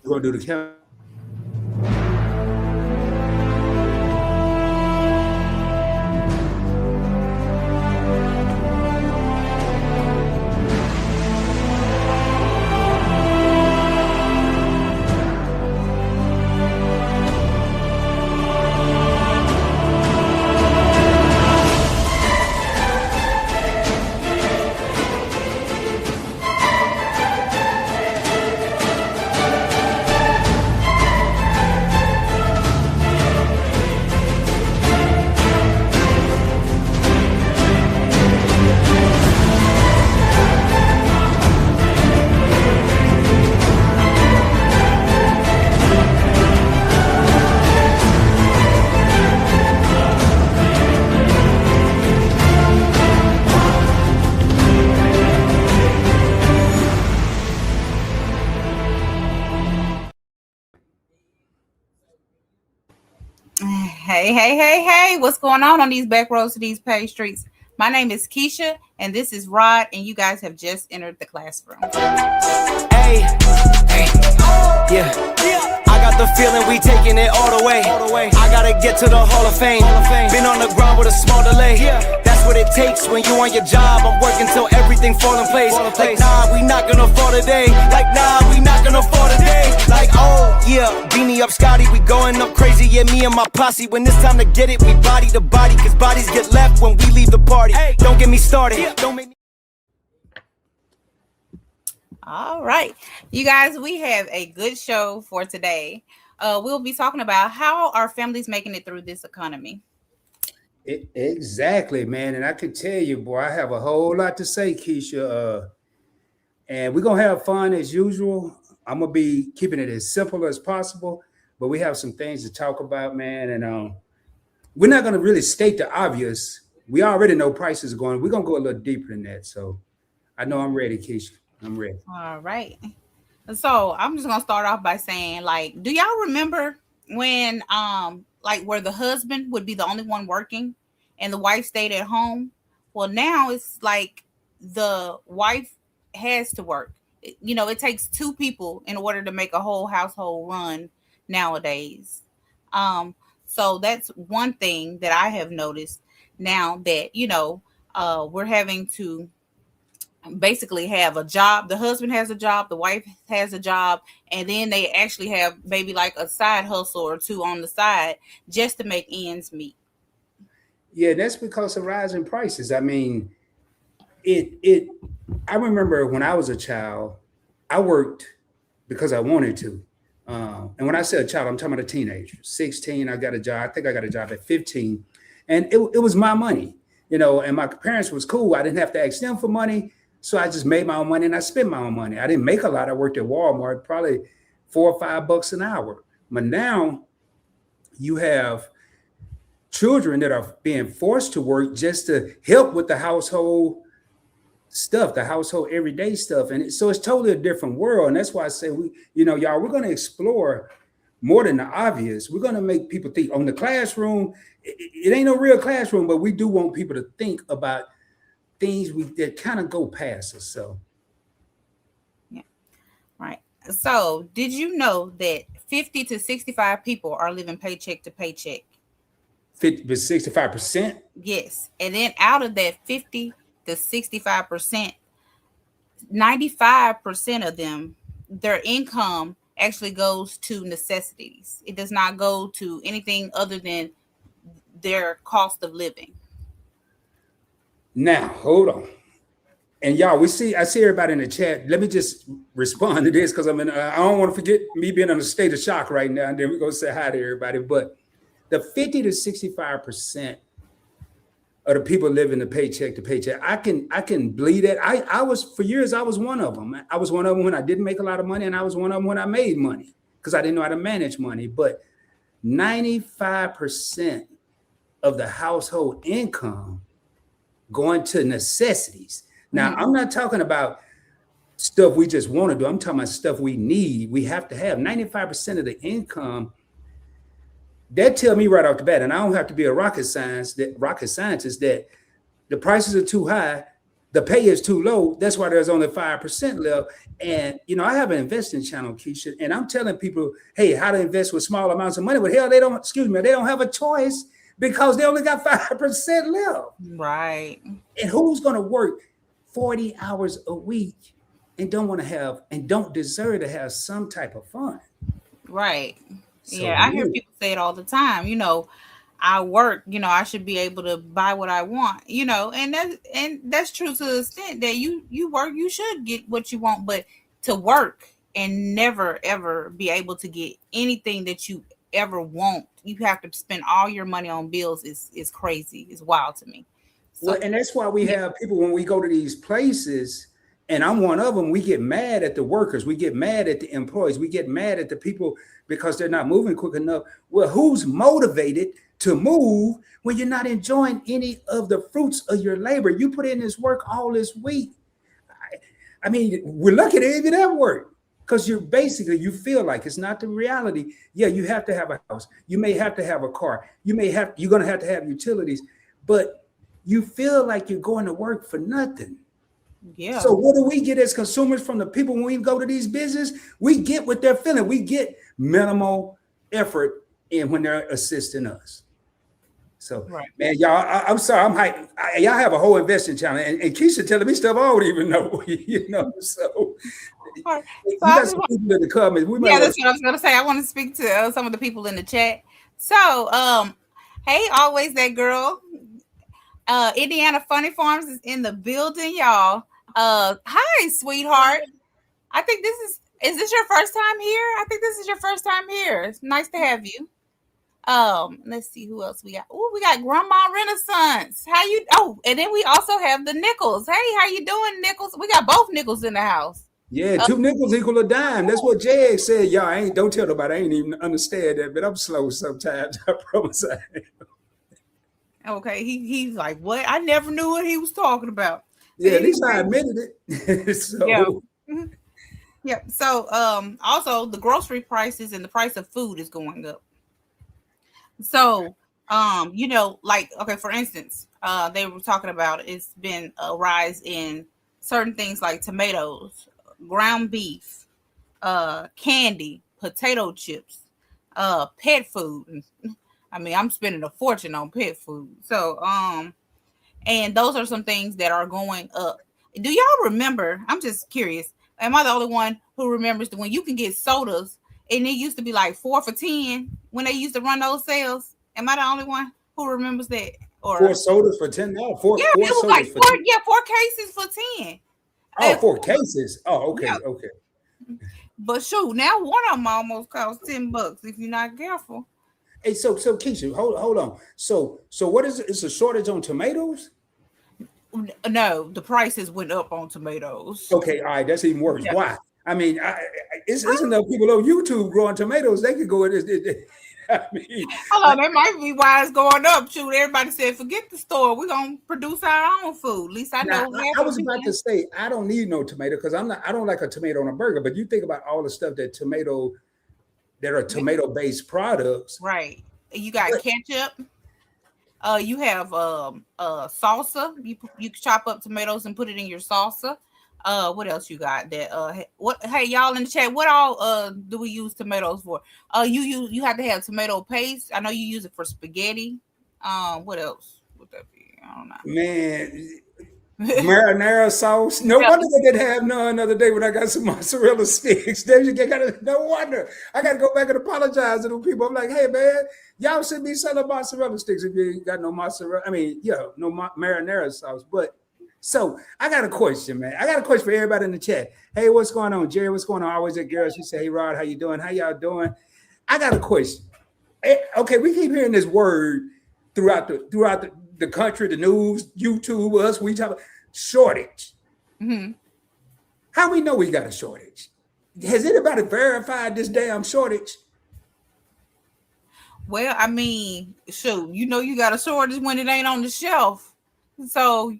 We're gonna do the count. Hey, what's going on these back roads to these paved streets? My name is Keisha, and this is Rod, and you guys have just entered the classroom. Hey, yeah. I got the feeling we taking it all the way. I gotta get to the Hall of Fame. Been on the ground with a small delay. That's what it takes when you on your job. I'm working till everything fall in place. Like nah, we not gonna fall today. Like nah, we not gonna fall today. Like oh yeah, beanie up Scotty, we going up crazy. Yeah, me and my posse. When it's time to get it, we body to body. Cause bodies get left when we leave the party. Don't get me started. Don't make me. All right, you guys, we have a good show for today. We'll be talking about how our families making it through this economy. Exactly, man. And I can tell you, boy, I have a whole lot to say, Keisha. And we're gonna have fun as usual. I'm gonna be keeping it as simple as possible, but we have some things to talk about, man. And we're not gonna really state the obvious. We already know prices are going. We're gonna go a little deeper than that. So I know I'm ready, Keisha. I'm ready. All right. So I'm just gonna start off by saying, like, do y'all remember when like where the husband would be the only one working and the wife stayed at home? Well, now it's like the wife has to work. It takes two people in order to make a whole household run nowadays. So that's one thing that I have noticed now that, we're having to basically have a job. The husband has a job, the wife has a job, and then they actually have maybe like a side hustle or two on the side just to make ends meet. Yeah, that's because of rising prices. I mean, it I remember when I was a child, I worked because I wanted to. And when I say a child, I'm talking about a teenager. 16, I got a job. I think I got a job at 15. And it was my money, and my parents was cool. I didn't have to ask them for money. So I just made my own money and I spent my own money. I didn't make a lot. I worked at Walmart, probably $4 or $5 an hour. But now you have children that are being forced to work just to help with the household stuff, the household everyday stuff. And so it's totally a different world. And that's why I say y'all, we're going to explore more than the obvious. We're going to make people think on the classroom. It ain't no real classroom, but we do want people to think about things that kind of go past us. So, Yeah. Right. So, did you know that 50 to 65 people are living paycheck to paycheck? 50 to 65%. Yes. And then out of that 50 to 65%, 95% of them, their income actually goes to necessities. It does not go to anything other than their cost of living. Now, hold on. And y'all, I see everybody in the chat. Let me just respond to this because I don't want to forget me being in a state of shock right now. And then we're going to say hi to everybody. But the 50 to 65% of the people living the paycheck to paycheck, I can bleed it. For years, I was one of them. I was one of them when I didn't make a lot of money, and I was one of them when I made money because I didn't know how to manage money. But 95% of the household income going to necessities. Now, I'm not talking about stuff we just want to do. I'm talking about stuff we need. We have to have 95% of the income. That tell me right off the bat, and I don't have to be a rocket scientist, that the prices are too high. The pay is too low. That's why there's only 5% left. And I have an investing channel, Keisha, and I'm telling people, hey, how to invest with small amounts of money. But hell, they don't, excuse me, they don't have a choice because they only got 5% left. Right. And who's gonna work 40 hours a week and don't want to have and don't deserve to have some type of fun? Right. So Yeah, I hear people say it all the time. I work, I should be able to buy what I want, and that's true to the extent that you work, you should get what you want, but to work and never ever be able to get anything that you ever want, you have to spend all your money on bills is crazy. It's wild to me. So Well, and that's why we yeah, have people when we go to these places, and I'm one of them, we get mad at the workers, we get mad at the employees, we get mad at the people because they're not moving quick enough. Well, who's motivated to move when you're not enjoying any of the fruits of your labor? You put in this work all this week. I mean, we're lucky to even have work because you feel like it's not the reality. Yeah, you have to have a house. You may have to have a car. You're going to have utilities, but you feel like you're going to work for nothing. yeah, So what do we get as consumers from the people when we go to these business? We get what they're feeling. We get minimal effort in when they're assisting us. So, right. man, y'all, I'm sorry, I'm hyped. Y'all have a whole investing channel, and Keisha telling me stuff I don't even know. So All right. So we I got just some want, people in the comments. We might yeah, want that's to. what I was gonna say. I want to speak to some of the people in the chat. So, hey, always that girl. Indiana Funny Farms is in the building, y'all. Hi, sweetheart. I think is this your first time here? I think this is your first time here. It's nice to have you. Let's see who else we got. Oh, we got Grandma Renaissance. How you? Oh, and then we also have the Nichols. Hey, how you doing, Nichols? We got both Nichols in the house. Yeah, two nickels equal a dime. That's what Jag said. Y'all ain't don't tell nobody. I ain't even understand that, but I'm slow sometimes. I promise. Okay, he's like, what? I never knew what he was talking about. Yeah, at least I Anyway, admitted it. yeah. So Mhm. Yeah. So also the grocery prices and the price of food is going up. So like okay, for instance, they were talking about it's been a rise in certain things like tomatoes, ground beef, candy, potato chips, pet food. I mean, I'm spending a fortune on pet food. So and those are some things that are going up. Do y'all remember? I'm just curious. Am I the only one who remembers when you can get sodas and it used to be like 4 for 10 when they used to run those sales? Am I the only one who remembers that? four Or sodas for $10. Four yeah, four it was like sodas for four. 10. Yeah, 4 cases for 10. Oh, And, four cases. Oh, yeah, okay, okay. but shoot, now one of them almost costs $10 if you're not careful. Hey, so Keisha, hold on. So what is it? It's a shortage on tomatoes? No, the prices went up on tomatoes. Okay, all right, that's even worse. Yeah. Why? I mean, it's enough people on YouTube growing tomatoes. They could go in this. I mean, Hold on, that might be why it's going up. Shoot, everybody said, forget the store. We're gonna produce our own food. At least I now know half I of the was people. about to say I don't need no tomato because I don't like a tomato on a burger. But you think about all the stuff that are tomato based products. Right. You got What ketchup. You have salsa. You chop up tomatoes and put it in your salsa. What else you got? That what? Hey, y'all in the chat, what all do we use tomatoes for? You have to have tomato paste. I know you use it for spaghetti. What else would that be? I don't man? know. Marinara sauce. No Yeah. wonder they didn't have none the other day when I got some mozzarella sticks. There you get. No wonder. I got to go back and apologize to the people. I'm like, hey man, y'all should be selling mozzarella sticks if you ain't got no mozzarella. I mean, yeah, no marinara sauce. But so I got a question, man. I got a question for everybody in the chat. Hey, what's going on, Jerry? What's going on? Always at girls. She say, hey Rod, how you doing? How y'all doing? I got a question. Okay, we keep hearing this word throughout the country, the news, YouTube, us. We talk about shortage. Mhm. How we know we got a shortage? Has anybody verified this damn shortage? Well, I mean, shoot, you got a shortage when it ain't on the shelf. So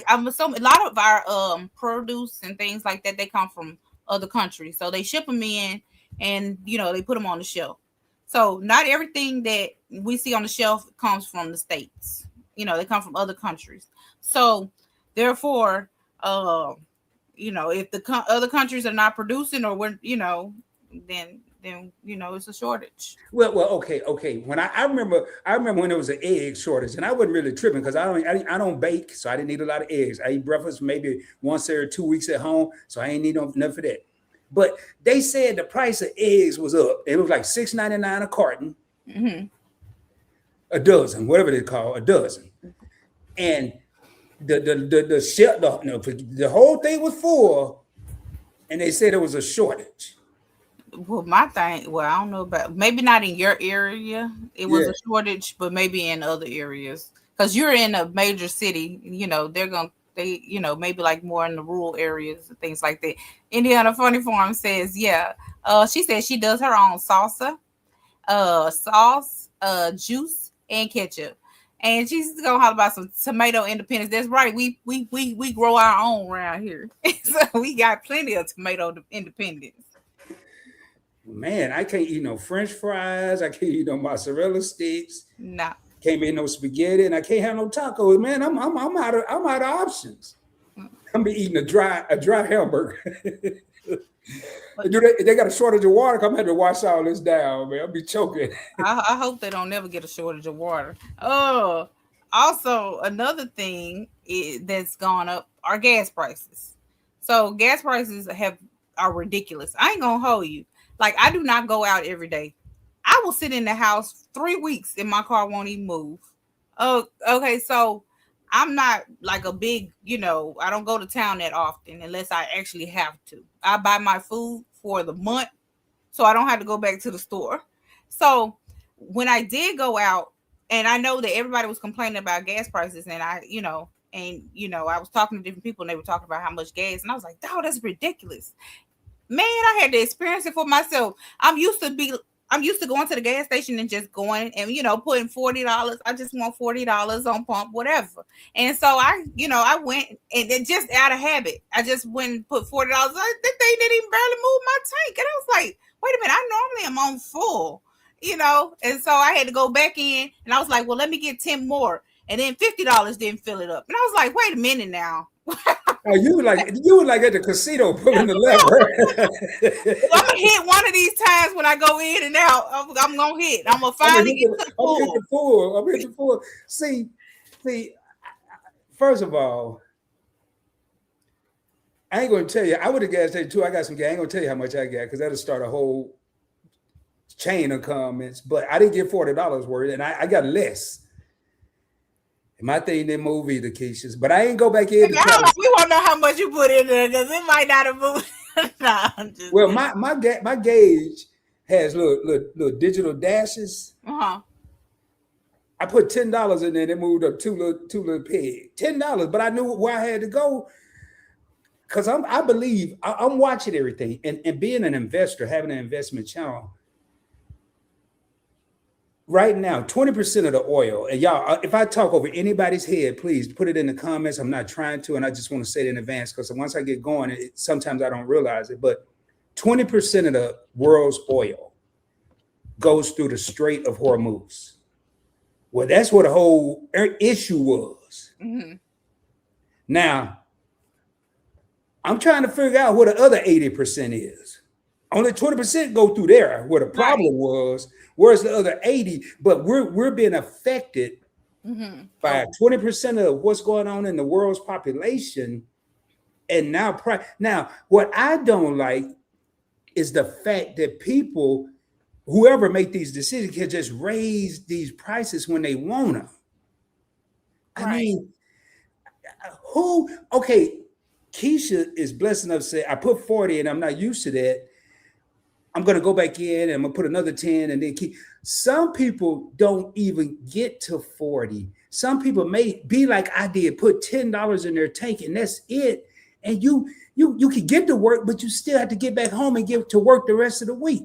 I'm assuming a lot of our produce and things like that they come from other countries. So they ship them in, and they put them on the shelf. So not everything that we see on the shelf comes from the states. They come from other countries. So therefore, Uh, if the other countries are not producing, or when then it's a shortage. Okay. When I remember when there was an egg shortage, and I wasn't really tripping because I don't bake, so I didn't need a lot of eggs. I eat breakfast maybe once every 2 weeks at home, so I ain't need enough for that. But they said the price of eggs was up. It was like $6.99 a carton, Mm-hmm. a dozen, whatever they call a dozen, and the shelf, the whole thing was full, and they said it was a shortage. Well, my thing, well, I don't know about, maybe not in your area. It was Yeah. a shortage, but maybe in other areas. Because you're in a major city, maybe like more in the rural areas and things like that. Indiana Funny Farm says, yeah. She says she does her own salsa, sauce, juice, and ketchup. And she's gonna holler about some tomato independence. That's right. We grow our own around here, so we got plenty of tomato independence. Man, I can't eat no French fries. I can't eat no mozzarella sticks. Nah. Can't make no spaghetti, and I can't have no tacos. Man, I'm out of options. I'm be eating a dry hamburger. They got a shortage of water. I'm having to wash all this down, man. I'll be choking. I hope they don't never get a shortage of water. Oh, also another thing that's gone up are gas prices. So gas prices are ridiculous. I ain't gonna hold you. Like, I do not go out every day. I will sit in the house 3 weeks and my car won't even move. Oh, okay. So I'm not like a big, I don't go to town that often unless I actually have to. I buy my food for the month so I don't have to go back to the store. So when I did go out, and I know that everybody was complaining about gas prices, and I was talking to different people, and they were talking about how much gas, and I was like, "Oh, that's ridiculous." Man, I had to experience it for myself. I'm used to going to the gas station and just going and putting $40. I just want $40 on pump, whatever. And so I went, and then just out of habit, I just went and put $40. The thing didn't even barely move my tank, and I was like, wait a minute, I normally am on full, and so I had to go back in, and I was like, well, let me get 10 more, and then $50 didn't fill it up, and I was like, wait a minute now. Oh, you were like at the casino pulling the lever. I'm gonna hit one of these times when I go in and out. I'm gonna hit. I'm gonna finally get to the I'm pool. hitting full. See, first of all, I ain't gonna tell you. I would have gas station too. I got some gas. I ain't gonna tell you how much I got because that'll start a whole chain of comments. But I didn't get $40 worth, and I got less. And my thing didn't move either, Keisha's. But I ain't go back in. We want to know how much you put in there because it might not have moved. Nah, well, my gauge has little digital dashes. I put $10 in there. And it moved up two little pegs. $10, but I knew where I had to go because I believe I'm watching everything and being an investor, having an investment channel. Right now, 20% of the oil, and y'all, if I talk over anybody's head, please put it in the comments. I'm not trying to, and I just want to say it in advance because once I get going, sometimes I don't realize it, but 20% of the world's oil goes through the Strait of Hormuz. Well, that's what the whole issue was. Mm-hmm. Now, I'm trying to figure out what the other 80% is. Only 20% go through there where the problem was. Where's the other 80? But we're being affected by 20% of what's going on in the world's population. And now what I don't like is the fact that people, whoever make these decisions, can just raise these prices when they want to. I mean, okay, Keisha is blessed enough to say, I put 40 and I'm not used to that. I'm going to go back in and I'm going to put another 10 and then keep. Some people don't even get to 40. Some people may be like I did, put $10 in their tank and that's it. And you can get to work, but you still have to get back home and get to work the rest of the week.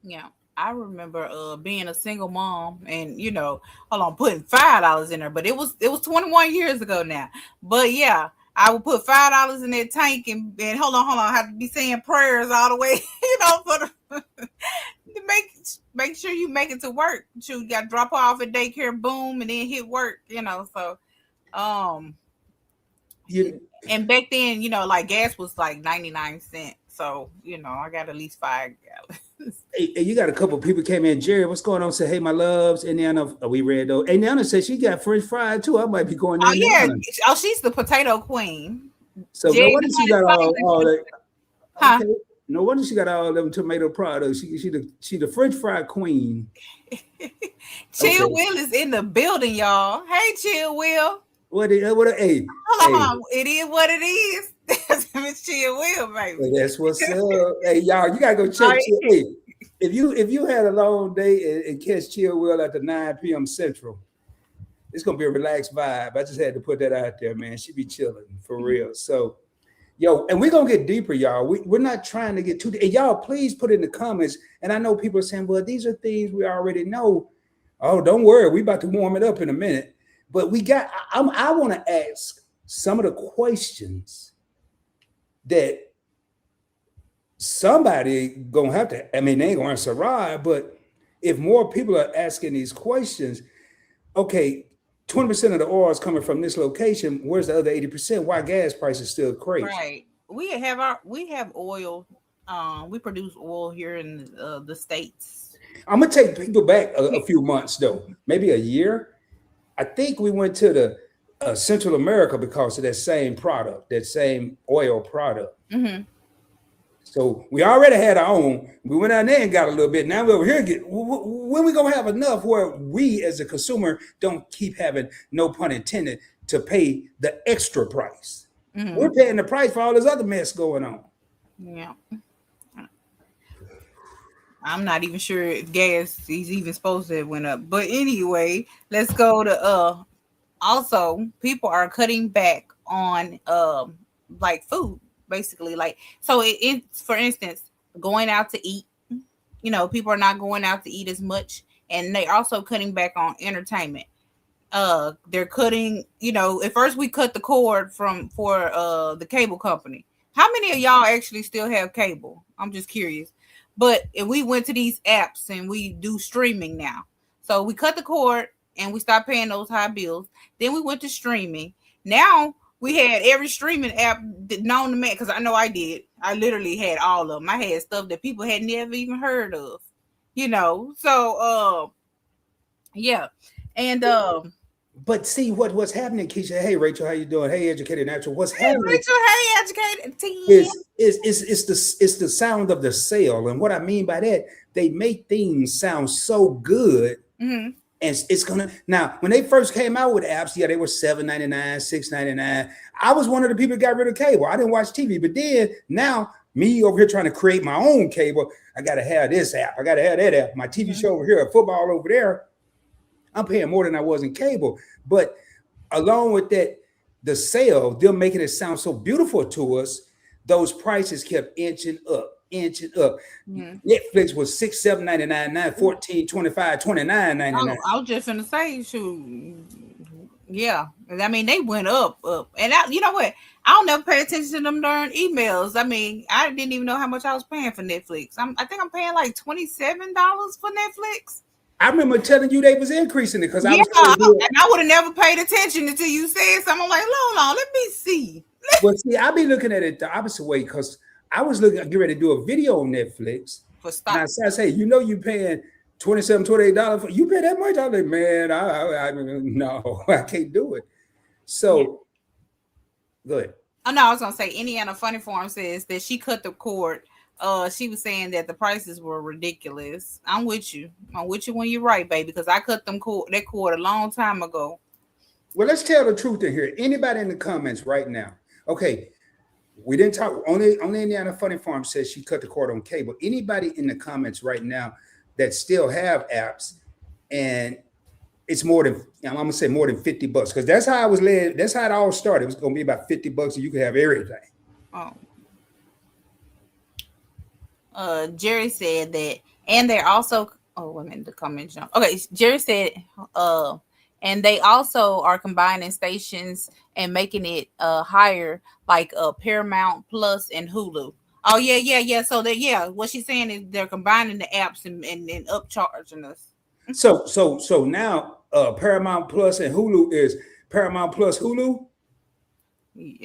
Yeah. I remember being a single mom and putting $5 in there, but it was 21 years ago now. But yeah, I would put $5 in that tank and hold on, I have to be saying prayers all the way, for the to make sure you make it to work. You got to drop her off at daycare, boom, and then hit work, So, you And back then, like gas was like 99 cents. So, I got at least 5 gallons. hey, you got a couple people came in. Jerry, what's going on? Say, hey, my loves. Indiana, we read though. Indiana said she got French fries too. I might be going Oh there yeah. now. Oh, she's the potato queen. So no Jerry, wonder she got all that. huh? Okay. No wonder she got all them tomato products. She the French fry queen. Chill Okay. Will is in the building, y'all. Hey, Chill Will. Hey, Hold hey, on. It is what it is. That's Miss Chill Will, baby. that's what's up. Hey, y'all, you gotta go All check right. Chill. Hey, if you had a long day and catch Chill Will at the 9 p.m. Central, it's gonna be a relaxed vibe. I just had to put that out there, man. She be chilling for real. So, yo, and we're gonna get deeper, y'all. We're not trying to get too deep. And y'all, please put in the comments. And I know people are saying, well, these are things we already know. Oh, don't worry, we about to warm it up in a minute. But I want to ask some of the questions that somebody gonna have to. I mean, they ain't gonna answer right, but if more people are asking these questions, okay, 20% of the oil is coming from this location. Where's the other 80%? Why gas prices still crazy? Right. We have oil. We produce oil here in the States. I'm gonna take people back a few months though, maybe a year. I think we went to the Central America because of that same product, that same oil product. Mm-hmm. So we already had our own. We went out there and got a little bit. Now we're over here. When we gonna have enough where we, as a consumer, don't keep having, no pun intended, to pay the extra price? Mm-hmm. We're paying the price for all this other mess going on. Yeah. I'm not even sure if gas is even supposed to have went up. But anyway, let's go to also people are cutting back on like food, basically. Like, so it's, for instance, going out to eat. People are not going out to eat as much, and they're also cutting back on entertainment. They're cutting, at first we cut the cord for the cable company. How many of y'all actually still have cable? I'm just curious. But if we went to these apps and we do streaming now, so we cut the cord and we stopped paying those high bills. Then we went to streaming. Now we had every streaming app known to man, because I know I did. I literally had all of them. I had stuff that people had never even heard of, So yeah, and But see what's happening, Keisha. Hey, Rachel, how you doing? Hey, Educated Natural. What's hey, happening? Rachel, hey, educated team. It's the sound of the sale, and what I mean by that, they make things sound so good. Mm-hmm. And it's gonna, now when they first came out with apps, yeah, they were $7.99, $6.99. I was one of the people that got rid of cable. I didn't watch TV, but then now me over here trying to create my own cable, I gotta have this app, I gotta have that app. My TV show over here, football over there. I'm paying more than I was in cable. But along with that, the sale, them making it sound so beautiful to us, those prices kept inching up. Mm-hmm. Netflix was $6, $7.99, $9, $14, $25, $29.99. I was just gonna say, shoot, yeah. I mean, they went up, and you know what? I don't never pay attention to them darn emails. I mean, I didn't even know how much I was paying for Netflix. I think I'm paying like $27 for Netflix. I remember telling you they was increasing it because I and I would have never paid attention until you said something. I'm like, hold on, let me see. Well, see, I be looking at it the opposite way because I was get ready to do a video on Netflix. For stock. And I say, you paying $27, $28 for, you pay that much? I'm like, man, I no, I can't do it. So, go ahead. Oh no, I was gonna say Indiana Funny Farm says that she cut the cord. She was saying that the prices were ridiculous. I'm with you when you're right, baby, because I cut that cord a long time ago. Well, let's tell the truth in here. Anybody in the comments right now? Okay, we didn't talk. Only Indiana Funny Farm says she cut the cord on cable. Anybody in the comments right now that still have apps, and it's more than, I'm gonna say more than $50 because that's how I was led. That's how it all started. It was gonna be about $50 and you could have everything. Oh. Jerry said that, and they're also. Oh, wait a minute, the comments jump. Okay, Jerry said, and they also are combining stations and making it higher, like Paramount Plus and Hulu. Oh yeah. So that what she's saying is they're combining the apps and upcharging us. So now Paramount Plus and Hulu is Paramount Plus Hulu.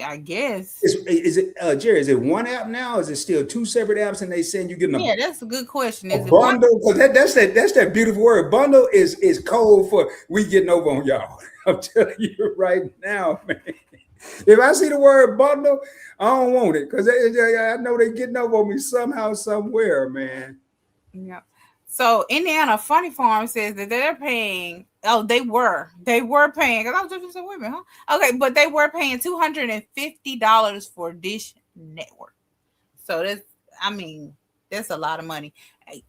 I guess. Is it Jerry? Is it one app now? Or is it still two separate apps? And they saying you're getting Yeah, that's a good question. a Is it one? bundle? Because that's that beautiful word. Bundle is code for we getting over on y'all. I'm telling you right now, man. If I see the word bundle, I don't want it because I know they getting over on me somehow, somewhere, man. Yeah. So Indiana Funny Farm says that they're paying. Oh, they were paying. Because I was just saying, wait a minute, huh? Okay, but they were paying $250 for Dish Network. So I mean, that's a lot of money.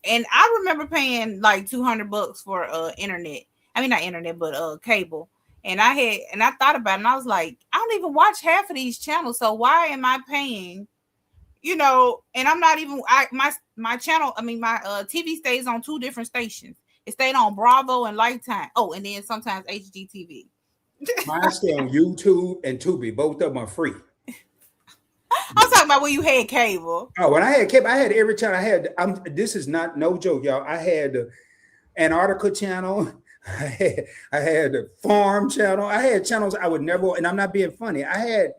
And I remember paying like $200 for internet. I mean, not internet, but cable. And I thought about it, and I was like, I don't even watch half of these channels, so why am I paying? And I'm not even my channel. I mean, my TV stays on two different stations. It stayed on Bravo and Lifetime. Oh, and then sometimes HGTV. Mine stay on YouTube and Tubi. Both of them are free. I'm talking about when you had cable. Oh, when I had cable, I had every channel. I had. This is not no joke, y'all. I had the Antarctica channel. I had the Farm channel. I had channels I would never. And I'm not being funny. I had.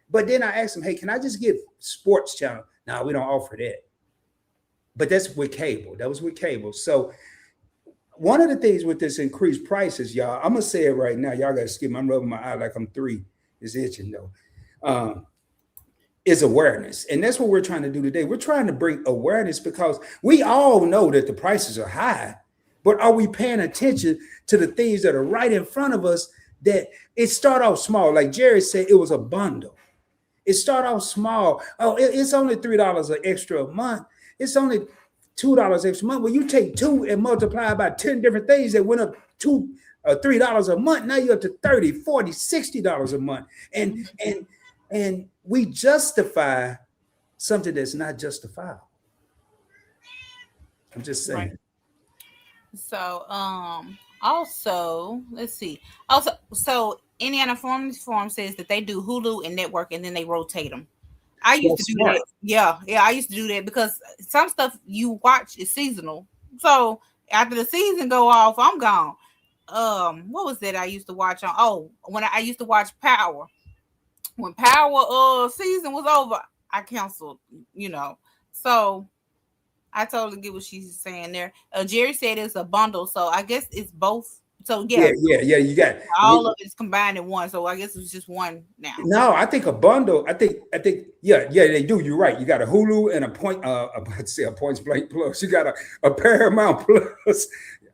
But then I asked them, hey, can I just get sports channel? No, we don't offer that. But that's with cable. That was with cable. So one of the things with this increased prices, y'all, I'm gonna say it right now. Y'all gotta skip. I'm rubbing my eye like I'm 3. It's itching though. Is awareness. And that's what we're trying to do today. We're trying to bring awareness because we all know that the prices are high, but are we paying attention to the things that are right in front of us that it start off small? Like Jerry said, it was a bundle. It started off small. Oh, it's only $3 an extra a month. It's only $2 extra a month. When you take 2 and multiply by 10 different things that went up $3 a month, now you're up to $30, $40, $60 a month. And we justify something that's not justifiable. I'm just saying. Right. So also let's see. Also, so Indiana Farm says that they do Hulu and network and then they rotate them. I used That's to do smart. that. Yeah, I used to do that because some stuff you watch is seasonal. So after the season go off, I'm gone. What was that I used to watch on? Oh, when I used to watch Power. When Power season was over, I canceled, So I totally get what she's saying there. Jerry said it's a bundle, so I guess it's both. So Yeah, yeah, yeah. You got all of it's combined in one. So I guess it's just one now. no. I think a bundle. I think. Yeah. They do. You're right. You got a Hulu and a point. Let's say a Points Blank Plus. You got a Paramount Plus.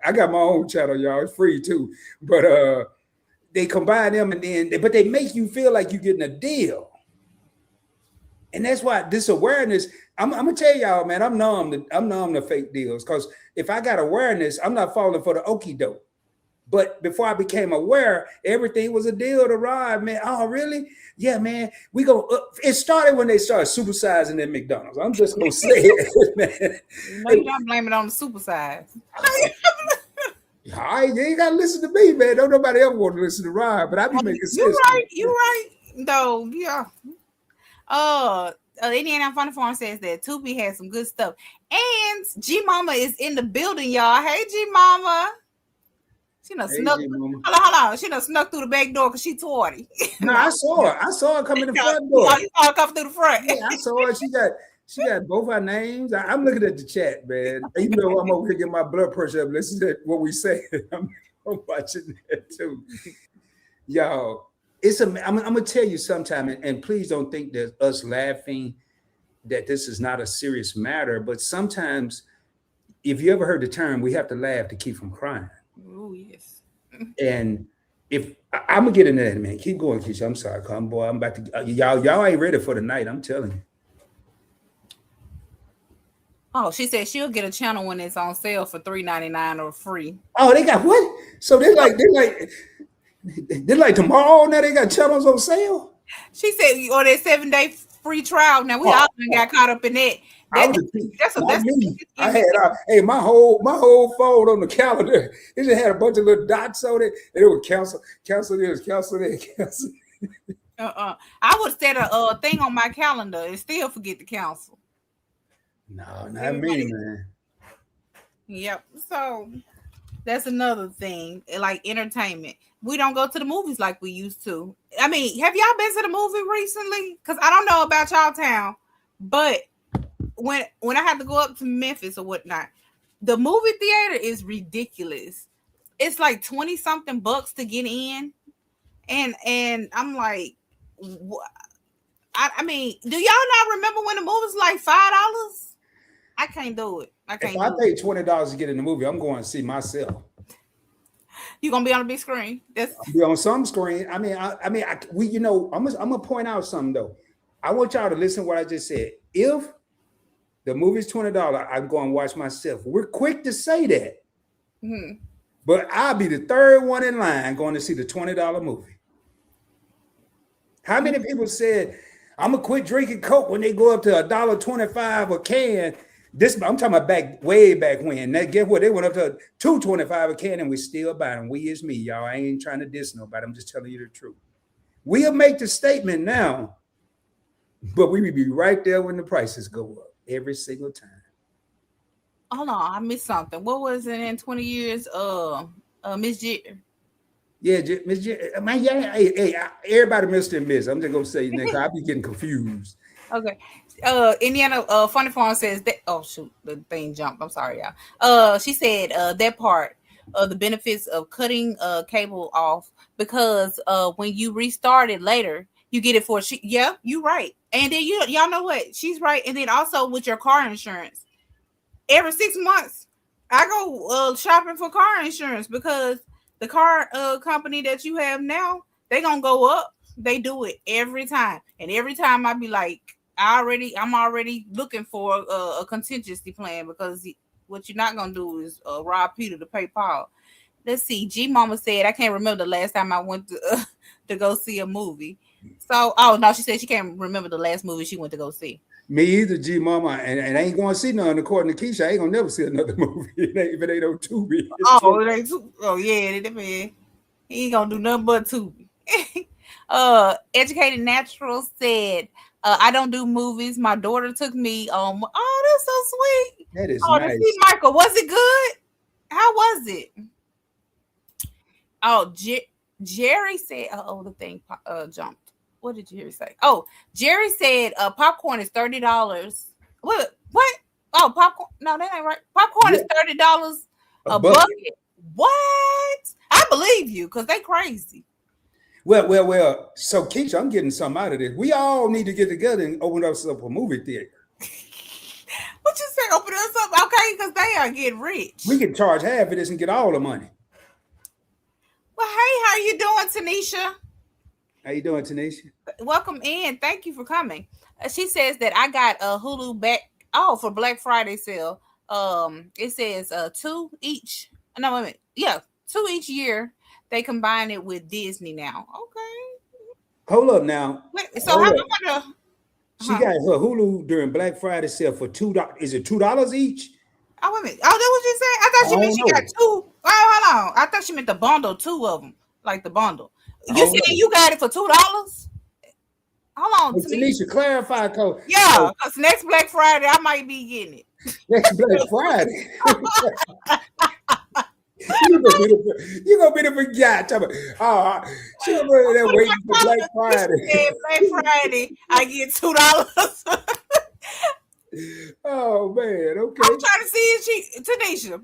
I got my own channel, y'all. It's free too. But they combine them and then, but they make you feel like you're getting a deal. And that's why this awareness, I'm gonna tell y'all, man, I'm numb to fake deals. Because if I got awareness, I'm not falling for the okie doke. But before I became aware, everything was a deal to ride, man. Oh, really? Yeah, man. We go. It started when they started supersizing at McDonald's. I'm just gonna say it, man. No, you don't blame it on the supersize. All right, you ain't gotta listen to me, man. Don't nobody ever want to listen to Ryan, but I be making sense. You're right. Though, yeah. Indiana Funny Farm says that Tubi has some good stuff. And G Mama is in the building, y'all. Hey, G Mama. She done snuck. Hold on. She done snuck through the back door because she 20. No, I saw her. I saw her come in the front door. You saw her come through the front. Yeah, I saw her. She got both our names. I'm looking at the chat, man. Even though I'm over here getting my blood pressure up, listen to what we say. I'm watching that too. Y'all, I'm gonna tell you sometime, and please don't think that us laughing that this is not a serious matter, but sometimes if you ever heard the term, we have to laugh to keep from crying. Oh, yes. And if I'm gonna get into that, man, keep going, Keisha. I'm sorry, come boy. I'm about to y'all ain't ready for the night. I'm telling you. Oh, she said she'll get a channel when it's on sale for $3.99 or free. Oh, they got what? So they're like tomorrow now they got channels on sale. She said, or that 7-day free trial. Now we all got caught up in that. That's me. I had my whole phone on the calendar. It just had a bunch of little dots on it, and it would cancel this, cancel that, cancel. I would set a thing on my calendar and still forget to cancel. No, not me, man. Yep. So That's another thing, like entertainment. We don't go to the movies like we used to. I mean, have y'all been to the movie recently? Because I don't know about y'all town, but when I have to go up to Memphis or whatnot, the movie theater is ridiculous. It's like 20 something bucks to get in, and I'm like, I mean, do y'all not remember when the movie was like $5? I can't do it. I If can't I do it. pay $20 to get in the movie, I'm going to see myself. You gonna be on the big screen? That's Be on some screen. We, I'm gonna point out something though. I want y'all to listen to what I just said. If the movie's $20, I'm going to watch myself. We're quick to say that, but I'll be the third one in line going to see the $20 movie. How many people said I'm gonna quit drinking Coke when they go up to $1.25 a can? This I'm talking about way back when. Now, guess what? They went up to $2.25 a can, and we still buy them. We is me, y'all. I ain't trying to diss nobody. I'm just telling you the truth. We'll make the statement now, but we will be right there when the prices go up every single time. hold on, I missed something. What was it in 20 years? Miss J. Yeah, man, yeah, hey, everybody missed and miss. I'm just gonna say next. I'll be getting confused. Okay. Indiana Funny Farm says that. Oh shoot, the thing jumped. I'm sorry, y'all. She said that part of the benefits of cutting cable off because when you restart it later, you get it for yeah, you right. And then y'all know what? She's right. And then also with your car insurance, every 6 months, I go shopping for car insurance because the car company that you have now, they gonna go up. They do it every time, and every time I be like, I'm already looking for a contingency plan because what you're not gonna do is rob Peter to pay Paul. Let's see. G Mama said I can't remember the last time I went to to go see a movie. So, oh no, she said she can't remember the last movie she went to go see. Me either, G Mama, and I ain't going to see none. According to Keisha, I ain't gonna never see another movie if it ain't no Tubi. Oh, it ain't too. Oh yeah, that man. He ain't gonna do nothing but Tubi. Educated Natural said, I don't do movies. My daughter took me. Oh, that's so sweet. That is Oh, nice. to see Michael. Was it good? How was it? Oh, Jerry said. Oh, the thing jumped. What did Jerry say? Oh, Jerry said popcorn is $30. What? What? Oh, popcorn. No, that ain't right. Popcorn is $30 a bucket. What? I believe you because they crazy. Well. So Keisha, I'm getting something out of this. We all need to get together and open up a movie theater. What you say? Open us up, okay? Because they are getting rich. We can charge half of this and get all the money. Well, hey, how you doing, Tanisha? How you doing, Tanisha? Welcome in. Thank you for coming. She says that I got a Hulu back. Oh, for Black Friday sale. It says 2 each. No, wait a minute. Yeah, 2 each year. They combine it with Disney now. Okay. Hold up now. Wait, so how much? She got her Hulu during Black Friday sale for $2. Is it $2 each? Oh, wait a minute. Oh, that's what you said? I thought she meant she got 2. Oh, hold on. I thought she meant the bundle, 2 of them. Like the bundle. You said you got it for $2? Hold on. Tanisha, clarify code. Yeah, because next Black Friday, I might be getting it. Next Black Friday. You're gonna be the forgot. She's gonna be there waiting for Black Friday. Black Friday, I get $2. Oh man, okay. I'm trying to see if Tanisha.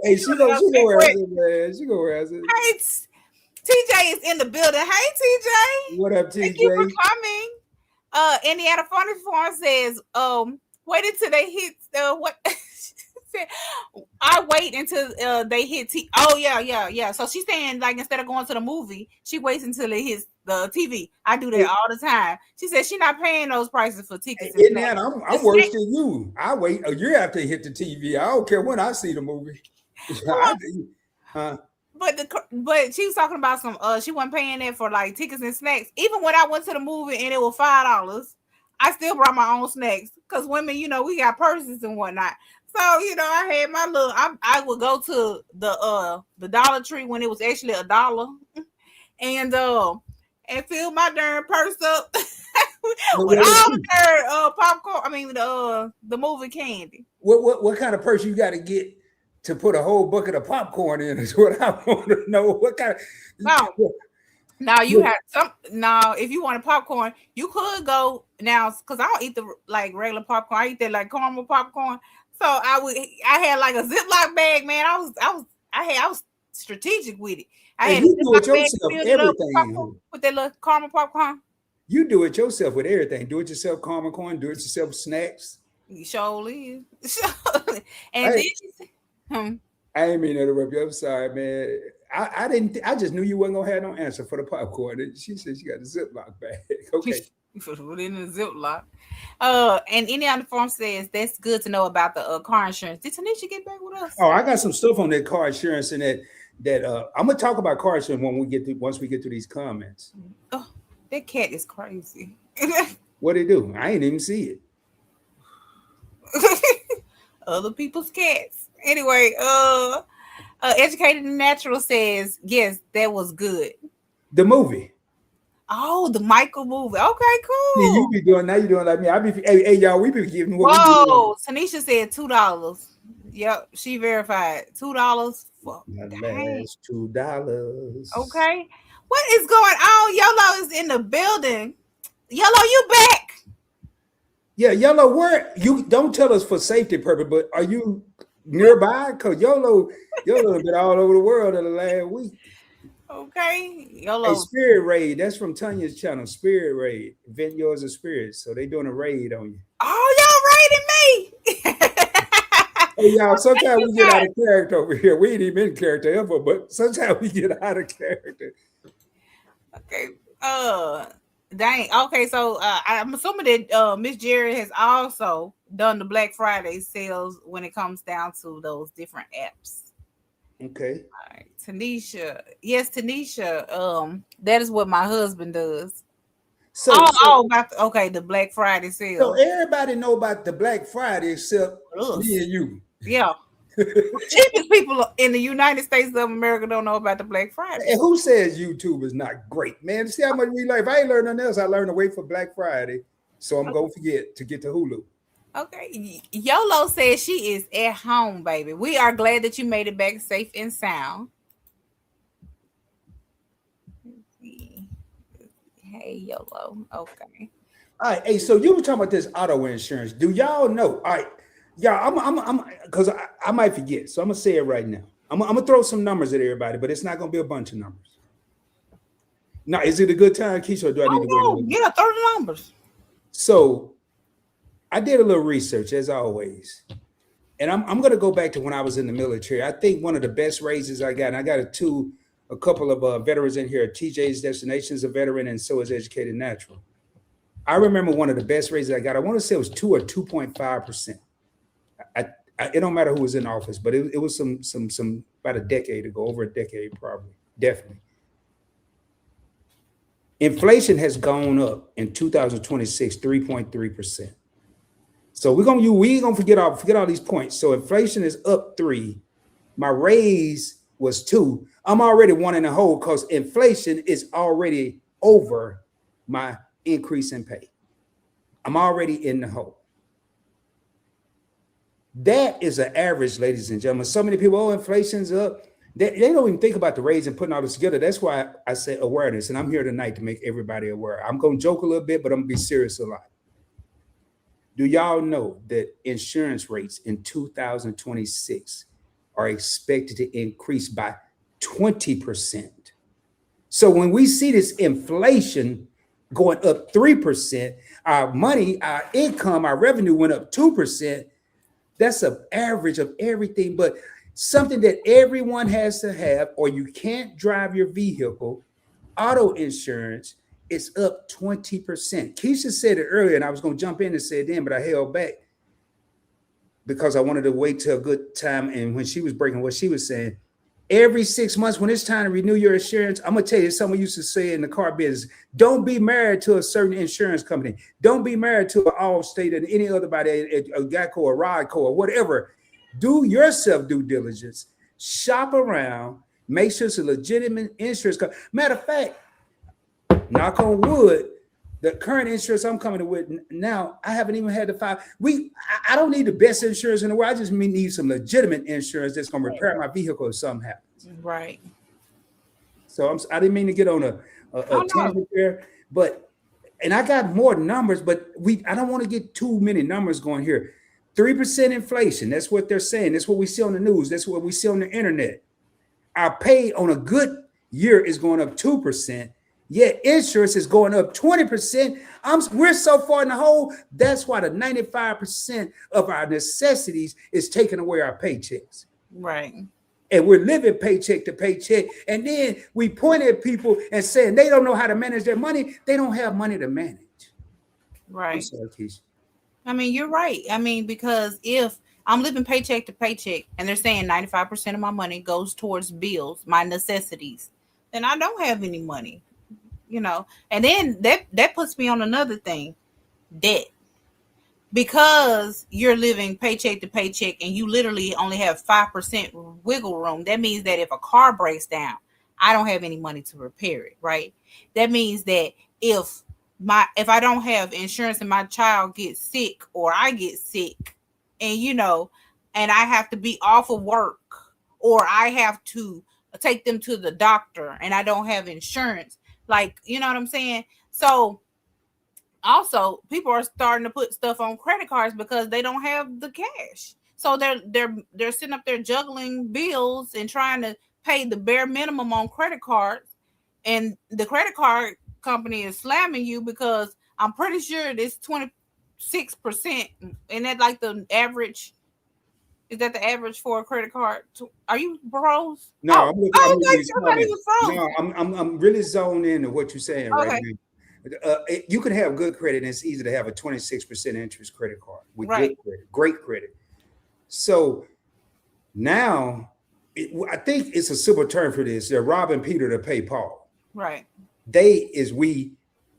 Hey, she gonna answer, man. She gonna answer. Hey, TJ is in the building. Hey, TJ. What up, TJ? Thank you for coming. Indiana Funny Farm says, wait until they hit what I wait until they hit oh yeah. So she's saying like instead of going to the movie, she waits until it hits the TV. I do that all the time. She said she's not paying those prices for tickets. Indiana, I'm worse than you. I wait a year after it hit the TV. I don't care when I see the movie. But she was talking about some she wasn't paying that for like tickets and snacks. Even when I went to the movie and it was $5, I still brought my own snacks because women, we got purses and whatnot. So I had my little. I would go to the Dollar Tree when it was actually $1, and fill my darn purse up with all the darn popcorn. I mean the movie candy. What kind of purse you got to get to put a whole bucket of popcorn in is what I want to know. What kind No, of now you have some. Now, if you wanted popcorn, you could go now because I don't eat the like regular popcorn. I eat that like caramel popcorn. So I had like a Ziploc bag, man. I was strategic with it. I and had a you do it Ziploc bag yourself, filled it up with popcorn, everything. with that little caramel popcorn. You do it yourself with everything. Do it yourself, caramel corn. Do it yourself, snacks. You surely is. And then Hey, she said, hmm. I ain't mean to interrupt you. I'm sorry, man. I didn't. I just knew you wasn't gonna have no answer for the popcorn. And she said she got a Ziploc bag. Okay. Put it in a Ziploc. And any other form says that's good to know about the car insurance. Did Tanisha get back with us? Oh, I got some stuff on that car insurance and that I'm gonna talk about car insurance when we get to once we get to these comments. Oh, that cat is crazy. What they do? I ain't even see it. Other people's cats. Anyway, Educated and Natural says, yes, that was good. The movie. Oh, the Michael movie. Okay, Yeah, you cool. be doing now. You doing like me. I be hey y'all. We be giving what we Whoa, Tanisha said $2. Yep, she verified $2 for do. The dang. last $2. Okay. What is going on? Yolo is in the building. Yolo, you back? Yeah, Yellow. Where you don't tell us for safety purpose, but are you nearby? Cause Yolo been all over the world in the last week. Okay. Hey, Yolo. Spirit Raid. That's from Tanya's channel. Spirit Raid. Invent yours of spirits. So they doing a raid on you. Oh, y'all raiding me. Hey y'all, sometimes you we get out guys. of character over here. We ain't even in character ever, but sometimes we get out of character. Okay. Dang. Okay, so I'm assuming that Miss Jerry has also done the Black Friday sales when it comes down to those different apps. Okay. All right, Tanisha. Yes, Tanisha. That is what my husband does. So Okay, the Black Friday so sale. everybody know about the Black Friday except Us. me and you. Yeah. Cheapest people in the United States of America don't know about the Black Friday. And who says YouTube is not great, man? See how much we learn. If I ain't learned nothing else, I learned to wait for Black Friday. So I'm gonna forget to get to Hulu. Okay. Yolo says she is at home, baby. We are glad that you made it back safe and sound. Hey, Yolo. Okay. All right, hey, so you were talking about this auto insurance. Do y'all know? All right, y'all, I'm because I might forget, so I'm gonna say it right now. I'm gonna throw some numbers at everybody, but it's not gonna be a bunch of numbers. Now, is it a good time, Keisha, or do I need to wait a Oh, little bit? yeah, 30 numbers. So I did a little research as always, and I'm gonna go back to when I was in the military. I think one of the best raises I got, and I got a couple of veterans in here. TJ's Destination's a veteran, and so is Educated Natural. I remember one of the best raises I got. I want to say it was 2 or 2.5%. It don't matter who was in office, but it was some about a decade ago, over a decade probably, definitely. Inflation has gone up in 2026 3.3%. So we ain't gonna forget all these points. So inflation is up 3. My raise was 2. I'm already 1 in the hole because inflation is already over my increase in pay. I'm already in the hole. That is an average, ladies and gentlemen. So many people, inflation's up. They don't even think about the raise and putting all this together. That's why I say awareness, and I'm here tonight to make everybody aware. I'm going to joke a little bit, but I'm going to be serious a lot. Do y'all know that insurance rates in 2026 are expected to increase by 20%? So when we see this inflation going up 3%, our money, our income, our revenue went up 2%. That's an average of everything, but something that everyone has to have, or you can't drive your vehicle. Auto insurance is up 20%. Keisha said it earlier, and I was going to jump in and say it then, but I held back because I wanted to wait till a good time. And when she was breaking what she was saying, every 6 months when it's time to renew your insurance, I'm going to tell you, someone used to say in the car business, don't be married to a certain insurance company. Don't be married to an Allstate and any other body, a Geico or Rodco or whatever. Do yourself due diligence. Shop around. Make sure it's a legitimate insurance company. Matter of fact, knock on wood, The current insurance I'm coming with now, I haven't even had to file. I don't need the best insurance in the world. I just need some legitimate insurance that's going to repair my vehicle if something happens. Right. So I didn't mean to get on a Oh no. tangent there, but and I got more numbers, but I don't want to get too many numbers going here. 3% inflation. That's what they're saying. That's what we see on the news. That's what we see on the internet. Our pay on a good year is going up 2%. Yet insurance is going up 20%. We're so far in the hole. That's why the 95% of our necessities is taking away our paychecks. Right. And we're living paycheck to paycheck. And then we point at people and saying they don't know how to manage their money. They don't have money to manage. Right. I'm sorry, Keisha. I mean, you're right. I mean, because if I'm living paycheck to paycheck and they're saying 95% of my money goes towards bills, my necessities, then I don't have any money, And then that puts me on another thing, debt. Because you're living paycheck to paycheck and you literally only have 5% wiggle room, that means that if a car breaks down, I don't have any money to repair it, right? That means that if I don't have insurance and my child gets sick or I get sick and and I have to be off of work or I have to take them to the doctor and I don't have insurance, like, you know what I'm saying? So also, people are starting to put stuff on credit cards because they don't have the cash. So they're sitting up there juggling bills and trying to pay the bare minimum on credit cards, and the credit card company is slamming you because I'm pretty sure it's 26%, and that like the average. Is that the average for a credit card? Are you froze? No, Oh, I'm looking. somebody was frozen. No, I'm really zoned into what you're saying right now. You can have good credit, and it's easy to have a 26% interest credit card with good credit, great credit. So now, I think it's a simple term for this. They're robbing Peter to pay Paul. Right. They is we,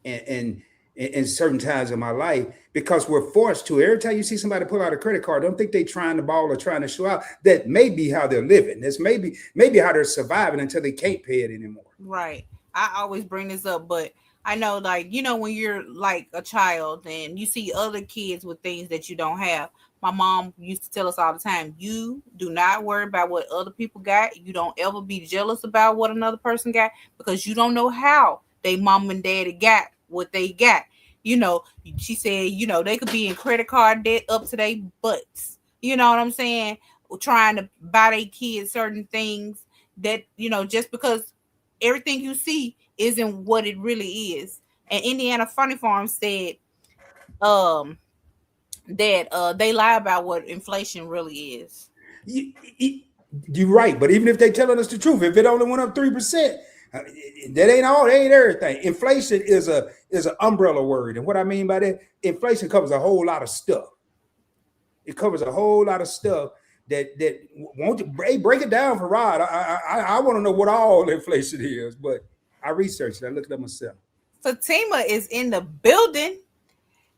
and in certain times of my life, because we're forced to. Every time you see somebody pull out a credit card, don't think they're trying to ball or trying to show out. That may be how they're living. That's maybe how they're surviving until they can't pay it anymore. Right. I always bring this up, but I know, like, when you're like a child and you see other kids with things that you don't have. My mom used to tell us all the time, you do not worry about what other people got. You don't ever be jealous about what another person got because you don't know how they mom and daddy got what they got. She said, they could be in credit card debt up to their butts. You know what I'm saying? Trying to buy their kids certain things that, just because everything you see isn't what it really is. And Indiana Funny Farm said that they lie about what inflation really is. You're right, but even if they're telling us the truth, if it only went up 3%, that ain't all. That ain't everything. Inflation is an umbrella word, and what I mean by that, inflation covers a whole lot of stuff. It covers a whole lot of stuff that won't break it down for Rod. I want to know what all inflation is, but I researched it. I looked it up myself. Fatima is in the building.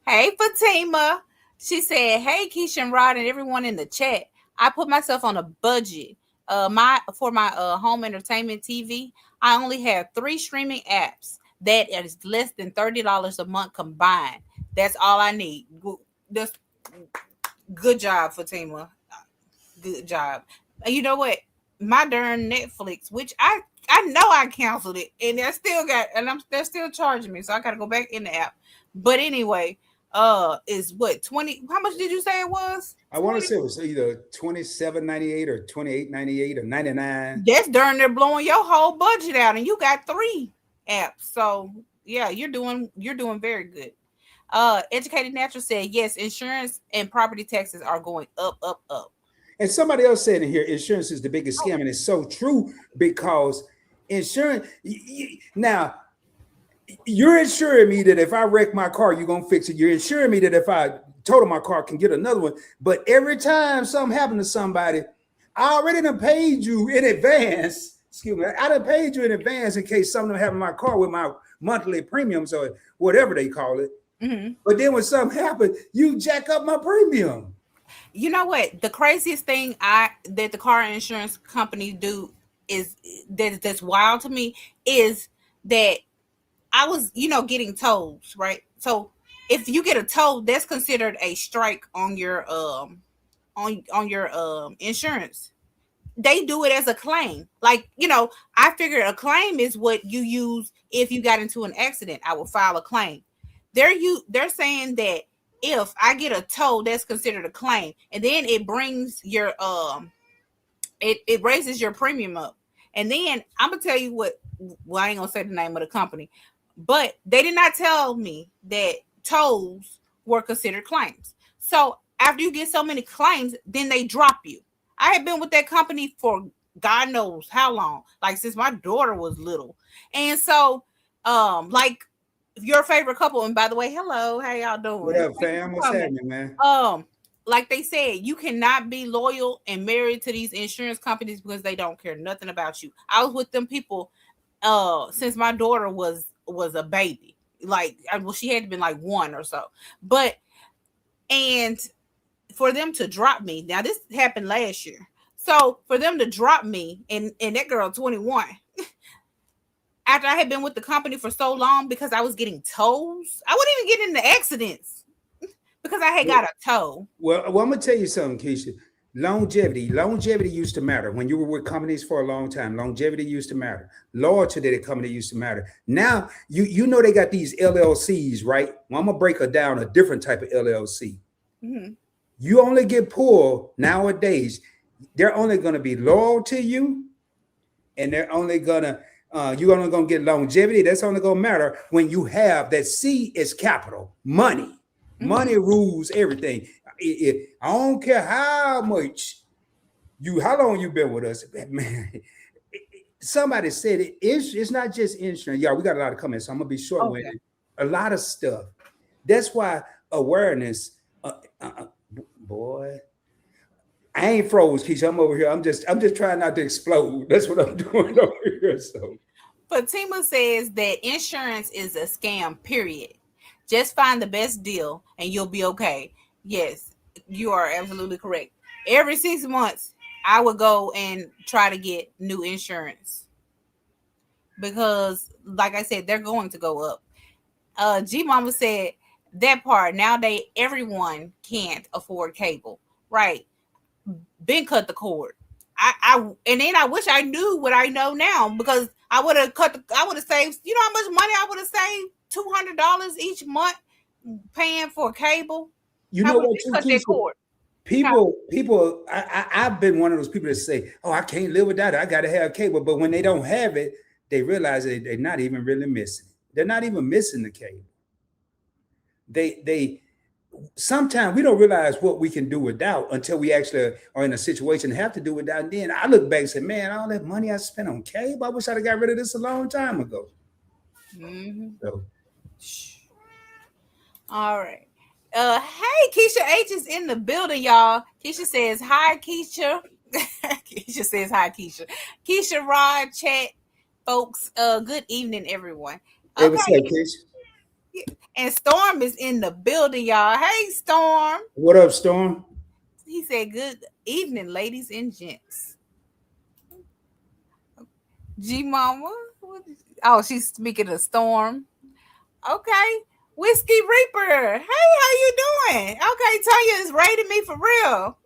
Hey, Fatima. She said, "Hey, Keisha and Rod and everyone in the chat. I put myself on a budget. For my home entertainment TV, I only have 3 streaming apps. That is less than $30 a month combined. That's all I need. That's good job, Fatima. Good job. And you know what? My darn Netflix, which I know I canceled it, and they're still charging me, so I got to go back in the app. But anyway." Is what 20? How much did you say it was? 20? I want to say it was either $27.98 or $28.98 or $99. That's darn near blowing your whole budget out, and you got 3 apps. So yeah, you're doing very good. Educated Natural said yes, insurance and property taxes are going up, up, up. And somebody else said in here, insurance is the biggest scam, and it's so true because insurance now. You're insuring me that if I wreck my car, you're going to fix it. You're insuring me that if I total my car, I can get another one. But every time something happened to somebody, I already done paid you in advance. Excuse me. I done paid you in advance in case something happened to my car with my monthly premiums or whatever they call it. Mm-hmm. But then when something happened, you jack up my premium. You know what? The craziest thing that the car insurance companies do is that's wild to me is that I was, getting tolls, right? So if you get a toll, that's considered a strike on your insurance. They do it as a claim. Like, I figured a claim is what you use if you got into an accident. I will file a claim. They're saying that if I get a toll, that's considered a claim, and then it brings your it raises your premium up. And then I'm gonna tell you what. Well, I ain't gonna say the name of the company, but they did not tell me that tolls were considered claims. So after you get so many claims, then they drop you. I had been with that company for God knows how long, like since my daughter was little. And so, like your favorite couple, and by the way, hello, how y'all What doing? up, fam? What's happening, man? Like they said, you cannot be loyal and married to these insurance companies because they don't care nothing about you. I was with them people since my daughter was a baby. Like, well, she had to been like 1 or so. But and for them to drop me, now this happened last year. So for them to drop me, and that girl 21, after I had been with the company for so long because I was getting tolls, I wouldn't even get into accidents because I had got a toll. Well, I'm gonna tell you something, Keisha. Longevity used to matter when you were with companies for a long time. Longevity used to matter. Loyalty to the company used to matter. Now you know they got these LLCs, right? Well, I'm gonna break it down a different type of LLC. Mm-hmm. You only get pulled nowadays. They're only gonna be loyal to you, and they're only gonna you're only gonna get longevity. That's only gonna matter when you have that C is capital money. Money rules everything. I don't care how much how long you been with us, man. Somebody said it's not just insurance. Y'all, we got a lot of comments, so I'm gonna be short with it. A lot of stuff. That's why awareness, boy. I ain't froze, Keisha. I'm over here. I'm just trying not to explode. That's what I'm doing over here. So Fatima says that insurance is a scam, period. Just find the best deal and you'll be okay. Yes, you are absolutely correct. Every 6 months, I would go and try to get new insurance because, like I said, they're going to go up. G Mama said that part. Nowadays, everyone can't afford cable. Right. Ben cut the cord. And then I wish I knew what I know now because I would have saved, you know how much money I would have saved? $200 each month paying for cable. You know what? Cut that cord. People, I've been one of those people that say, "Oh, I can't live without it. I got to have cable." But when they don't have it, they realize they're not even really missing it. They're not even missing the cable. They sometimes we don't realize what we can do without until we actually are in a situation to have to do without. And then I look back and say, "Man, all that money I spent on cable, I wish I'd have got rid of this a long time ago." Mm-hmm. So. All right. Hey, Keisha H is in the building, y'all. Keisha says hi, Keisha. Keisha says hi, Keisha. Keisha, Rod, chat, folks. Good evening, everyone. Hey, what's up, Keisha? And Storm is in the building, y'all. Hey, Storm. What up, Storm? He said, "Good evening, ladies and gents." G Mama. Oh, she's speaking of Storm. Okay. Whiskey Reaper. Hey, how you doing? Okay, Tanya is rating me for real.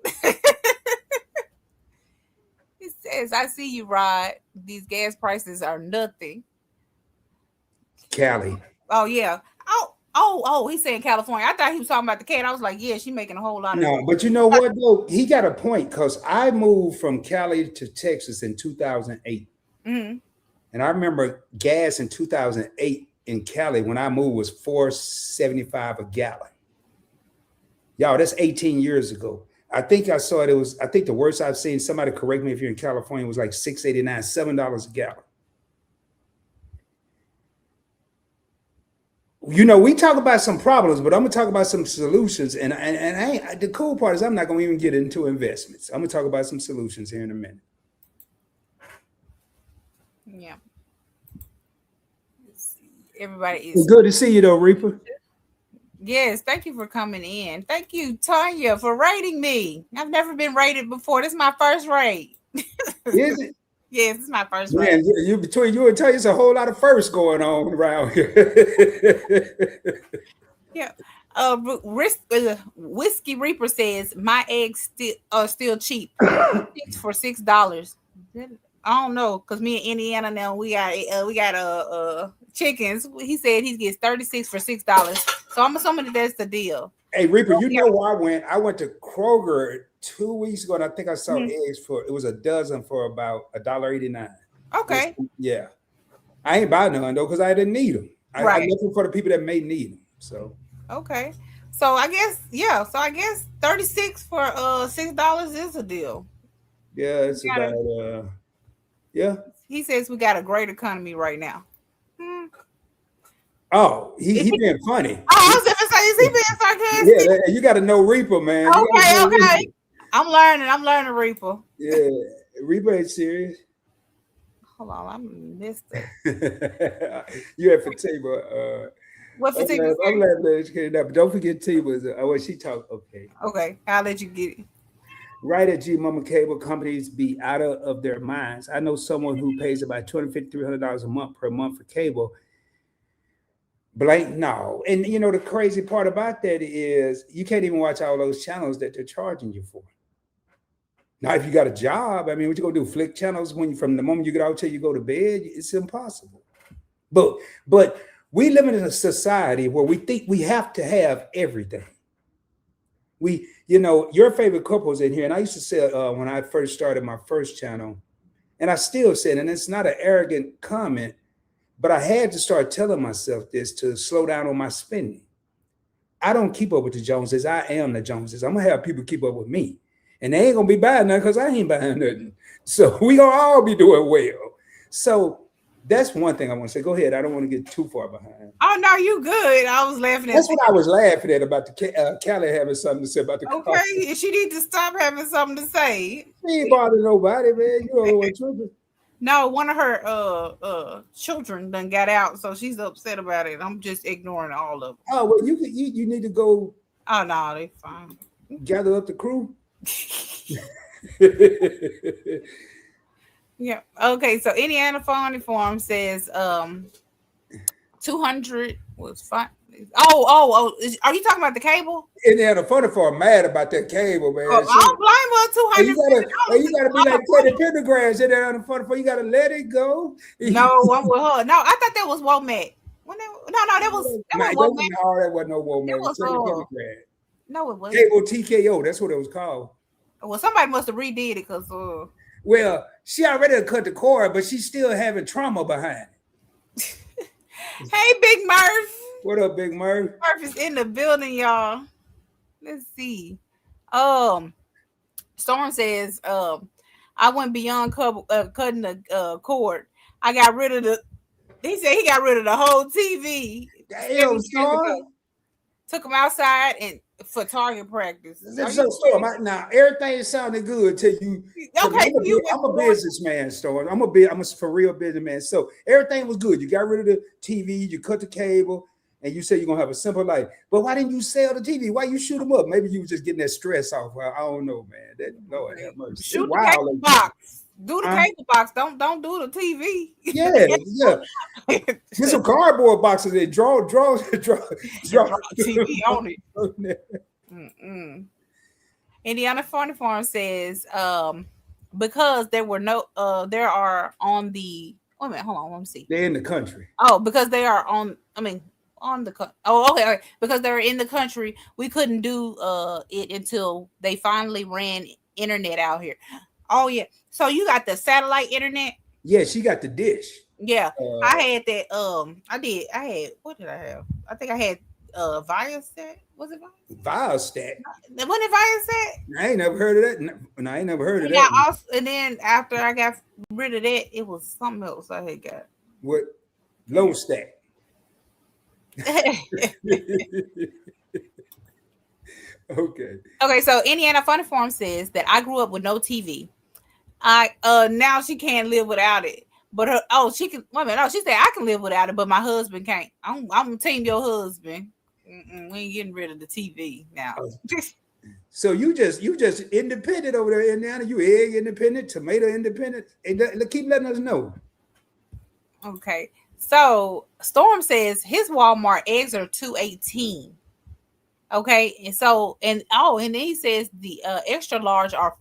He says, "I see you, Rod. These gas prices are nothing." Cali. Oh, yeah. Oh, he's saying California. I thought he was talking about the cat. I was like, yeah, she's making a whole lot of No, but you know what, though? He got a point because I moved from Cali to Texas in 2008. Mm-hmm. And I remember gas in 2008 in Cali when I moved was $4.75 a gallon. Y'all, that's 18 years ago. I think I saw it. I think the worst I've seen, somebody correct me if you're in California, was like $6.89, $7 a gallon. You know, we talk about some problems, but I'm gonna talk about some solutions. And the cool part is I'm not gonna even get into investments. I'm gonna talk about some solutions here in a minute. Yeah. Everybody is. It's good to see you, though, Reaper. Yes, thank you for coming in. Thank you, Tanya, for rating me. I've never been rated before. This is my first rate. Is it? Yes, it's my first Man, rap. you between you and Tay, it's a whole lot of firsts going on around here. Yeah. Whiskey Reaper says my eggs still are still cheap. 36 for $6. I don't know, cause me and Indiana now we got chickens. He said he gets 36 for $6. So I'm assuming that that's the deal. Hey Reaper, So, you yeah. know where I went? I went to Kroger 2 weeks ago, and I think I saw Mhm. eggs for it was a dozen for about $1.89. Okay. Yeah, I ain't buying none though because I didn't need them. I Right. looking for the people that may need them. So Okay. So I guess yeah. So I guess 36 for $6 is a deal. yeah, We it's got about yeah. He says we got a great economy right now. Hmm. Oh, Is he he, being funny. oh, I was gonna say, is he being Yeah, sarcastic? you got to know Reaper, man. You got to Okay, know okay. Reaper. I'm learning. I'm learning, Reaper. Yeah, Reaper ain't serious. Hold on, I missed it. You have for Tiva. What for Tika I'm say? glad to educate that, but don't forget Tiva's. When she talked, okay. Okay, I'll let you get it. Right at G Mama Cable companies be out of their minds. I know someone who pays about $250, $300 a month per month for cable. Blank no. And you know the crazy part about that is you can't even watch all those channels that they're charging you for. Now, if you got a job, I mean, what you gonna do? Flick channels when you from the moment you get out till you go to bed? It's impossible. But but we live in a society where we think we have to have everything. We, your favorite couples in here, and I used to say when I first started my first channel, and I still said, and it's not an arrogant comment, but I had to start telling myself this to slow down on my spending. I don't keep up with the Joneses. I am the Joneses. I'm gonna have people keep up with me, and they ain't gonna be buying nothing because I ain't buying nothing. So we gonna all be doing well. So that's one thing I want to say. Go ahead. I don't want to get too far behind. Oh no, you good. I was laughing at That's what I was laughing at about the Callie having something to say about the car. okay. She need to stop having something to say. She ain't bother nobody, man. You know what tripping. No, one of her children done got out, so she's upset about it. I'm just ignoring all of them. Oh well, you need to go Oh no, they fine. gather up the crew. Yeah. Okay. So Indiana Funny Farm says 200 was fine. Are you talking about the cable? Indiana Funny Farm mad about that cable, man. Oh, I don't blame her. And you gotta be like Teddy $250. Pendergrass in there on the Funny Farm. You gotta let it go. No, I'm with her. No, I thought that was Womack. No, that was Womack. No, that wasn't no It Womack. was Teddy Pendergrass. no, it wasn't. Cable TKO. That's what it was called. Well, somebody must have redid it because Well, she already cut the cord, but she's still having trauma behind it. hey, Big Murph. What up, Big Murph? Murph is in the building, y'all. Let's see. Storm says, I went beyond cutting the cord. I got rid of the. He said he got rid of the whole TV. Damn, Storm. Took him outside and for target practice. So, Storm, now everything sounded good till you. Okay, I'm a businessman, Storm. I'm a for real businessman. So everything was good. You got rid of the TV, you cut the cable, and you said you're gonna have a simple life. But why didn't you sell the TV? Why you shoot them up? Maybe you was just getting that stress off. Well, I don't know, man. That Lord have mercy. Shoot the cable box. Do the cable box. Don't do the TV. Yeah. Get some cardboard boxes and draw TV on it. Indiana Funny Farm says, because there are on the wait a minute, hold on, let me see. They're in the country. Oh, because they are on the okay. Because they're in the country, we couldn't do it until they finally ran internet out here. Oh yeah. So you got the satellite internet? Yeah, she got the dish. Yeah. I had that. I had what did I have? I think I had Viasat. Was it Viasat? Wasn't it Viasat? I ain't never heard of that. No, I ain't never heard of that. And then after I got rid of that, it was something else I had got. What? Low stack. Okay, so Indiana Funny Farm says that I grew up with no TV. Now she can't live without it. But she can. Wait a minute. No, she said I can live without it, but my husband can't. I'm team your husband. We ain't getting rid of the TV now. So you just independent over there, Indiana. You egg independent, tomato independent. And keep letting us know. Okay. So Storm says his Walmart eggs are 218. Okay. And then he says the extra large are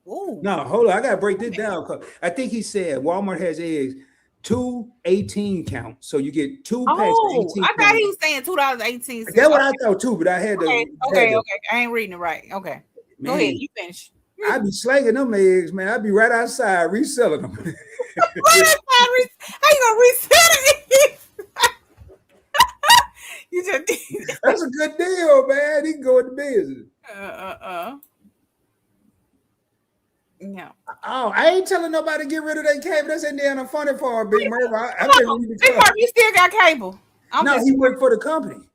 ooh. No, hold on. I gotta break this down. 'Cause I think he said Walmart has eggs 218 count. So you get two packs of Oh, 18 I thought count. he was saying $2.18. That's what I thought too, but I had Okay, to okay, okay. I ain't reading it right. Okay. Go ahead, man. you finish. I be slanging them eggs, man. I be right outside reselling them. How you gonna reset it? You just That's a good deal, man. He can go into business. No. Oh, I ain't telling nobody to get rid of that cable. That's Indiana funny for Big Murphy. I'm Come just on, reading the Big Mark, you still got cable. I'm No, just he worked for the company.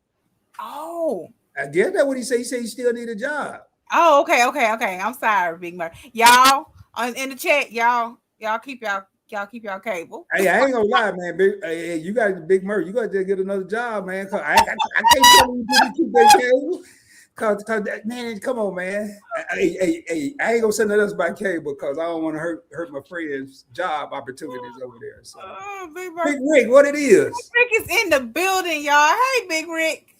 oh. I guess that's what he said. He said he still need a job. Oh, okay. I'm sorry, Big Mark. Y'all in the chat, y'all keep y'all cable. Hey, I ain't gonna lie, man. Hey, you got Big Murphy. You got to get another job, man. Cause I can't tell you to keep that cable. Cause that, man, come on, man. Hey, I ain't gonna send that else by cable because I don't want to hurt my friends' job opportunities over there. So, Big Rick, what it is? Big Rick is in the building, y'all. Hey, Big Rick.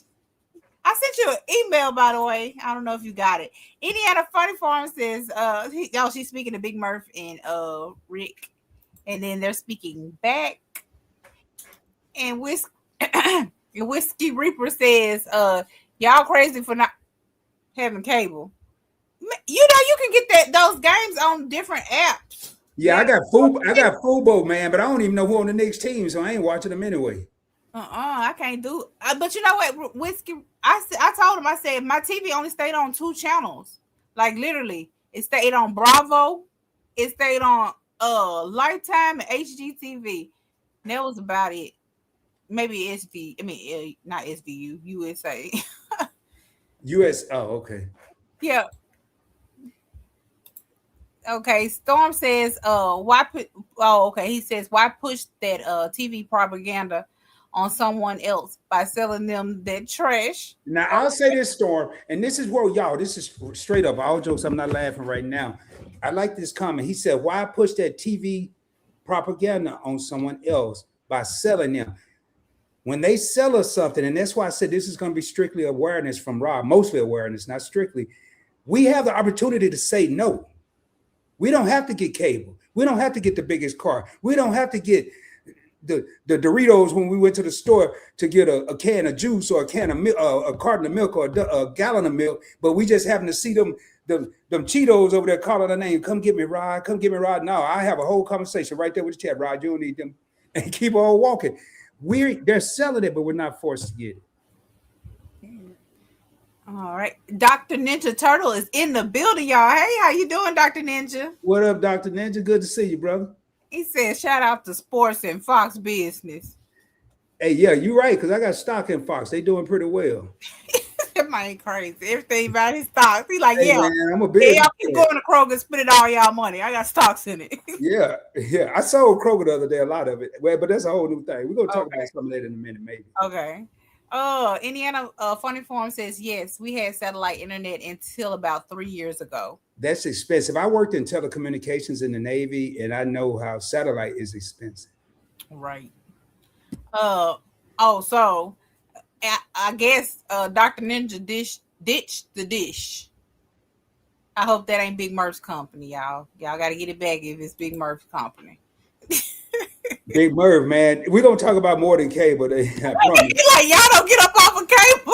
I sent you an email, by the way. I don't know if you got it. Indiana Funny Farm says, she's speaking to Big Murph and Rick, and then they're speaking back. And Whiskey Reaper says, y'all crazy for not having cable. You know, you can get those games on different apps. Yeah, I got Fubo, man, but I don't even know who on the next team, so I ain't watching them anyway. I can't do it. But you know what, Whiskey? I told him, I said my TV only stayed on 2 channels. Like literally, it stayed on Bravo, it stayed on Lifetime and HGTV. And that was about it. Maybe not SVU, USA. US. Oh, okay. Yeah. Okay. Storm says, why put? Oh, okay. He says, why push that TV propaganda on someone else by selling them that trash? Now I'll say this, Storm, and this is where y'all. This is straight up. All jokes. I'm not laughing right now. I like this comment. He said, "Why push that TV propaganda on someone else by selling them?" When they sell us something, and that's why I said this is going to be strictly awareness from Rob, mostly awareness, not strictly. We have the opportunity to say no. We don't have to get cable. We don't have to get the biggest car. We don't have to get the Doritos when we went to the store to get a can of juice or a can of milk, a carton of milk or a gallon of milk. But we just happen to see them Cheetos over there calling their name. Come get me, Rod. Come get me, Rod. No, I have a whole conversation right there with the chat. Rod, you don't need them. And keep on walking. They're selling it, but we're not forced to get it. All right. Dr. Ninja Turtle is in the building, y'all. Hey, how you doing, Dr. Ninja? What up, Dr. Ninja? Good to see you, brother. He said, shout out to sports and Fox Business. Hey, yeah, you're right, because I got stock in Fox. They doing pretty well. That man crazy. Everything about his stocks. He like, hey, yeah. Man, I'm a big y'all keep going to Kroger and spending all y'all money. I got stocks in it. yeah. I sold Kroger the other day, a lot of it. Well, but that's a whole new thing. We're gonna talk about some of that in a minute, maybe. Okay. Indiana Funny Farm says, yes, we had satellite internet until about 3 years ago. That's expensive. I worked in telecommunications in the Navy, and I know how satellite is expensive. Right. So I guess Dr. Ninja ditched the dish. I hope that ain't Big Murph's company, y'all. Y'all got to get it back if it's Big Murph's company. Big Murph, man. We're gonna talk about more than cable. I promise. Like y'all don't get up off of cable.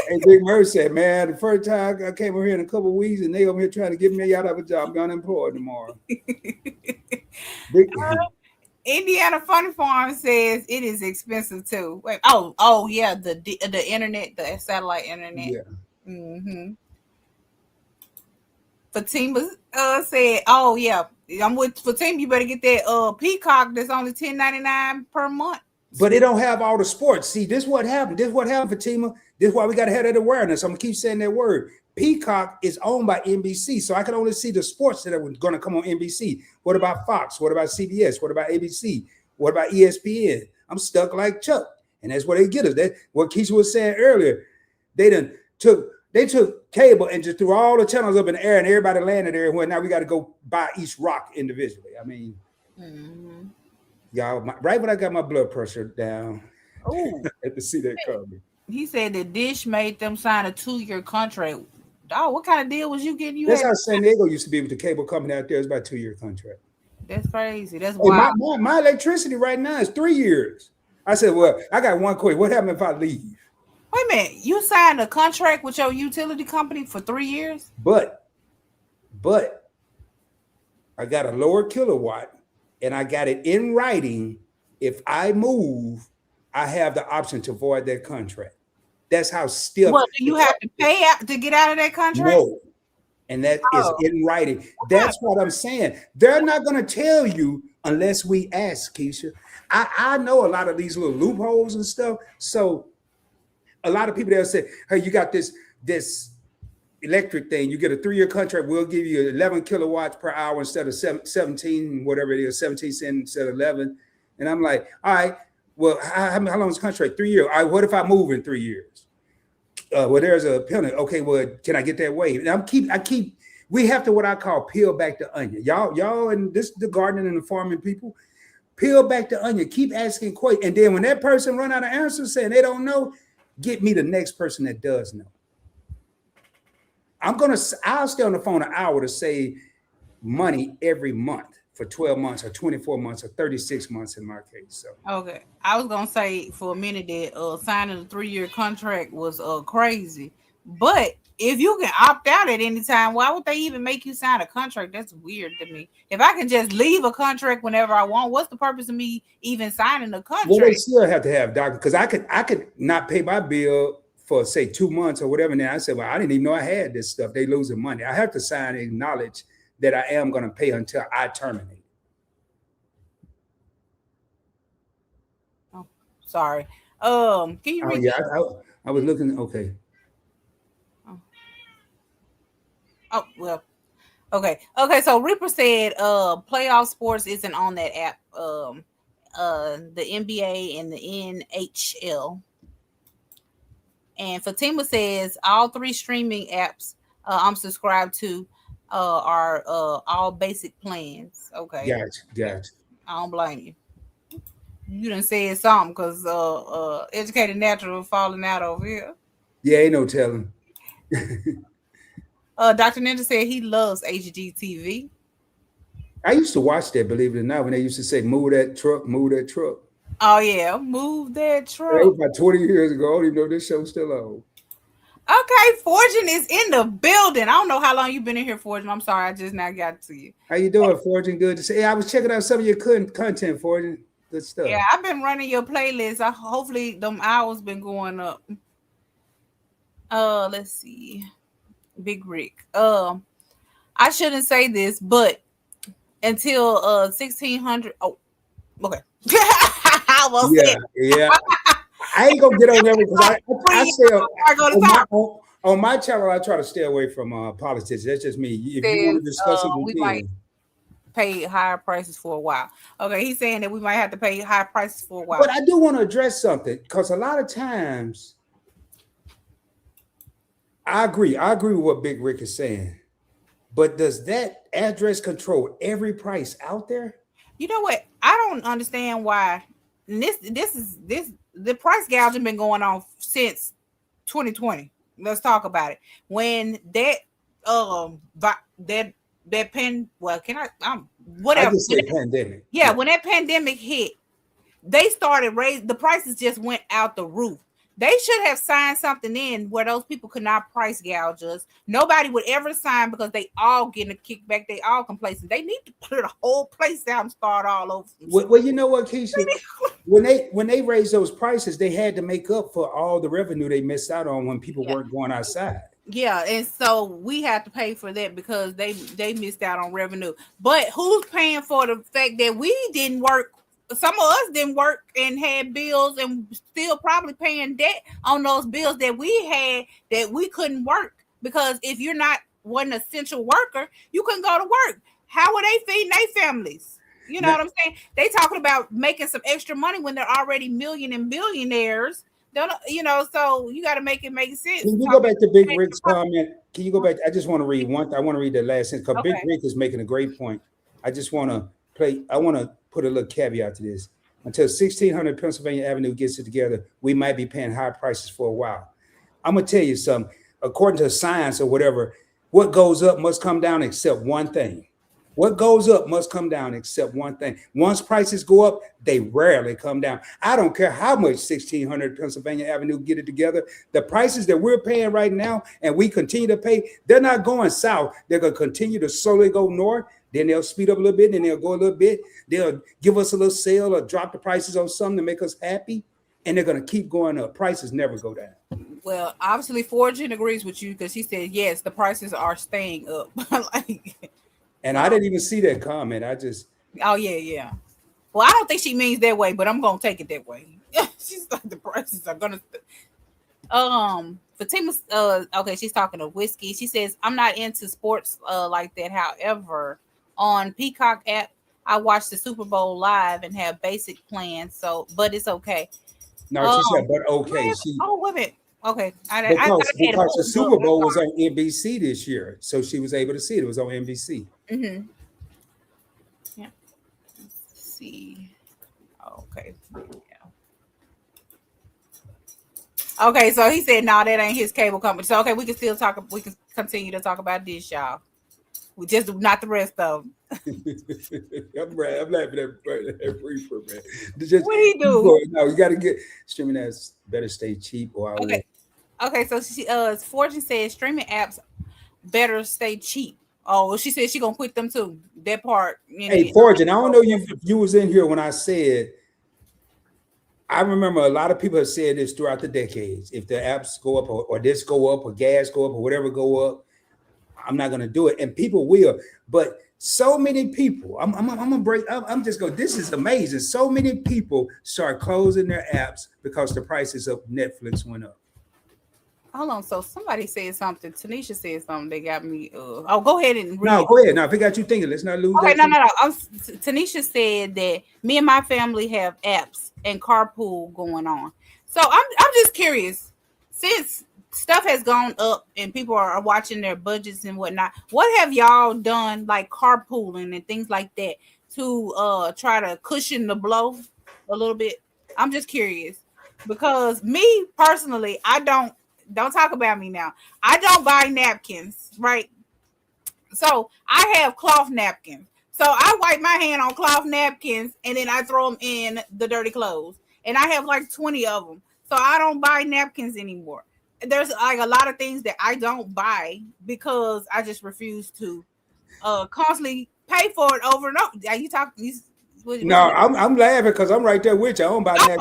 Hey, Big Murph said, man, the first time I came over here in a couple of weeks, and they over here trying to get me out of a job. I'm unemployed tomorrow. Indiana Funny Farm says it is expensive too. Wait, yeah, the internet, the satellite internet. Yeah. Mm-hmm. Fatima said, "Oh yeah, I'm with Fatima. You better get that Peacock. That's only $10.99 per month." But it don't have all the sports. See, this is what happened. This is what happened, Fatima. This is why we got to have that awareness. I'm gonna keep saying that word. Peacock is owned by NBC, so I can only see the sports that are going to come on NBC. What about Fox? What about CBS? What about ABC? What about ESPN? I'm stuck like Chuck, and that's what they get us. That what Keisha was saying earlier. They done took They took cable and just threw all the channels up in the air, and everybody landed there. Well, now we got to go buy each rock individually. I mean, y'all, right when I got my blood pressure down, Oh, I had to see that coming. he said the Dish made them sign a 2-year contract. Dog, what kind of deal was you getting? You That's had how San Diego used to be with the cable company out there. It's about a 2-year contract. that's crazy. That's Hey, wild. my electricity right now is 3 years. I said, well, I got one question. What happens if I leave? Wait a minute. You signed a contract with your utility company for 3 years? But I got a lower kilowatt, and I got it in writing. If I move, I have the option to void that contract. That's how stiff. Well, do you have to pay out to get out of that contract? No, and that is Oh, in writing. That's what I'm saying. They're not going to tell you unless we ask, Keisha. I know a lot of these little loopholes and stuff. So a lot of people they'll say, "Hey, you got this electric thing. You get a 3-year contract. We'll give you 11 kilowatts per hour instead of 17, whatever it is, 17 cents instead of 11." And I'm like, all right, well, how long is the contract? 3 years. All right, what if I move in 3 years? Well, there's a penalty. Okay, well, can I get that waived? And we have to what I call peel back the onion. Y'all, and this the gardening and the farming people, peel back the onion. Keep asking questions, and then when that person run out of answers saying they don't know, get me the next person that does know. I'll stay on the phone an hour to save money every month for 12 months or 24 months or 36 months in my case. So okay. I was gonna say for a minute that signing a 3-year contract was crazy, but if you can opt out at any time, why would they even make you sign a contract? That's weird to me. If I can just leave a contract whenever I want, what's the purpose of me even signing a well, they contract? still have to have doctor because I could not pay my bill for say 2 months or whatever. And then I said, well, I didn't even know I had this stuff. They losing money. I have to sign and acknowledge that I am going to pay until I terminate. Oh, sorry. Can you Oh read yeah, that? I was looking. Okay, Oh, well. Okay. Okay, so Reaper said playoff sports isn't on that app. The NBA and the NHL. And Fatima says all 3 streaming apps I'm subscribed to are all basic plans. Okay. gotcha. I don't blame you. You done said something because educated natural falling out over here. Yeah, ain't no telling. Dr. Ninja said he loves HGTV. I used to watch that, believe it or not, when they used to say, move that truck, move that truck. Oh yeah, move that That was truck. about 20 years ago. I don't even know if this show's still on. Okay, Fortune is in the building. I don't know how long you've been in here, Fortune. I'm sorry, I just now got to you. How you doing, Fortune? Good to see. Hey, I was checking out some of your content, Fortune. Good stuff. Yeah, I've been running your playlist. Hopefully them hours been going up. Let's see. Big Rick. I shouldn't say this, but until 1600. Oh, okay. I will say Yeah. I ain't gonna get on there because I stay I go to on my channel. I try to stay away from politics. That's just me. If you want to discuss it, we we might can. pay higher prices for a while. Okay, he's saying that we might have to pay higher prices for a while. But I do want to address something because a lot of times I agree. I agree with what Big Rick is saying. But does that address control every price out there? You know what? I don't understand why. And this the price gouging been going on since 2020. Let's talk about it. When that that pen well can I I whatever just say pandemic. yeah, when that pandemic hit, they started raising the prices just went out the roof. They should have signed something in where those people could not price gouge us. Nobody would ever sign because they all getting a kickback. They all complacent. They need to clear the whole place out and start all over. Well, you know what, Keisha? When they raised those prices, they had to make up for all the revenue they missed out on when people weren't going outside. Yeah, and so we have to pay for that because they missed out on revenue. But who's paying for the fact that we didn't work? Some of us didn't work and had bills and still probably paying debt on those bills that we had that we couldn't work because if you're not one essential worker, you couldn't go to work. How are they feeding their families? You know what I'm saying? They talking about making some extra money when they're already million and billionaires Don't you know? So you got to make it make sense. Can you go Talking back to Big about Rick's comment? Can you go back? I just want to read one. I want to read the last sentence because Big okay. Rick is making a great point. I just want to play. I want to put a little caveat to this. Until 1600 Pennsylvania Avenue gets it together, we might be paying high prices for a while. I'm gonna tell you something. According to science or whatever, what goes up must come down except one thing. What goes up must come down except one thing. Once prices go up, they rarely come down. I don't care how much 1600 Pennsylvania Avenue get it together. The prices that we're paying right now and we continue to pay, they're not going south. They're going to continue to slowly go north. Then they'll speed up a little bit, then they'll go a little bit. They'll give us a little sale or drop the prices on something to make us happy. And they're going to keep going up. Prices never go down. Well, obviously, Fortune agrees with you because he said yes, the prices are staying up. Like, And I didn't even see that comment. I just, oh yeah, yeah. Well, I don't think she means that way, but I'm gonna take it that way. She's like the prices are gonna. Fatima, okay, she's talking to whiskey. She says I'm not into sports like that. However, on Peacock app, I watch the Super Bowl live and have basic plans. So, but it's okay. no, she said, Um, but okay. She, oh, wait a minute. Okay, I thought because I had it because the pulled Super up. Bowl was on NBC this year, so she was able to see it. It was on NBC. Mm-hmm. Yeah. Let's see. Okay. Yeah. Okay, so he said, "No, that ain't his cable company." So okay, we can still talk. We can continue to talk about this, y'all. We just not the rest of them. I'm right. I'm laughing at Reaper, man. Just What he do? no, you got to get streaming as better stay cheap, or I will. Okay. Okay, so she Fortune says streaming apps better stay cheap. Oh, well, she said she gonna quit them too. That part, you know. Hey, Fortune, I don't know if you was in here when I said. I remember a lot of people have said this throughout the decades. If the apps go up or this go up or gas go up or whatever go up, I'm not gonna do it. And people will, but so many people, I'm gonna break. I'm just going. This is amazing. So many people start closing their apps because the prices of Netflix went up. Hold on. So somebody said something. Tanisha said something. They got me. Oh, go ahead and read. No, go ahead. Now, if it got you thinking, let's not lose Okay, that. no. Tanisha said that me and my family have apps and carpool going on. So I'm just curious, since stuff has gone up and people are watching their budgets and whatnot, what have y'all done like carpooling and things like that to try to cushion the blow a little bit? I'm just curious because me personally, I don't talk about me now. I don't buy napkins, right? So I have cloth napkins. So I wipe my hand on cloth napkins and then I throw them in the dirty clothes. And I have like 20 of them. So I don't buy napkins anymore. There's like a lot of things that I don't buy because I just refuse to constantly pay for it over and over. Are you talking? No, I'm laughing because I'm right there with you. I don't buy napkins.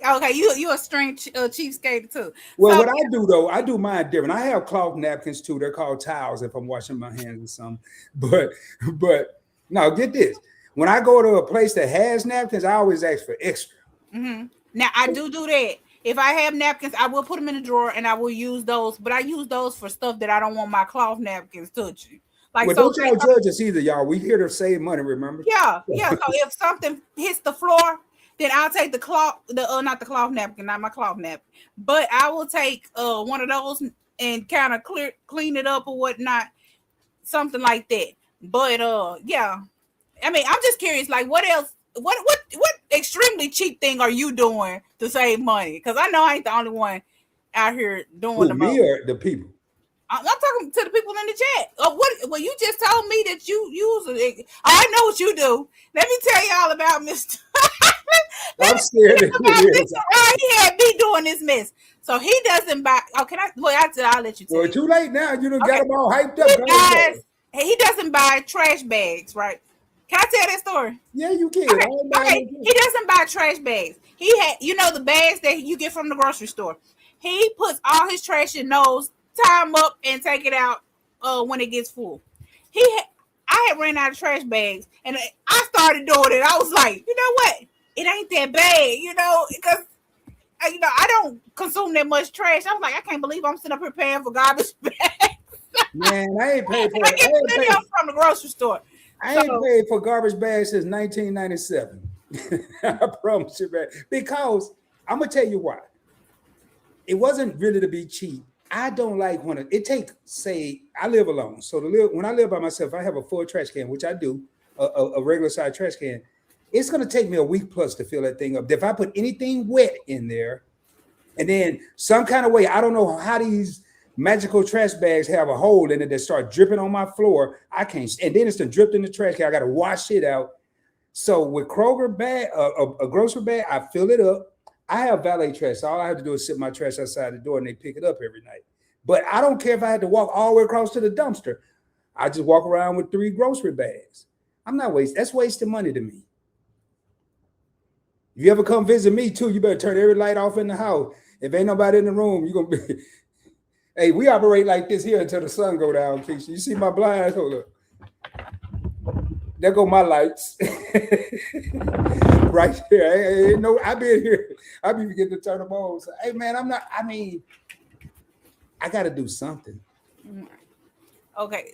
Okay. You a strange cheapskate too. Well, So what I do though, I do mine different. I have cloth napkins too. They're called towels if I'm washing my hands or something. But now get this. When I go to a place that has napkins, I always ask for extra. mm-hmm. Now I do that. If I have napkins, I will put them in the drawer and I will use those. But I use those for stuff that I don't want my cloth napkins touching. Like Well, so, don't y'all judge us either, y'all. We here to save money, remember? yeah. So if something hits the floor, then I'll take the cloth, not the cloth napkin, not my cloth napkin, but I will take one of those and kind of clean it up or whatnot, something like that. But yeah, I mean, I'm just curious, like, what else? What extremely cheap thing are you doing to save money? Because I know I ain't the only one out here doing the me or the people. I'm not talking to the people in the chat. What? Well, you just told me that you use it. I know what you do. Let me tell y'all about Mr. I'm scared of it. He had me doing this mess. So he doesn't buy. Oh, can I? Well, I'll let you tell. Well, too late now. You done got them all hyped up. He doesn't buy trash bags, right? Can I tell that story? Yeah, you can. Okay. He doesn't buy trash bags. He had, the bags that you get from the grocery store. He puts all his trash in those, tie them up, and take it out when it gets full. I had ran out of trash bags, and I started doing it. I was like, you know what? It ain't that bad, because I don't consume that much trash. I was like, I can't believe I'm sitting up here paying for garbage bags. Man, I ain't paid for. I get plenty of from the grocery store. I ain't paid for garbage bags since 1997. I promise you, man. Because I'm gonna tell you why. it wasn't really to be cheap. I don't like when it take, say, I live alone. So to live when I live by myself, I have a full trash can, which I do, a regular size trash can. It's gonna take me a week plus to fill that thing up. If I put anything wet in there, and then some kind of way, I don't know how these magical trash bags have a hole in it that start dripping on my floor. I can't, and then it's dripped in the trash can. I got to wash it out. So with Kroger bag, a grocery bag, I fill it up. I have valet trash. So all I have to do is sit my trash outside the door and they pick it up every night. But I don't care if I had to walk all the way across to the dumpster. I just walk around with 3 grocery bags. I'm not wasting. That's wasting money to me. If you ever come visit me too, you better turn every light off in the house. If ain't nobody in the room, you're gonna be. Hey, we operate like this here until the sun go down, Keisha. You see my blinds? Hold up. There go my lights. Right there. Hey, no, I been here. I be forgetting to turn them on. So, hey man, I gotta do something. Okay.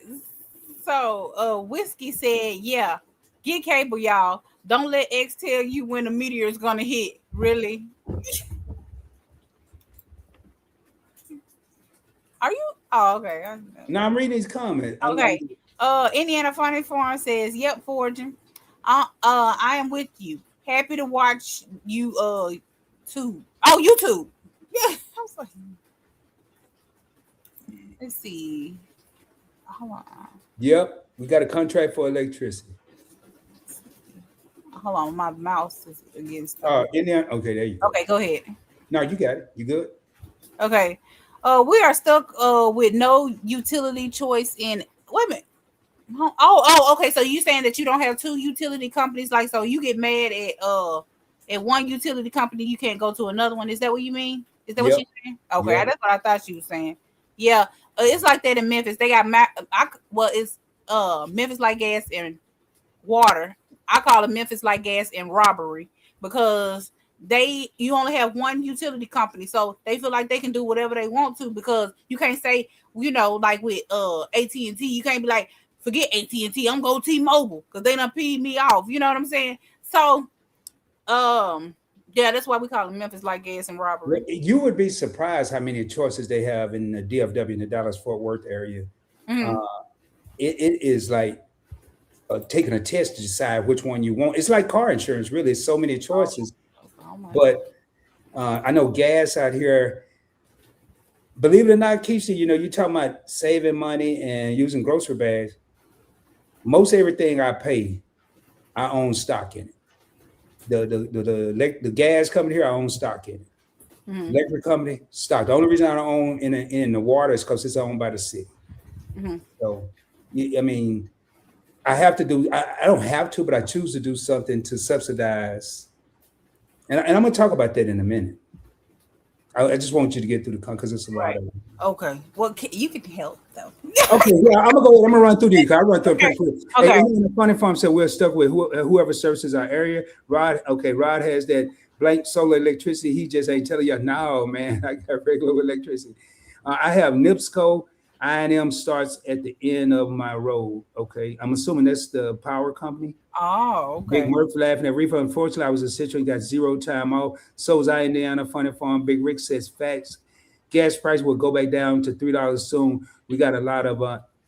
So Whiskey said, yeah, get cable, y'all. Don't let X tell you when the meteor is gonna hit. Really? Are you? Oh, okay. Now I'm reading these comments. Okay. Indiana Funny Farm says, "Yep, Fortune. I am with you. Happy to watch you. Too. Oh, YouTube. Yeah. I was like, let's see. Hold on. Yep, we got a contract for electricity. Hold on, my mouse is against. Indiana. Okay, there you go. Okay, go ahead. No, you got it. You good? Okay. We are stuck with no utility choice in. Wait a minute. Okay. So you saying that you don't have 2 utility companies? Like, so you get mad at one utility company, you can't go to another one. Is that what you mean? Is that what you're saying? Okay, that's what I thought you were saying. Yeah, it's like that in Memphis. They got it's Memphis Light Gas and Water. I call it Memphis Light Gas and Robbery because you only have one utility company, so they feel like they can do whatever they want to because you can't say, like with AT&T, you can't be like, forget AT&T, I'm going T-Mobile because they done peed me off. You know what I'm saying? So, yeah, that's why we call it Memphis Light Gas and Robbery. You would be surprised how many choices they have in the DFW, in the Dallas-Fort Worth area. Mm-hmm. It is like taking a test to decide which one you want. It's like car insurance, really. It's so many choices. But I know gas out here, believe it or not, Keisha, you're talking about saving money and using grocery bags. Most everything I pay, I own stock in it. The gas company here, I own stock in it. Mm-hmm. Electric company, stock. The only reason I don't own in the water is because it's owned by the city. Mm-hmm. So, I mean, I have to do. I don't have to, but I choose to do something to subsidize. And I'm going to talk about that in a minute. I just want you to get through the because it's a lot of it. Okay. Well, you can help though. Okay. Yeah, I'm gonna run through these. I run through pretty quick. Okay. Hey, the Funny Farm said we're stuck with whoever services our area. Rod has that blank solar electricity. He just ain't telling you. No, man, I got regular electricity. I have NIPSCO. I&M starts at the end of my road. Okay. I'm assuming that's the power company. Oh, okay. Big Murph laughing at Reefer. Unfortunately, I was a situation, got 0 time off. So was I, Indiana Funny Farm. Big Rick says facts. Gas price will go back down to $3 soon. We got a lot of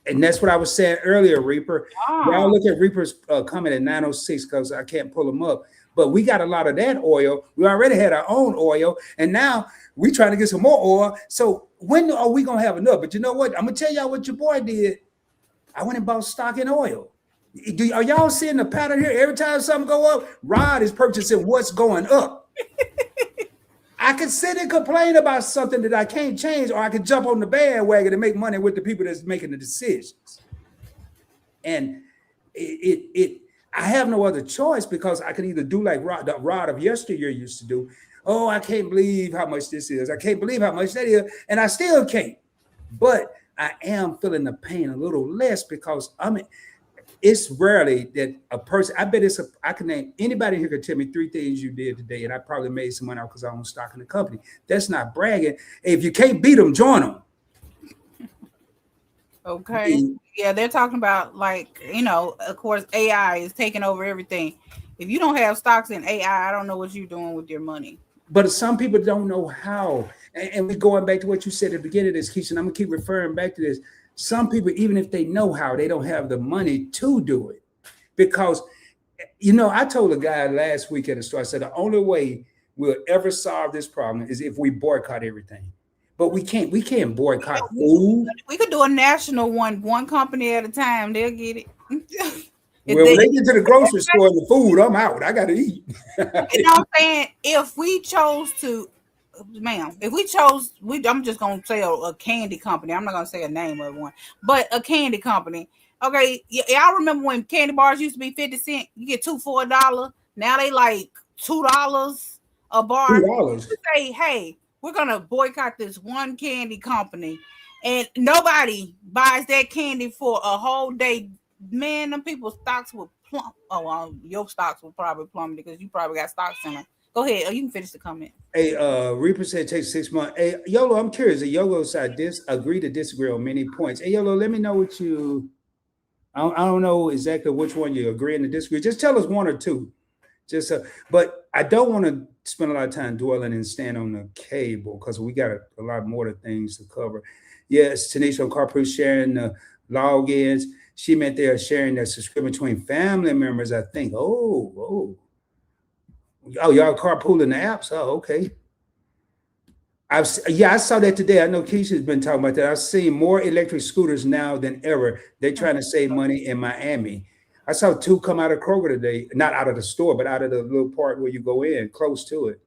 and that's what I was saying earlier, Reaper. Oh. Y'all look at Reaper's comment at 906 because I can't pull them up. But we got a lot of that oil. We already had our own oil, and now we trying to get some more oil. So when are we gonna have enough? But you know what? I'm gonna tell y'all what your boy did. I went and bought stock in oil. Are y'all seeing the pattern here? Every time something go up, Rod is purchasing what's going up. I can sit and complain about something that I can't change, or I can jump on the bandwagon and make money with the people that's making the decisions. And I have no other choice because I can either do like the Rod of yesteryear used to do. Oh, I can't believe how much this is. I can't believe how much that is. And I still can't. But I am feeling the pain a little less because it's rarely that a person, I can name anybody here could tell me 3 things you did today, and I probably made some money out because I own stock in the company. That's not bragging. If you can't beat them, join them. Okay. Yeah, they're talking about of course, AI is taking over everything. If you don't have stocks in AI, I don't know what you're doing with your money. but some people don't know how. And we going back to what you said at the beginning of this, Keisha, and I'm gonna keep referring back to this. Some people, even if they know how, they don't have the money to do it. Because, I told a guy last week at the store, I said the only way we'll ever solve this problem is if we boycott everything. But we can't boycott food. We could do a national one company at a time. They'll get it. If Well, when they, they get to the grocery store and the food, I'm out. I gotta eat. what I'm saying? If we chose to, ma'am, if we chose, I'm just gonna say a candy company. I'm not gonna say a name of one, but a candy company. Okay, y'all remember when candy bars used to be 50 cents? You get two for $1. Now they like $2 a bar. $2. Say, hey, we're gonna boycott this one candy company, and nobody buys that candy for a whole day. Man, them people's stocks will plummet. Oh, well, your stocks will probably plummet because you probably got stocks in them. Go ahead. Oh, you can finish the comment. Hey, Reaper said take 6 months. Hey, Yolo, I'm curious. The Yolo side agree to disagree on many points. Hey, Yolo, let me know what you. I don't know exactly which one you agree and disagree. Just tell us one or two. But I don't want to spend a lot of time dwelling and stand on the cable because we got a lot more of things to cover. Yes, Tanisha Carpru sharing the logins. She meant they are sharing their subscription between family members, I think. Oh, y'all carpooling the apps? Oh, okay. I saw that today. I know Keisha's been talking about that. I've seen more electric scooters now than ever. They're trying to save money in Miami. I saw two come out of Kroger today, not out of the store, but out of the little part where you go in, close to it.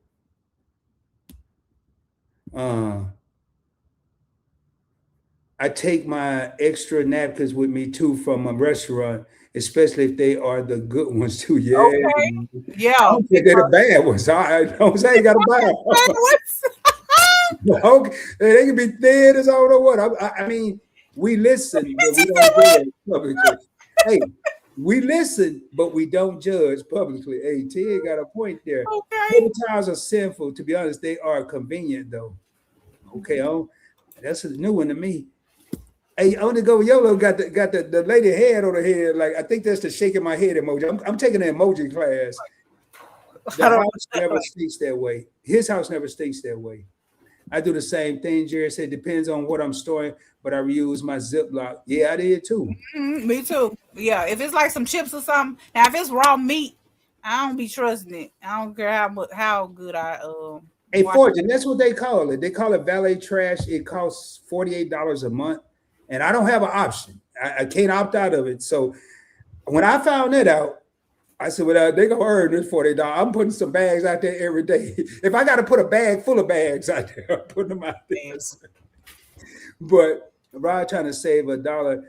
I take my extra napkins with me too from a restaurant, especially if they are the good ones too. Yeah. Okay. Yeah. I don't think they're the bad ones. I don't say you got to buy them. Okay. They can be thin as I don't know what. I mean, we listen, but we don't judge publicly. Hey, we listen, but we don't judge publicly. Hey, Ted got a point there. Okay. Paper towels are sinful. To be honest, they are convenient though. Okay, that's a new one to me. Hey, I want to go. Yolo got the lady head on her head. Like I think that's the shaking my head emoji. I'm taking an emoji class. The house never stinks that way. His house never stinks that way. I do the same thing. Jerry said depends on what I'm storing, but I reuse my Ziploc. Yeah, I did too. Me too. Yeah, if it's like some chips or something. Now, if it's raw meat, I don't be trusting it. I don't care how good I Hey, Fortune, that's what they call it. They call it valet trash. It costs $48 a month. And I don't have an option. I can't opt out of it. So when I found that out, I said, well, they're going to earn this $48. I'm putting some bags out there every day. If I got to put a bag full of bags out there, I'm putting them out there. But Rod trying to save $1,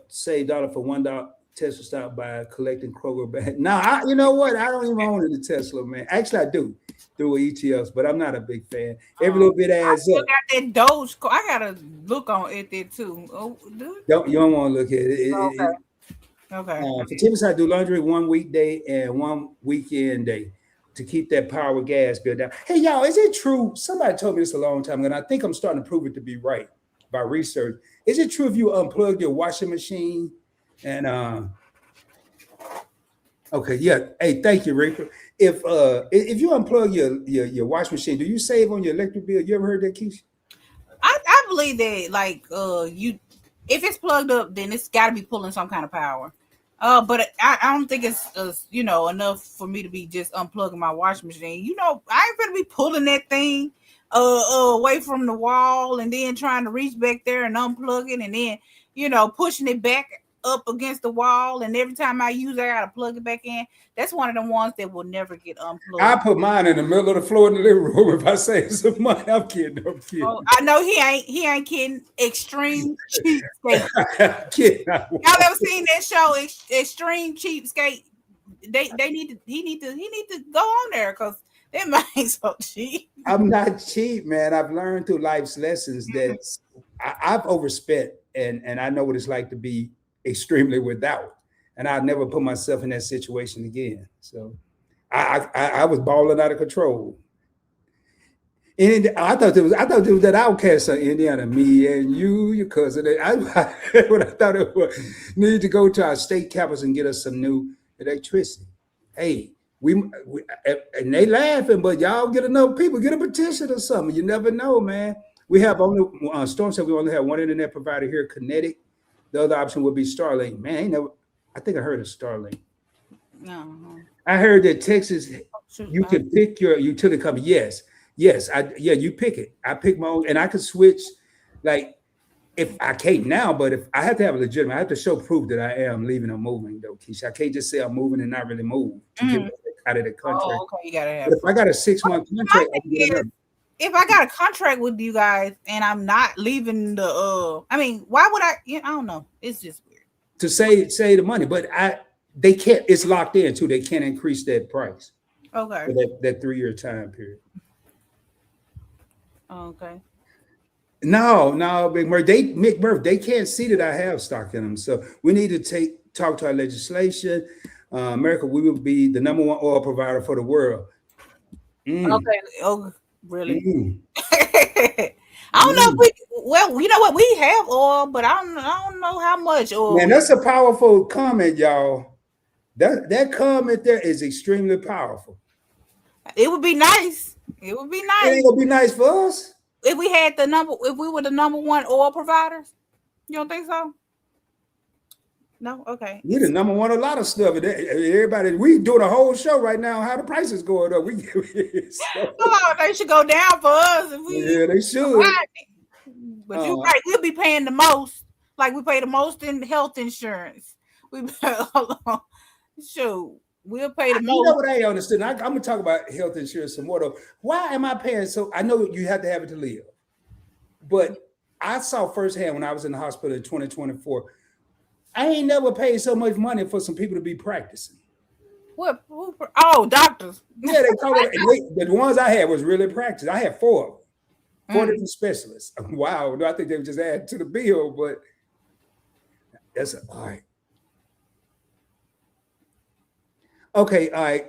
save $1 for $1 Tesla stock by collecting Kroger bag. Now, you know what? I don't even own the Tesla, man. Actually, I do through ETFs, but I'm not a big fan. Every little bit adds up. I got that Doge. I gotta look on it there too. Oh, dude. You don't want to look at it. Okay. For Timmons, I do laundry one weekday and one weekend day to keep that power gas bill down. Hey, y'all, is it true? Somebody told me this a long time ago, and I think I'm starting to prove it to be right by research. Is it true if you unplug your washing machine and okay, yeah. Hey, thank you, Reaper. If you unplug your washing machine, do you save on your electric bill? You ever heard that, Keisha? I believe that like if it's plugged up, then it's got to be pulling some kind of power. But I don't think it's enough for me to be just unplugging my washing machine. I ain't gonna be pulling that thing away from the wall and then trying to reach back there and unplug it and then pushing it back up against the wall, and every time I use it, I gotta plug it back in. That's one of the ones that will never get unplugged. I put mine in the middle of the floor in the living room if I save some money. I'm kidding. Oh, I know he ain't kidding. Extreme Cheapskate. Y'all ever seen that show, Extreme Cheapskate? He need to go on there because that man's so cheap. I'm not cheap, man. I've learned through life's lessons that I've overspent, and I know what it's like to be extremely without, and I'll never put myself in that situation again. So I was balling out of control. And I thought it was that outcast of Indiana, me and you, your cousin. What I thought it was, need to go to our state capitals and get us some new electricity. Hey, we and they laughing, but y'all get enough people, get a petition or something. You never know, man. We have only Storm said we only have one internet provider here, Kinetic. The other option would be Starlink. Man, I think I heard of Starlink. No. I heard that Texas, you can pick your utility company. Yes, you pick it. I pick my own, and I could switch. Like if I can't now, but if I have to have a legitimate, I have to show proof that I am leaving or moving. Though, Keisha, I can't just say I'm moving and not really move to get out of the contract. Oh, okay, you gotta have. But if I got a 6-month contract, I can get if I got a contract with you guys and I'm not leaving the I mean, why would I? I don't know. It's just weird to say the money, but they can't. It's locked in too. They can't increase that price. Okay. For that 3-year time period. Okay. No, Big Murph, they can't see that I have stock in them. So we need to talk to our legislation. America, we will be the number one oil provider for the world. Okay. Oh, really? I don't know if well, you know what? We have oil, but I don't know how much oil. Man, that's a powerful comment, y'all. That comment there is extremely powerful. It would be nice. It would be nice. It ain't gonna be nice for us. If we had if we were the number one oil providers. You don't think so? No? Okay. We're the number one a lot of stuff. Everybody, we doing a whole show right now how the prices going up. They should go down for us. Yeah, they should. But you're right, we'll be paying the most. Like we pay the most in health insurance. Shoot. We'll pay the most. You know what I understood? I'm gonna talk about health insurance some more though. Why am I paying so? I know you have to have it to live, but I saw firsthand when I was in the hospital in 2024. I ain't never paid so much money for some people to be practicing. What? Oh, doctors. Yeah, they call it. The ones I had was really practice. I had 4 of them, 4 different specialists. Wow, I think they would just add to the bill, but that's all right. Okay, all right.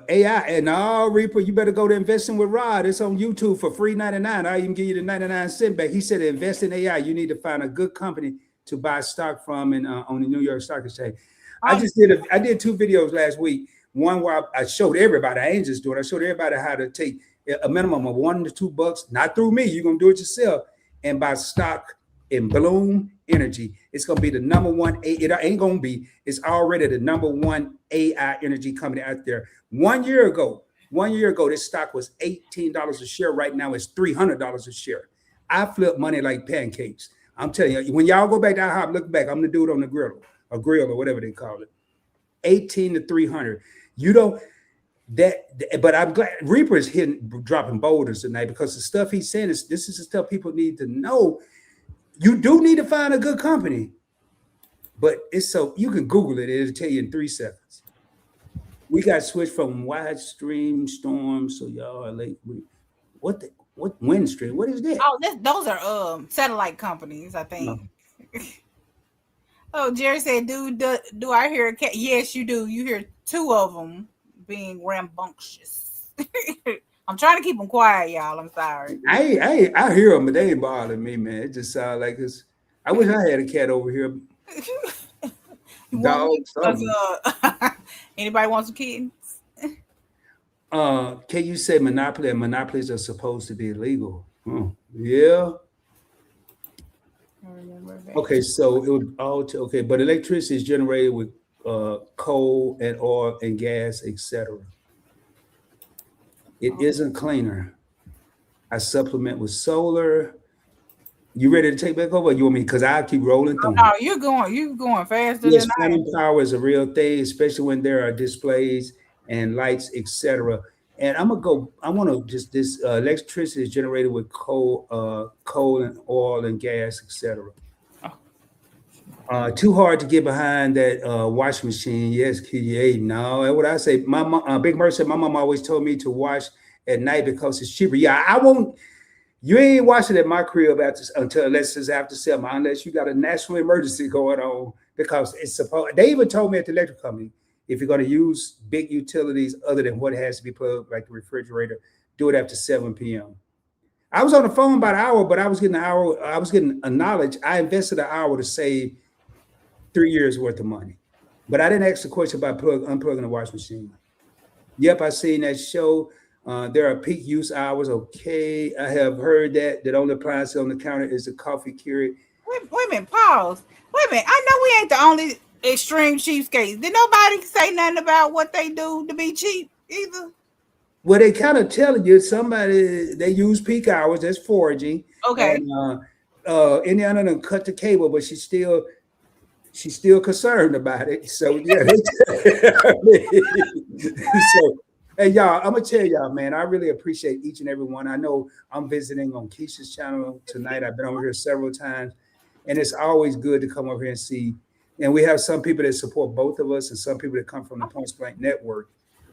AI and Reaper, you better go to Investing with Rod. It's on YouTube for free 99. I even give you the 99 cent back. He said, invest in AI. You need to find a good company to buy stock from and on the New York Stock Exchange. I did 2 videos last week. One where I showed everybody, I ain't just doing it. I showed everybody how to take a minimum of $1 to $2, not through me. You're gonna do it yourself and buy stock in Bloom Energy. It's gonna be the number one. It ain't gonna be. It's already the number one AI energy company out there. 1 year ago, this stock was $18 a share. Right now, it's $300 a share. I flip money like pancakes. I'm telling you, when y'all go back to IHOP, look back. I'm the dude on the grill or whatever they call it. 18 to 300. You don't but I'm glad Reaper is dropping boulders tonight because the stuff he's saying this is the stuff people need to know. You do need to find a good company, but it's so you can Google it. It'll tell you in 3 seconds. We got switched from wide stream storm, so y'all are late. What wind stream? What is that? Oh, those are satellite companies, I think. No. Oh, Jerry said, do I hear a cat? Yes, you do. You hear 2 of them being rambunctious. I'm trying to keep them quiet, y'all. I'm sorry. I hear them, but they ain't bothering me, man. It just sounds like this. I wish I had a cat over here. Dogs. Anybody want some kittens? Can you say monopoly and monopolies are supposed to be illegal? Yeah. Okay, so it would okay, but electricity is generated with coal and oil and gas, etc. It isn't cleaner. I supplement with solar. You ready to take back over? Or you want me? Because I keep rolling through. No, you're going faster. Yes, phantom power is a real thing, especially when there are displays and lights, etc. And I want to just this electricity is generated with coal and oil and gas, etc. Too hard to get behind that washing machine. Yes, KDA. No, that's what I say. My mom, Big Mercer said my mom always told me to wash at night because it's cheaper. Yeah, I won't. You ain't washing at my crib unless it's after 7, unless you got a national emergency going on, because it's supposed. They even told me at the electric company, if you're going to use big utilities other than what has to be plugged, like the refrigerator, do it after 7 p.m. I was on the phone about an hour, but I was getting a knowledge. I invested an hour to save 3 years worth of money, but I didn't ask the question about unplugging the washing machine. Yep, I seen that show. There are peak use hours. Okay, I have heard that only applies on the counter is the coffee Keurig. Wait a minute, pause. Wait a minute. I know we ain't the only extreme cheapskates. Did nobody say nothing about what they do to be cheap either? Well, they kind of telling you somebody they use peak hours. That's foraging, Okay. and Indiana done cut the cable, but she's still concerned about it. So yeah, so hey y'all, I'm gonna tell y'all, man, I really appreciate each and every one. I know I'm visiting on Keisha's channel tonight. I've been over here several times, and it's always good to come over here and see. And we have some people that support both of us, and some people that come from the Point Blank Network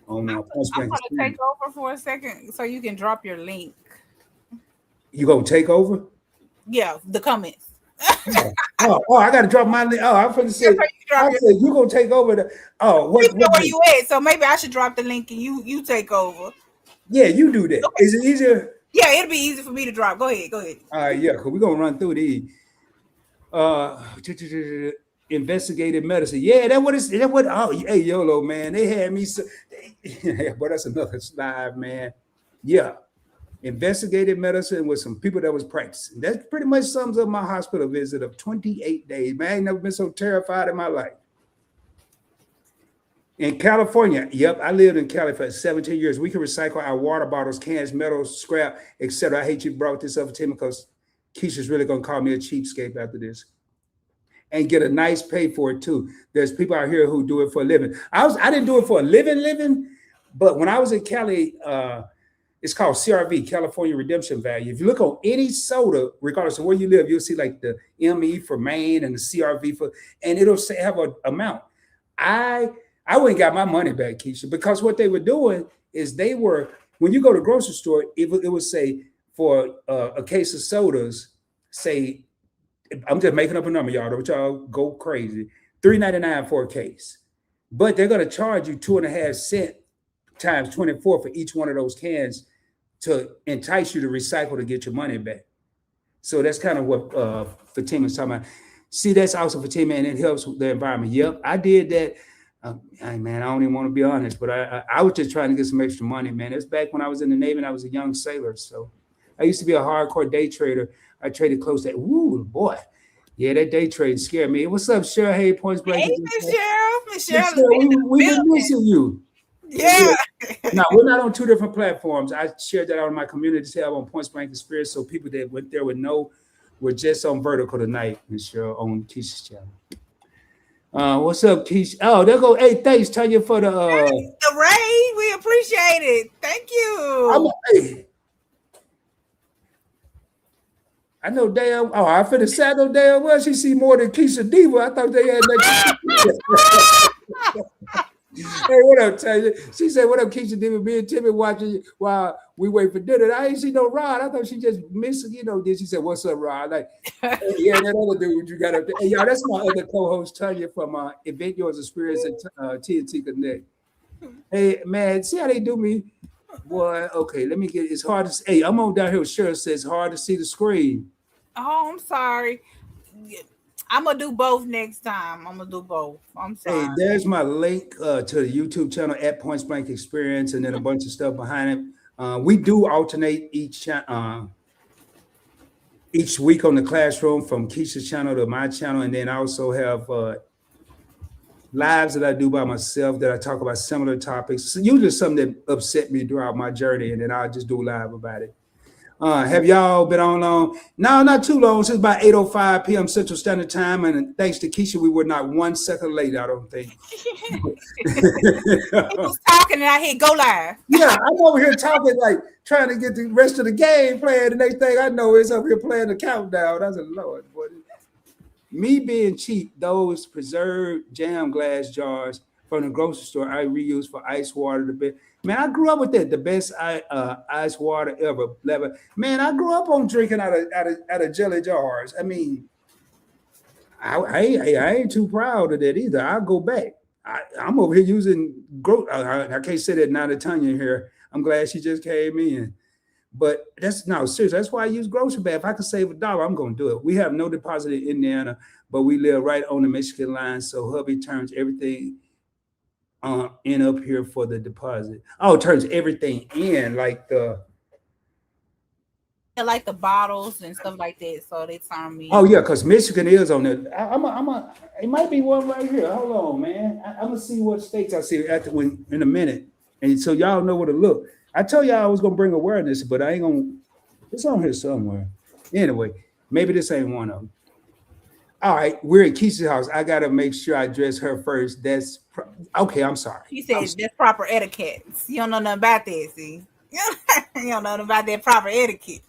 on Point I'm Blank gonna take Experience. over for a second so you can drop your link. You gonna take over? Yeah, the comments. I got to drop my link. Oh, I'm going to say, Yeah, so you can I drop your said you gonna take over the. Oh, you know what where link? you at, so maybe I should drop the link and you take over. Yeah, you do that. Okay. Is it easier? Yeah, it'll be easy for me to drop. Go ahead, go ahead. Yeah, because we're gonna run through these. Uh, investigative medicine. Yeah, that what is that what? Oh, hey, YOLO, man, they had me. So, but that's another slide, man. Yeah, investigative medicine with some people that was practicing. That pretty much sums up my hospital visit of 28 days. Man, I ain't never been so terrified in my life. In California, yep, I lived in Cali for 17 years. We can recycle our water bottles, cans, metals, scrap, etc. I hate you brought this up to me because Keisha's really gonna call me a cheapskate after this. And get a nice pay for it too. There's people out here who do it for a living. I didn't do it for a living, but when I was in Cali, it's called CRV, California Redemption Value. If you look on any soda, regardless of where you live, you'll see like the ME for Maine and the CRV for, and it'll say have an amount. I went and got my money back, Keisha, because what they were doing is they were, when you go to the grocery store, it would say for a case of sodas, say, I'm just making up a number, y'all. Don't y'all go crazy. $3.99 for a case. But they're going to charge you 2.5 cents times 24 for each one of those cans to entice you to recycle to get your money back. So that's kind of what Fatima's talking about. See, that's also Fatima, and it helps with the environment. Yep, I did that. Man, I don't even want to be honest, but I was just trying to get some extra money, man. It's back when I was in the Navy and I was a young sailor. So I used to be a hardcore day trader. I traded close to, woo, boy. Yeah, that day trade scared me. What's up, Cheryl? Hey, Points Break. Hey, Michelle. We've been missing you. Yeah. Now, we're not on two different platforms. I shared that on my community tab on Points Blank Experience, so people that went there would know we're just on vertical tonight, Michelle, on Keisha's channel. What's up, Keisha? Oh, there go. Hey, thanks, Tanya, for the raid. We appreciate it. Thank you. I know damn. Oh, I finna say no damn well. She see more than Keisha Diva. I thought they had that. Hey, what up, Tanya? She said, "What up, Keisha Diva? Me and Timmy watching while we wait for dinner." I ain't see no Rod. I thought she just missed, Then she said, "What's up, Rod?" Like, hey, yeah, that other dude you got up there. Hey, y'all, that's my other co-host Tanya from Event Yours Experience at TNT Connect. Hey, man, see how they do me, boy. Okay, let me get. It's hard to. Hey, I'm on down here with Cheryl. Says hard to see the screen. Oh, I'm sorry. I'm gonna do both next time. I'm gonna do both. I'm sorry. Hey, there's my link to the YouTube channel at Points Blank Experience, and then a bunch of stuff behind it. We do alternate each week on the classroom from Keisha's channel to my channel, and then I also have lives that I do by myself that I talk about similar topics. Usually something that upset me throughout my journey, and then I'll just do live about it. Have y'all been on long? No, not too long. Since about 8:05 p.m. Central Standard Time, and thanks to Keisha, we were not 1 second late. I don't think. He was talking, and I hit go live. Yeah, I'm over here talking like trying to get the rest of the game playing. The next thing I know is up here playing the countdown. I said, Lord, boy. Me being cheap, those preserved jam glass jars from the grocery store I reuse for ice water. Man, I grew up with that. The best ice water ever. Man, I grew up on drinking out of jelly jars. I mean, I ain't too proud of that either. I'll go back. I'm over here using I can't say that now that Tanya here. I'm glad she just came in. But that's no seriously. That's why I use grocery bag. If I could save $1, I'm gonna do it. We have no deposit in Indiana, but we live right on the Michigan line. So hubby turns everything in up here for the deposit. Oh, it turns everything in like the. Yeah, like the bottles and stuff like that. So they turn Oh me. yeah, because Michigan is on there. It might be one right here. Hold on, man. I'm gonna see what states I see after when in a minute, and so y'all know what to look. I told y'all I was gonna bring awareness, but I ain't gonna. It's on here somewhere. Anyway, maybe this ain't one of them. All right, we're at Keisha's house. I gotta make sure I dress her first. Okay. I'm sorry. He said that's proper etiquette. You don't know nothing about that, see? You don't know nothing about that proper etiquette.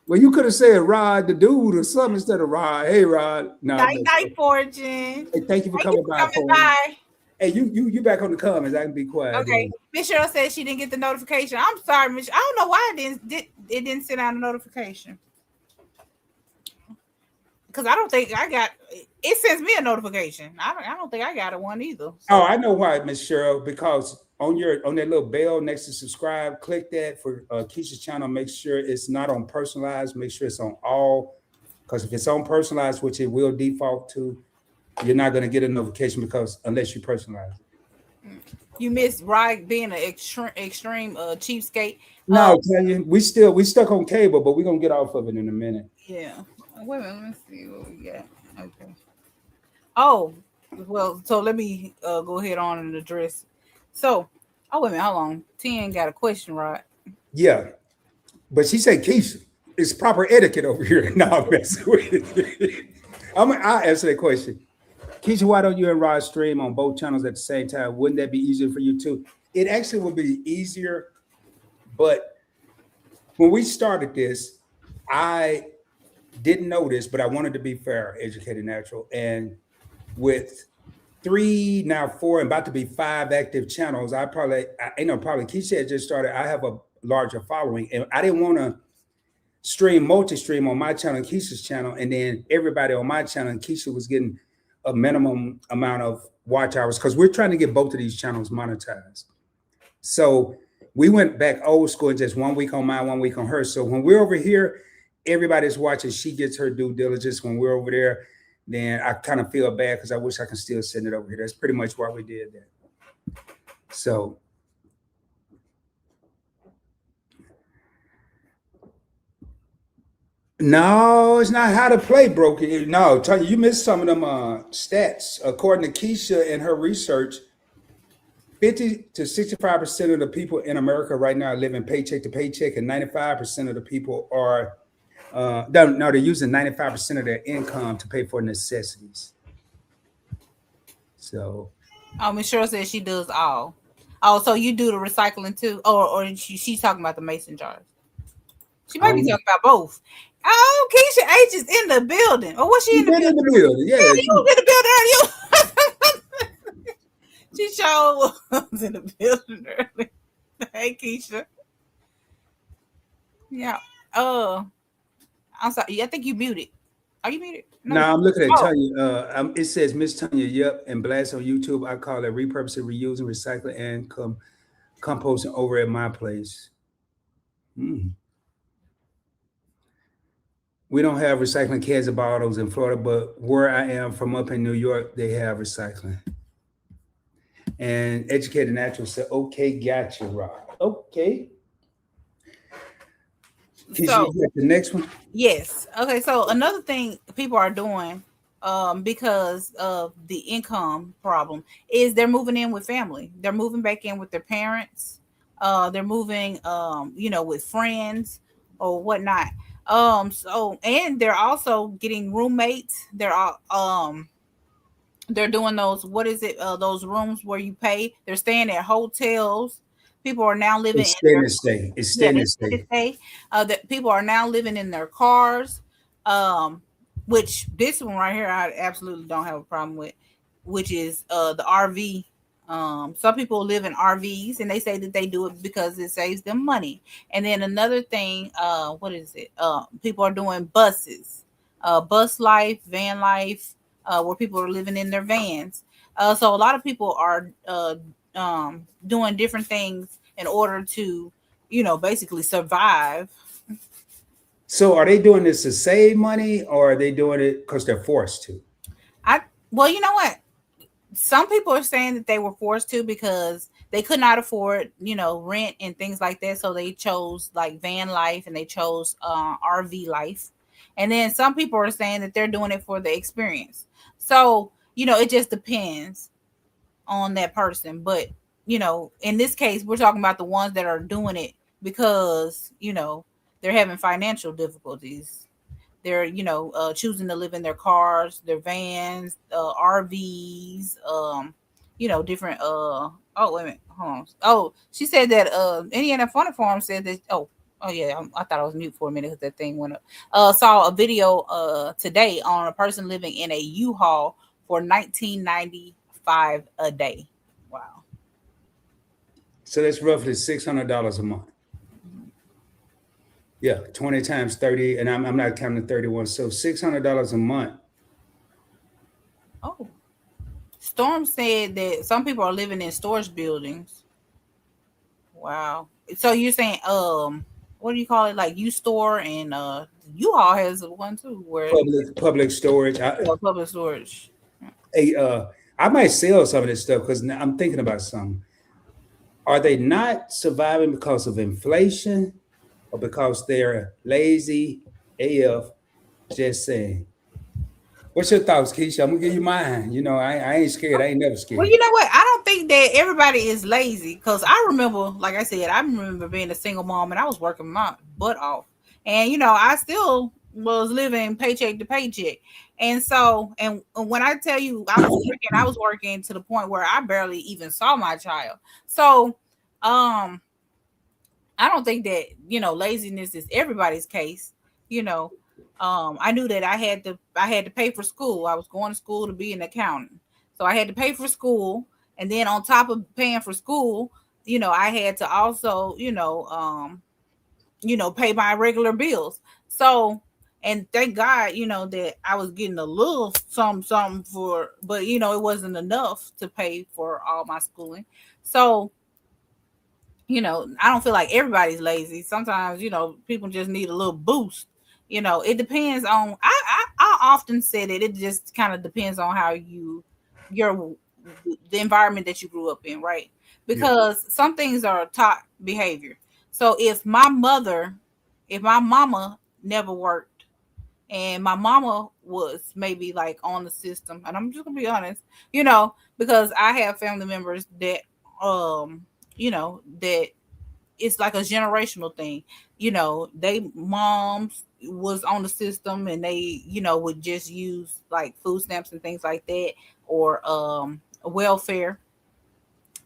Well, you could have said Rod the dude or something instead of Rod. Hey, Rod. No, Night night, Fortune. hey, thank you for Thank you coming for by, coming phone. by. Hey, you back on the comments. I can be quiet. Okay. Then. Miss Cheryl said she didn't get the notification. I'm sorry, Miss. I don't know why it didn't send out a notification. Because I don't think I got it. Sends me a notification. I don't think I got a one either. So. Oh, I know why, Miss Cheryl. Because on that little bell next to subscribe, click that for Keisha's channel. Make sure it's not on personalized. Make sure it's on all. Because if it's on personalized, which it will default to, you're not going to get a notification because unless you personalize it. You miss Rod being an extreme cheapskate. No, Tanya, we stuck on cable, but we're gonna get off of it in a minute. Yeah. Wait a minute. Let me see what we got. Okay. Oh, well, so let me go ahead on and address. So, oh, wait a minute. Hold on. 10 got a question, right? Yeah, but she said, Keisha, it's proper etiquette over here. No, I'm messing with it. I'll answer that question. Keisha, why don't you and Rod stream on both channels at the same time? Wouldn't that be easier for you too? It actually would be easier, but when we started this, I didn't know this, but I wanted to be fair, educated, natural, and with 3 now 4 and about to be 5 active channels, probably Keisha had just started. I have a larger following, and I didn't want to stream multi-stream on my channel and Keisha's channel, and then everybody on my channel and Keisha was getting a minimum amount of watch hours because we're trying to get both of these channels monetized. So we went back old school and just 1 week on mine, 1 week on her. So when we're over here, everybody's watching. She gets her due diligence. When we're over there, then I kind of feel bad because I wish I could still send it over here. That's pretty much why we did that. So no, it's not how to play broken. No, Tanya, you missed some of them stats. According to Keisha and her research, 50 to 65% of the people in America right now are living paycheck to paycheck, and 95% of the people are they're using 95% of their income to pay for necessities. So, Miss Cheryl says she does all. Oh, so you do the recycling too, or she's talking about the mason jars. She might be talking about both. Oh, Keisha H is in the building. Or was she in the building? In the building, yeah. You was in the building earlier. She sure was in the building earlier. Hey, Keisha. Yeah. I'm sorry. I think you muted. Are you muted? No, I'm looking at Tanya. It says Miss Tanya, yep, and blast on YouTube. I call it repurposing, reusing, recycling, and composting over at my place. We don't have recycling cans and bottles in Florida, but where I am from up in New York, they have recycling. And Educated Natural said, okay, gotcha, Rob. Okay. So the next one. Yes. Okay. So another thing people are doing, because of the income problem, is they're moving in with family. They're moving back in with their parents. They're moving, with friends or whatnot. So, and they're also getting roommates. They're doing those, what is it? Those rooms where you pay. They're staying at hotels. People are now living extended stay. That people are now living in their cars. Which this one right here, I absolutely don't have a problem with, which is the RV. Some people live in RVs and they say that they do it because it saves them money. And then another thing, what is it? People are doing buses, bus life, van life, where people are living in their vans. So a lot of people are doing different things in order to, basically survive. So are they doing this to save money, or are they doing it because they're forced to? Well, you know what? some people are saying that they were forced to because they could not afford, rent and things like that. So they chose like van life and they chose RV life. And then some people are saying that they're doing it for the experience. So, it just depends on that person. But, in this case, we're talking about the ones that are doing it because, they're having financial difficulties. They're, choosing to live in their cars, their vans, RVs, different. Oh, wait a minute. Hold on. Oh, she said that Indiana Funny Farm said that. Oh yeah. I thought I was mute for a minute because that thing went up. Saw a video today on a person living in a U-Haul for $19.95 a day. Wow. So that's roughly $600 a month. Yeah, 20 times 30, and I'm not counting 31. So $600 a month. Oh. Storm said that some people are living in storage buildings. Wow. So you're saying what do you call it? Like U store and U-Haul has one too where Public storage. public storage. Hey, I might sell some of this stuff because I'm thinking about something. Are they not surviving because of inflation or because they're lazy AF? Just saying. What's your thoughts, Keisha? I'm gonna give you mine. I ain't scared. I ain't never Well, scared. you know what? I don't think that everybody is lazy because I remember, like I said, I remember being a single mom and I was working my butt off. And, I still was living paycheck to paycheck. And so, and when I tell you I was working to the point where I barely even saw my child. So, I don't think that, laziness is everybody's case. You know, I knew that I had to pay for school. I was going to school to be an accountant. So I had to pay for school. And then on top of paying for school, I had to also, pay my regular bills. So, and thank God, that I was getting a little something for, but it wasn't enough to pay for all my schooling. So, I don't feel like everybody's lazy. Sometimes, people just need a little boost. It depends on. I often said it. It just kind of depends on how your the environment that you grew up in, right? Yeah. Because some things are taught behavior. So if my mama never worked and my mama was maybe like on the system, and I'm just gonna be honest, because I have family members that that it's like a generational thing. They moms was on the system and they, would just use like food stamps and things like that or welfare.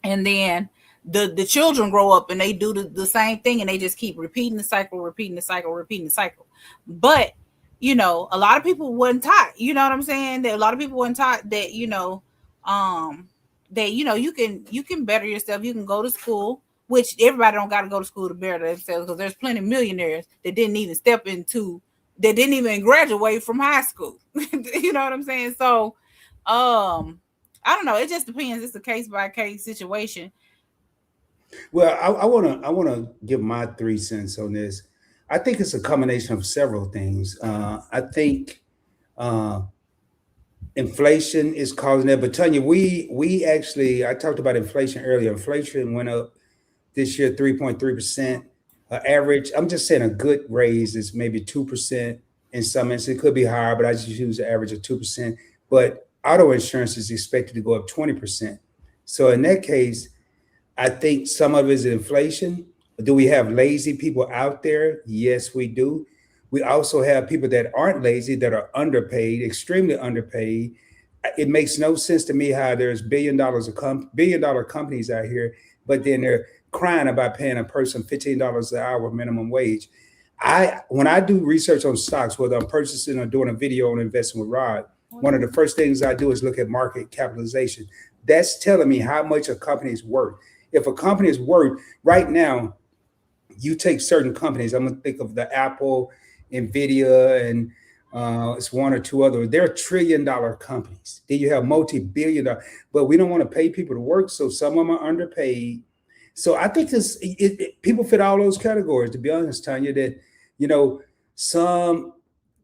And then the children grow up and they do the same thing and they just keep repeating the cycle, repeating the cycle, repeating the cycle. But a lot of people wasn't taught, you know what I'm saying? That a lot of people weren't taught that, um, that you can better yourself. You can go to school, which everybody don't got to go to school to better themselves because there's plenty of millionaires that didn't even that didn't even graduate from high school. You know what I'm saying? So, I don't know. It just depends. It's a case by case situation. Well, I wanna give my 3 cents on this. I think it's a combination of several things. I think uh, inflation is causing that. But Tanya, we actually I talked about inflation earlier. Inflation went up this year 3.3%. Average, I'm just saying a good raise is maybe 2% in some instances. It could be higher, but I just use the average of 2%. But auto insurance is expected to go up 20%. So in that case, I think some of it is inflation. Do we have lazy people out there? Yes, we do. We also have people that aren't lazy, that are underpaid, extremely underpaid. It makes no sense to me how there's billion dollar companies out here, but then they're crying about paying a person $15 an hour minimum wage. When I do research on stocks, whether I'm purchasing or doing a video on investing with Rod, one of the first things I do is look at market capitalization. That's telling me how much a company is worth. If a company is worth right now, you take certain companies. I'm gonna think of the Apple, Nvidia, and it's one or two other. They're $1 trillion companies. Then you have multi-billion dollar, but we don't want to pay people to work, so some of them are underpaid. So I think people fit all those categories. To be honest, Tanya, that you know some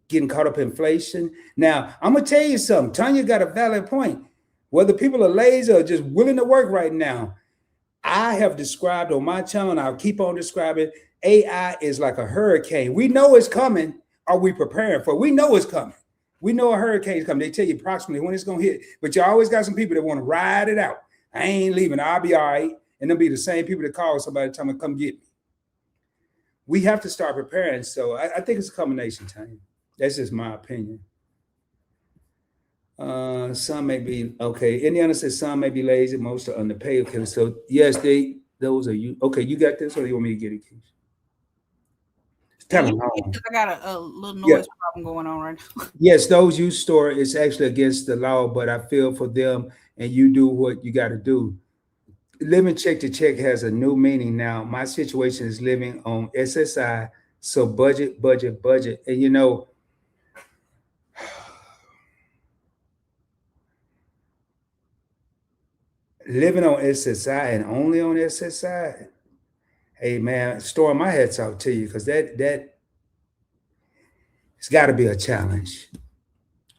getting caught up in inflation. Now I'm gonna tell you something. Tanya got a valid point. Whether people are lazy or just willing to work right now, I have described on my channel, and I'll keep on describing, AI is like a hurricane. We know it's coming. Are we preparing for it? We know it's coming. We know a hurricane is coming. They tell you approximately when it's going to hit, but you always got some people that want to ride it out. I ain't leaving. I'll be all right. And they'll be the same people that call somebody telling me, come get me. We have to start preparing. So I think it's a combination, Tanya. That's just my opinion. Some may be okay. Indiana says some may be lazy, most are underpaid. Okay, so yes, those are you. Okay, you got this, or you want me to get it? Tell You them home. I got a little Yeah. noise problem going on right now. Yes, those you store is actually against the law, but I feel for them, and you do what you got to do. Living check to check has a new meaning now. My situation is living on SSI, so budget, budget, budget, and living on SSI and only on SSI. Hey man, storing my heads out to you because that it's got to be a challenge.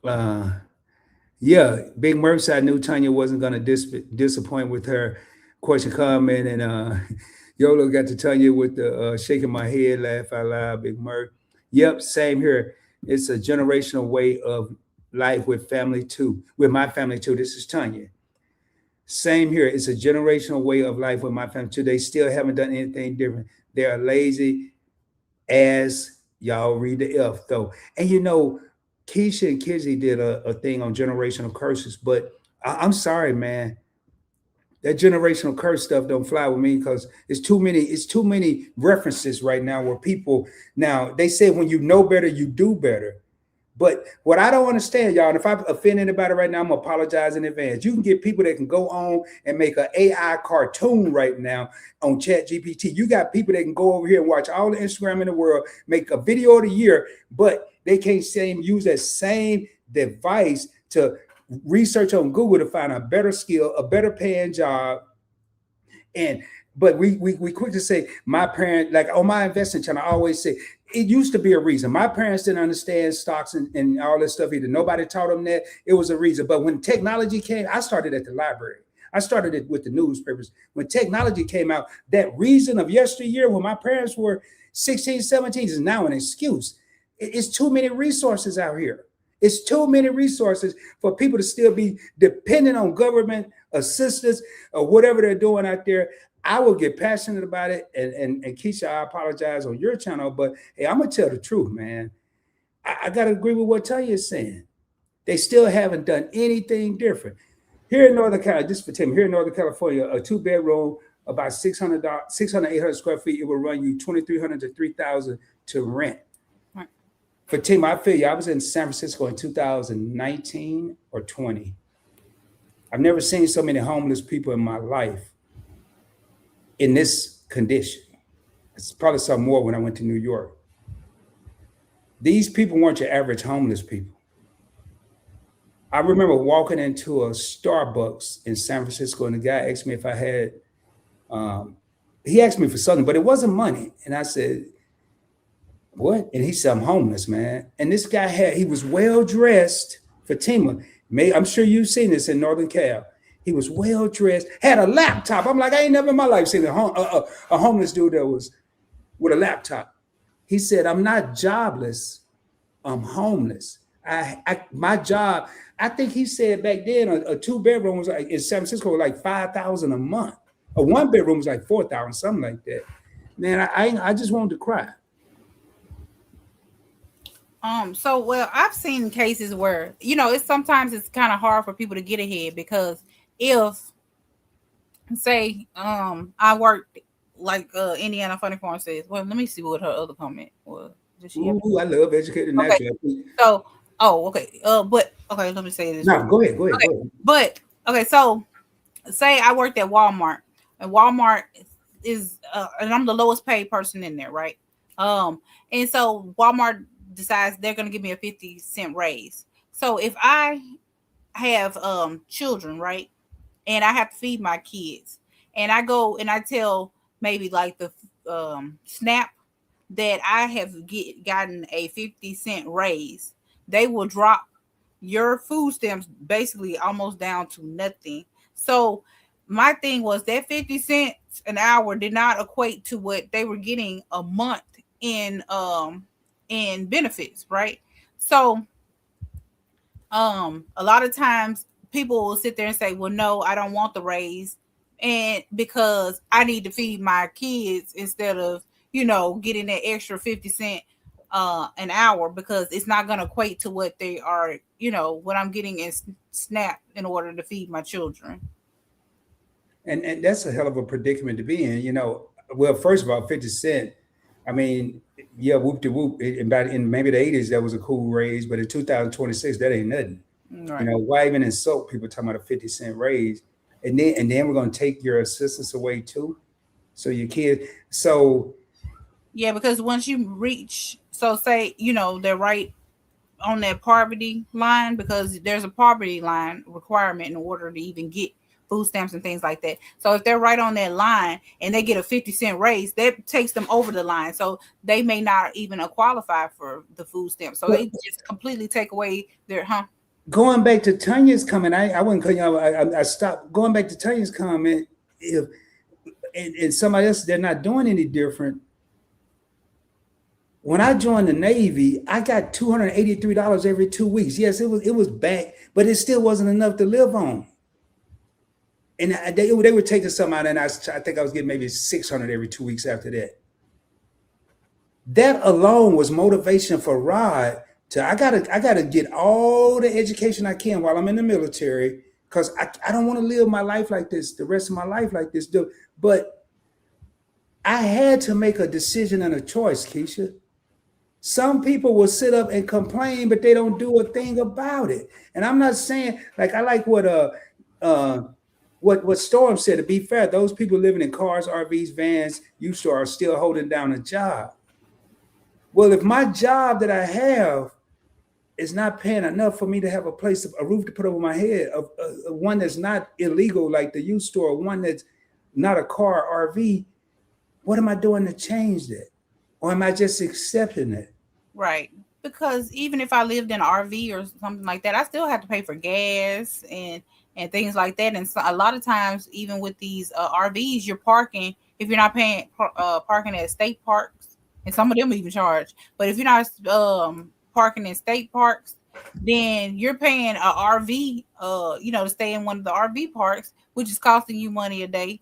Uh, yeah, Big Murphy, I knew Tanya wasn't gonna disappoint with her question comment, and Yolo got to Tanya with the shaking my head, laugh out loud, Big Murph. Yep, same here. It's a generational way of life with family too, with my family too. This is Tanya. Same here. It's a generational way of life with my family too. They still haven't done anything different. They are lazy as y'all read the F though. And Keisha and Kizzy did a thing on generational curses, but I'm sorry, man. That generational curse stuff don't fly with me because it's too many references right now where people now they say when you know better, you do better. But what I don't understand, y'all, and if I offend anybody right now, I'm gonna apologize in advance. You can get people that can go on and make an AI cartoon right now on Chat GPT. You got people that can go over here and watch all the Instagram in the world, make a video of the year, but they can't use that same device to research on Google to find a better skill, a better paying job, and but we quick to say my parent, like on my investing channel, I always say it used to be a reason. My parents didn't understand stocks and all this stuff either. Nobody taught them that. It was a reason. But when technology came, I started at the library. I started it with the newspapers. When technology came out, that reason of yesteryear when my parents were 16, 17 is now an excuse. It's too many resources out here. It's too many resources for people to still be dependent on government assistance or whatever they're doing out there. I will get passionate about it. And Keisha, I apologize on your channel, but hey, I'm gonna tell the truth, man. I gotta agree with what Tanya is saying. They still haven't done anything different. Here in Northern California, just for Tim, here in Northern California, a 2-bedroom, about 600, 800 square feet, it will run you 2,300 to 3,000 to rent. Right. For Tim, I feel you. I was in San Francisco in 2019 or 20. I've never seen so many homeless people in my life in this condition. It's probably some more when I went to New York. These people weren't your average homeless people. I remember walking into a Starbucks in San Francisco, and the guy asked me if I had, he asked me for something, but it wasn't money. And I said, what? And he said, I'm homeless, man. And this guy he was well dressed. Fatima, I'm sure you've seen this in Northern Cal. He was well dressed, had a laptop. I'm like, I ain't never in my life seen a homeless dude that was with a laptop. He said, I'm not jobless, I'm homeless. My job, I think he said back then a 2-bedroom was like in San Francisco was like $5,000 a month. A 1-bedroom was like 4,000, something like that. Man, I just wanted to cry. So well, I've seen cases where it's sometimes it's kind of hard for people to get ahead because if say I worked like Indiana Funny Farm says. Well, let me see what her other comment was. Ooh, I love educated naturally. Okay. So okay. But okay, let me say this. No, go ahead. Okay. But okay, so say I worked at Walmart, and Walmart is and I'm the lowest paid person in there, right? And so Walmart decides they're going to give me a 50-cent raise. So if I have children, right, and I have to feed my kids, and I go and I tell maybe like the SNAP that I have gotten a 50-cent raise, they will drop your food stamps basically almost down to nothing. So my thing was that 50 cents an hour did not equate to what they were getting a month in benefits, right? So a lot of times people will sit there and say, well, no, I don't want the raise, and because I need to feed my kids instead of getting that extra 50 cent an hour, because it's not going to equate to what they are, what I'm getting in snap in order to feed my children. And that's a hell of a predicament to be in. Well, first of all, 50 cent. I mean, yeah, whoop de whoop. And back in maybe the 80s, that was a cool raise, but in 2026, that ain't nothing. Right. Why even insult people talking about a 50 cent raise? And then we're gonna take your assistance away too. So your kid. So Yeah, because once you reach, so say, they're right on that poverty line, because there's a poverty line requirement in order to even get food stamps and things like that. So if they're right on that line and they get a 50 cent raise, that takes them over the line. So they may not even qualify for the food stamp. So but they just completely take away their, huh? going back to Tanya's comment, I wouldn't cut you off. I stopped going back to Tanya's comment. If and somebody else, they're not doing any different. When I joined the Navy, I got $283 every 2 weeks. Yes, it was back, but it still wasn't enough to live on. And they were taking some out, and I think I was getting maybe 600 every 2 weeks after that. That alone was motivation for Rod to I gotta get all the education I can while I'm in the military, because I don't want to live my life like this, the rest of my life like this. But I had to make a decision and a choice, Keisha. Some people will sit up and complain, but they don't do a thing about it. And I'm not saying, like, I like uh what Storm said. To be fair, those people living in cars, RVs, vans, used to are still holding down a job. Well, if my job that I have is not paying enough for me to have a roof to put over my head, one that's not illegal like the used store, one that's not a car RV, what am I doing to change that? Or am I just accepting it? Right. Because even if I lived in an RV or something like that, I still have to pay for gas and things like that. And so a lot of times, even with these RVs, you're parking, if you're not paying parking at state parks, and some of them even charge. But if you're not parking in state parks, then you're paying a RV, to stay in one of the RV parks, which is costing you money a day.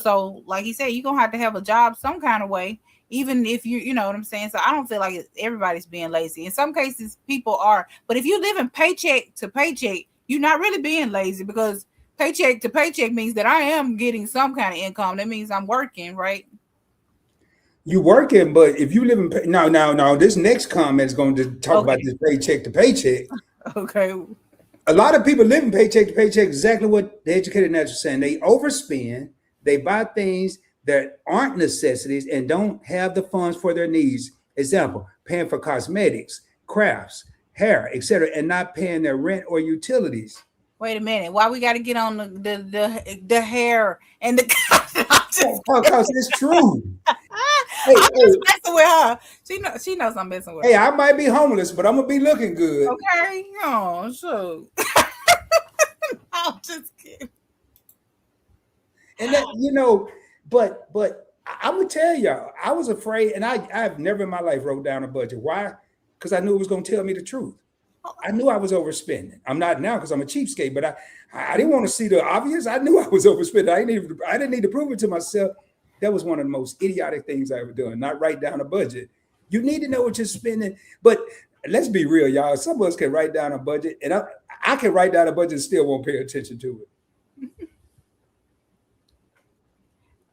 So like he said, you're gonna have to have a job some kind of way, even if you know what I'm saying. So I don't feel like everybody's being lazy. In some cases, people are, but if you live in paycheck to paycheck, you're not really being lazy, because paycheck to paycheck means that I am getting some kind of income. That means I'm working, right? You working, but if you live in now, this next comment is going to talk about Okay. this paycheck to paycheck. Okay. A lot of people living paycheck to paycheck, exactly what the educated natural saying. They overspend, they buy things that aren't necessities and don't have the funds for their needs. Example, paying for cosmetics, crafts, hair, etc., and not paying their rent or utilities. Wait a minute. Why we got to get on the hair and the? I'm just, Because it's true. Hey, I'm hey, just messing with her. She knows I'm messing with hey, her. I might be homeless, but I'm gonna be looking good. Okay. Oh, sure. I'm just kidding. And that, but I'm gonna tell y'all, I was afraid, and I've never in my life wrote down a budget. Why? Because I knew it was gonna tell me the truth. I knew I was overspending. I'm not now because I'm a cheapskate, but I didn't want to see the obvious. I knew I was overspending. I didn't need to prove it to myself. That was one of the most idiotic things I ever done. Not write down a budget. You need to know what you're spending. But let's be real, y'all. Some of us can write down a budget, and I can write down a budget and still won't pay attention to it.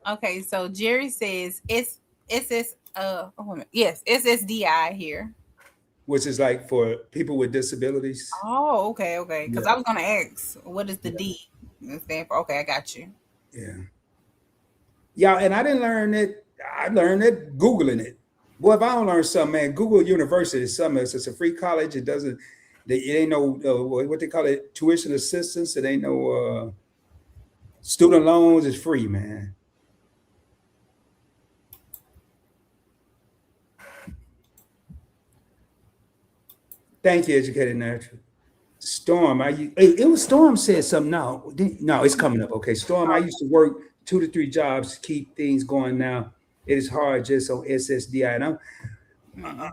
Okay, so Jerry says it's this oh, wait a minute. Yes, SSDI here. Which is like for people with disabilities. Oh, okay. Because Yeah, I was gonna ask, what is the yeah, D stand for? Okay, I got you. yeah. Yeah, and I didn't learn it. I learned it Googling it. Boy, if I don't learn something, man, Google University is something else. It's a free college. It ain't no, what they call it, tuition assistance. It ain't no student loans. It's free, man. Thank you, Educated Natural. Storm, it was Storm said something. No, no, it's coming up. Okay, Storm. I used to work 2 to 3 jobs to keep things going. Now it is hard just on SSDI, and Mm-hmm.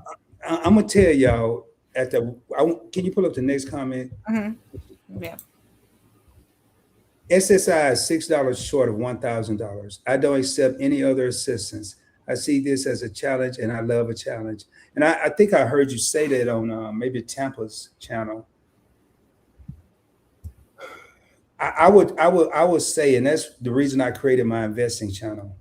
I'm gonna tell y'all at the. Can you pull up the next comment? Mm-hmm. Yeah. SSI is $6 short of $1,000. I don't accept any other assistance. I see this as a challenge, and I love a challenge. And I think I heard you say that on maybe Tampa's channel. I would say, and that's the reason I created my investing channel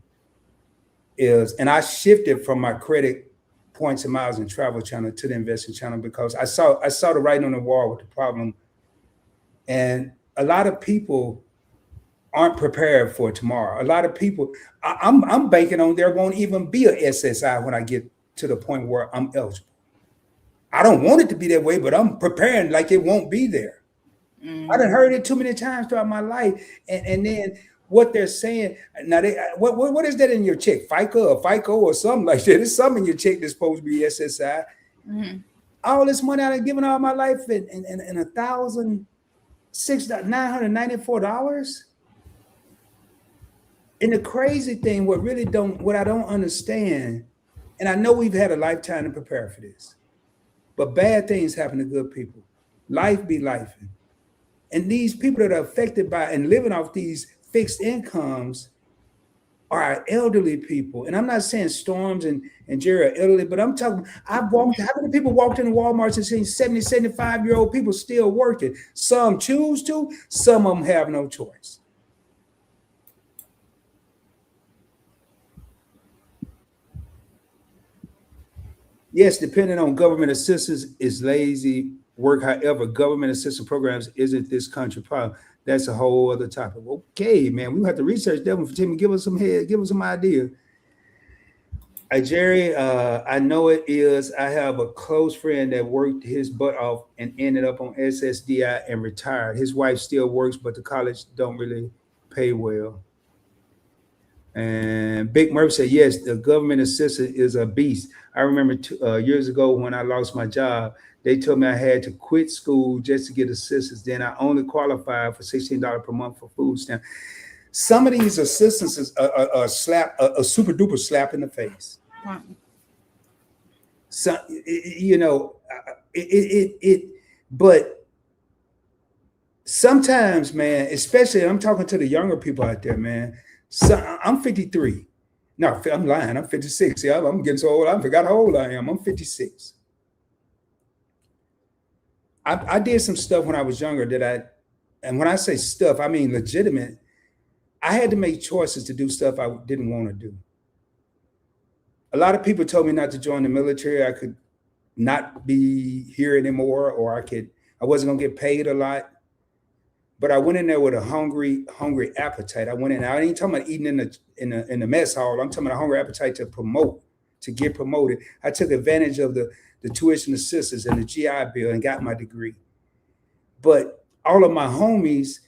is, and I shifted from my credit points and miles and travel channel to the investing channel because I saw the writing on the wall with the problem, and a lot of people aren't prepared for tomorrow. A lot of people, I'm banking on there won't even be a SSI when I get to the point where I'm eligible. I don't want it to be that way, but I'm preparing like it won't be there. I done heard it too many times throughout my life, and then what they're saying now, what is that in your check? FICA or something like that? It's something in your check that's supposed to be SSI. Mm-hmm. All this money I've given all my life, and $1,994. And the crazy thing, what I don't understand, and I know we've had a lifetime to prepare for this, but bad things happen to good people. Life be life. And these people that are affected by and living off these fixed incomes are elderly people. And I'm not saying Storms and Jerry are elderly, but I'm talking, how many people walked into Walmart and seen 70, 75-year-old people still working? Some choose to, some of them have no choice. Yes, depending on government assistance is lazy work. However, government assistance programs isn't this country problem. That's a whole other topic. Okay, man, we have to research that one for Timmy. Give us some head, give us some idea. Jerry, I know it is. I have a close friend that worked his butt off and ended up on SSDI and retired. His wife still works, but the college don't really pay well. And Big Murphy said, yes, the government assistance is a beast. I remember years ago when I lost my job, they told me I had to quit school just to get assistance. Then I only qualified for $16 per month for food stamp. Some of these assistances are a super duper slap in the face. So, but sometimes, man, especially I'm talking to the younger people out there, man. So I'm 53. No, I'm lying. I'm 56. Yeah, I'm getting so old. I forgot how old I am. I'm 56. I did some stuff when I was younger and when I say stuff, I mean legitimate. I had to make choices to do stuff I didn't want to do. A lot of people told me not to join the military. I could not be here anymore, or I wasn't gonna get paid a lot. But I went in there with a hungry appetite. I went in. I ain't talking about eating in the mess hall. I'm talking about a hungry appetite to get promoted. I took advantage of the tuition assistance and the GI Bill and got my degree. But all of my homies,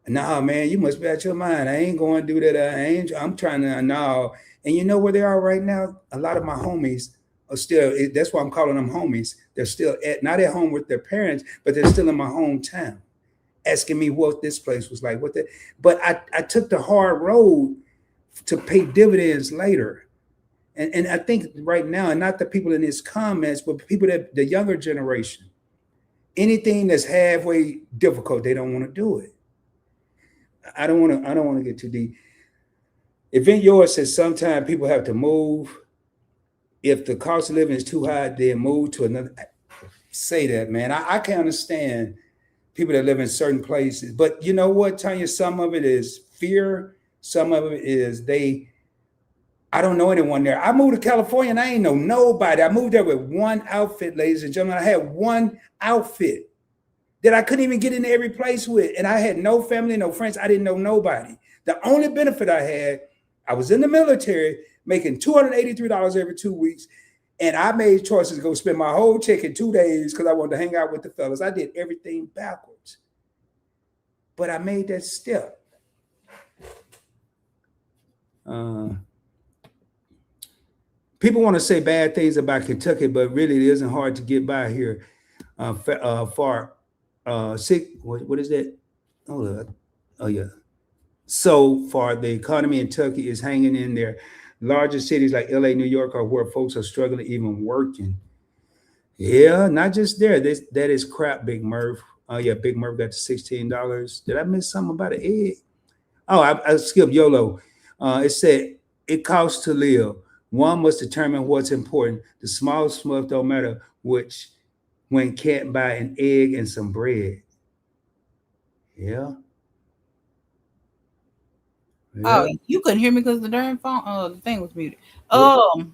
nah, man, you must be out your mind. I ain't going to do that. I'm trying to, no. And you know where they are right now? A lot of my homies are still, that's why I'm calling them homies. They're still not at home with their parents, but they're still in my hometown, asking me what this place was like. But I took the hard road to pay dividends later. And I think right now, and not the people in his comments, but people the younger generation, anything that's halfway difficult, they don't want to do it. I don't want to get too deep. Event Yours says sometimes people have to move. If the cost of living is too high, then move to another. Say that, man. I can understand people that live in certain places, but you know what, Tanya? Some of it is fear. Some of it is I don't know anyone there. I moved to California and I ain't know nobody. I moved there with one outfit, ladies and gentlemen. I had one outfit that I couldn't even get into every place with. And I had no family, no friends. I didn't know nobody. The only benefit I had, I was in the military making $283 every 2 weeks. And I made choices to go spend my whole check in 2 days because I wanted to hang out with the fellas. I did everything backwards. But I made that step. People want to say bad things about Kentucky, but really it isn't hard to get by here. Six. What is that? Oh, oh yeah. So far, the economy in Turkey is hanging in there. Larger cities like LA, New York are where folks are struggling even working. Yeah, not just there. That is crap, Big Murph. Oh yeah, Big Murph got the $16. Did I miss something about an egg? Oh, I skipped YOLO. It said it costs to live. One must determine what's important. The small stuff don't matter, which when can't buy an egg and some bread. Yeah, Oh, yeah. you couldn't hear me because the darn phone, the thing was muted. What?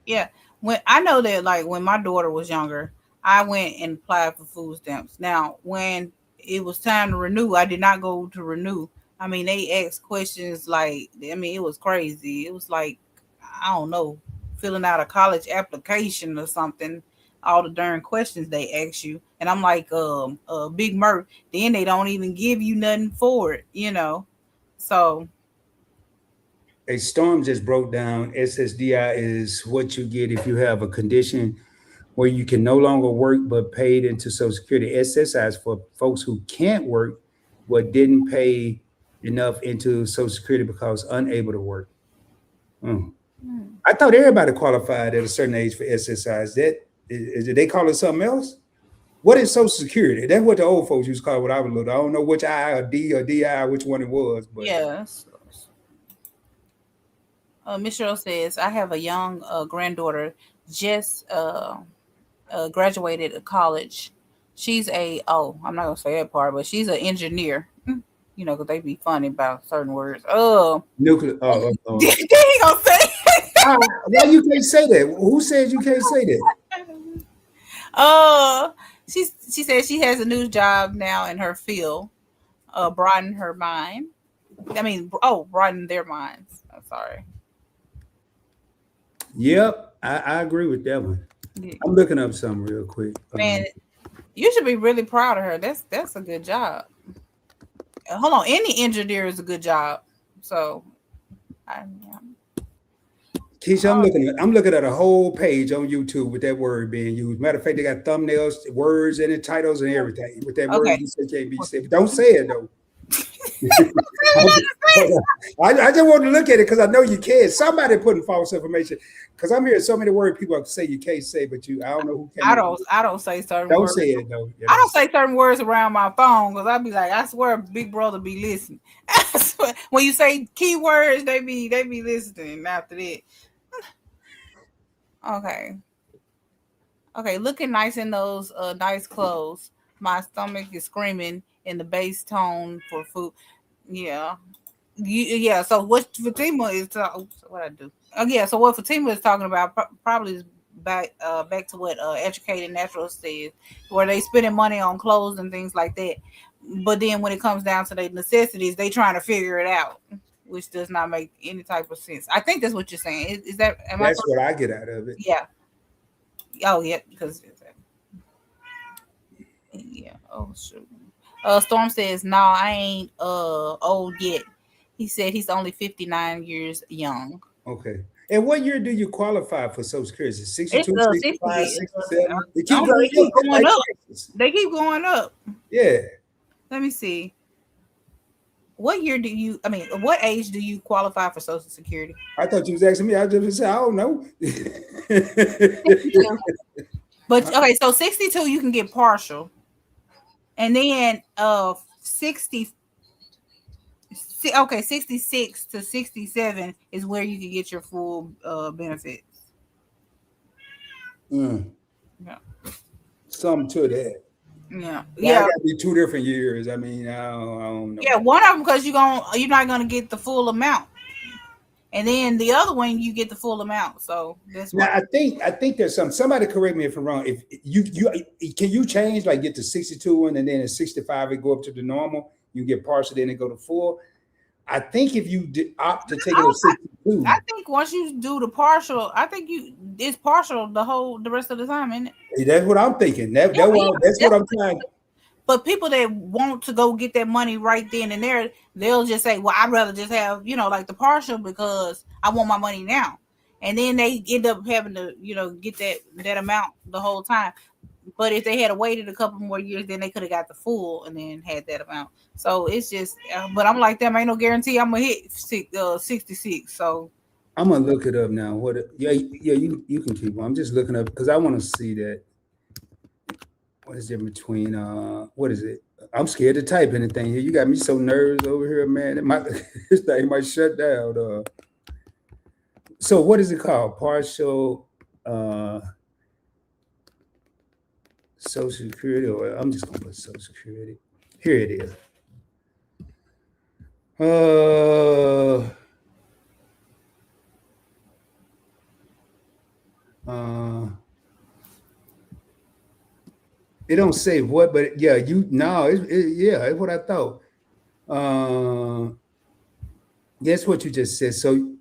Yeah. When I know that, like when my daughter was younger, I went and applied for food stamps. Now, when it was time to renew, I did not go to renew. I mean, they asked questions like, I mean, it was crazy. It was like, I don't know, filling out a college application or something. All the darn questions they ask you, and I'm like, Big Murph. Then they don't even give you nothing for it, you know. So A storm just broke down. SSDI is what you get if you have a condition where you can no longer work but paid into Social Security. SSI is for folks who can't work but didn't pay enough into Social Security because unable to work. Hmm. I thought everybody qualified at a certain age for SSI. Did they call it something else? What is Social Security? That's what the old folks used to call it when I was little. I don't know which I or D or DI, which one it was, but yes. Miss Cheryl says, I have a young granddaughter just graduated college. She's I'm not going to say that part, but she's an engineer. You know, because they be funny about certain words. nuclear. He going to say. Why you can't say that? Who says you can't say that? uh, she says she has a new job now in her field. Broaden her mind. I mean, broaden their minds. I'm sorry. Yep, I agree with that one. Yeah. I'm looking up something real quick. Man, you should be really proud of her. That's a good job. Hold on, any engineer is a good job. So, Keisha, I'm looking at a whole page on YouTube with that word being used. Matter of fact, they got thumbnails, words, and the titles and everything with that word okay. you say can't be said. But don't say it though. I just want to look at it because I know you can. Somebody putting false information because I'm hearing so many words people say you can't say, but I don't know who can. I don't say certain don't words. say it though. I don't say certain words around my phone because I be like, I swear, Big Brother be listening. When you say keywords, they be listening after that. Okay, looking nice in those nice clothes. My stomach is screaming in the bass tone for food. Yeah. Yeah, so what Fatima is what I do? Oh yeah, so what Fatima is talking about probably is back to what Educated Natural says, where they spending money on clothes and things like that. But then when it comes down to their necessities, they trying to figure it out, which does not make any type of sense. I think that's what you're saying. Is that that's what I get out of it? Yeah. Oh yeah, because yeah. Oh shoot. Storm says, "No, I ain't old yet." He said he's only 59 years young. Okay. And what year do you qualify for Social Security? 62, It's 65, 60. 67? They keep They going keep up. going up. They keep going up. Yeah. Let me see. What age do you qualify for Social Security? I thought you was asking me. I just said, I don't know. But okay, so 62 you can get partial. And then 66 to 67 is where you can get your full benefits. Yeah. Something to that. Yeah. Why it gotta be 2 different years? I mean, I don't know. Yeah, one of them because you're not gonna get the full amount. And then the other one you get the full amount. So that's now I think there's somebody correct me if I'm wrong. If you can you change like get to 62 and then at 65 it go up to the normal, you get partial, then it go to full. I think if you opt to take it at 62. I think once you do the partial, I think it's partial the rest of the time, isn't it? That's what I'm thinking. That's what I'm trying. But people that want to go get that money right then and there, they'll just say, well, I'd rather just have, like the partial because I want my money now. and then they end up having to, get that amount the whole time. But if they had waited a couple more years, then they could have got the full and then had that amount. So it's just, but I'm like them. Ain't no guarantee I'm gonna hit 66. So I'm gonna look it up now. Yeah, yeah. You can keep on. I'm just looking up because I want to see that. What is it between? What is it? I'm scared to type anything here. You got me so nervous over here, man. It might this thing might shut down. So what is it called? Partial Social Security, or I'm just gonna put Social Security. Here it is. Uh, uh, it don't say what, but yeah, yeah, it's what I thought. Uh, that's what you just said. So,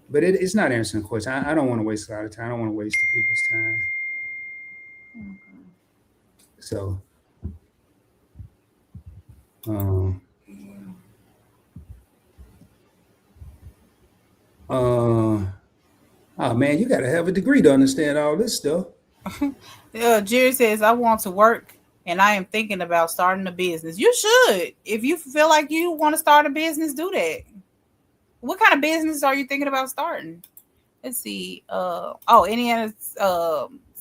but it's not answering the question. I don't want to waste a lot of time. I don't want to waste the people's time. So, um, uh, oh man, you gotta have a degree to understand all this stuff. Jerry says, I want to work and I am thinking about starting a business. You should. If you feel like you want to start a business, do that. What kind of business are you thinking about starting? Let's see. Indiana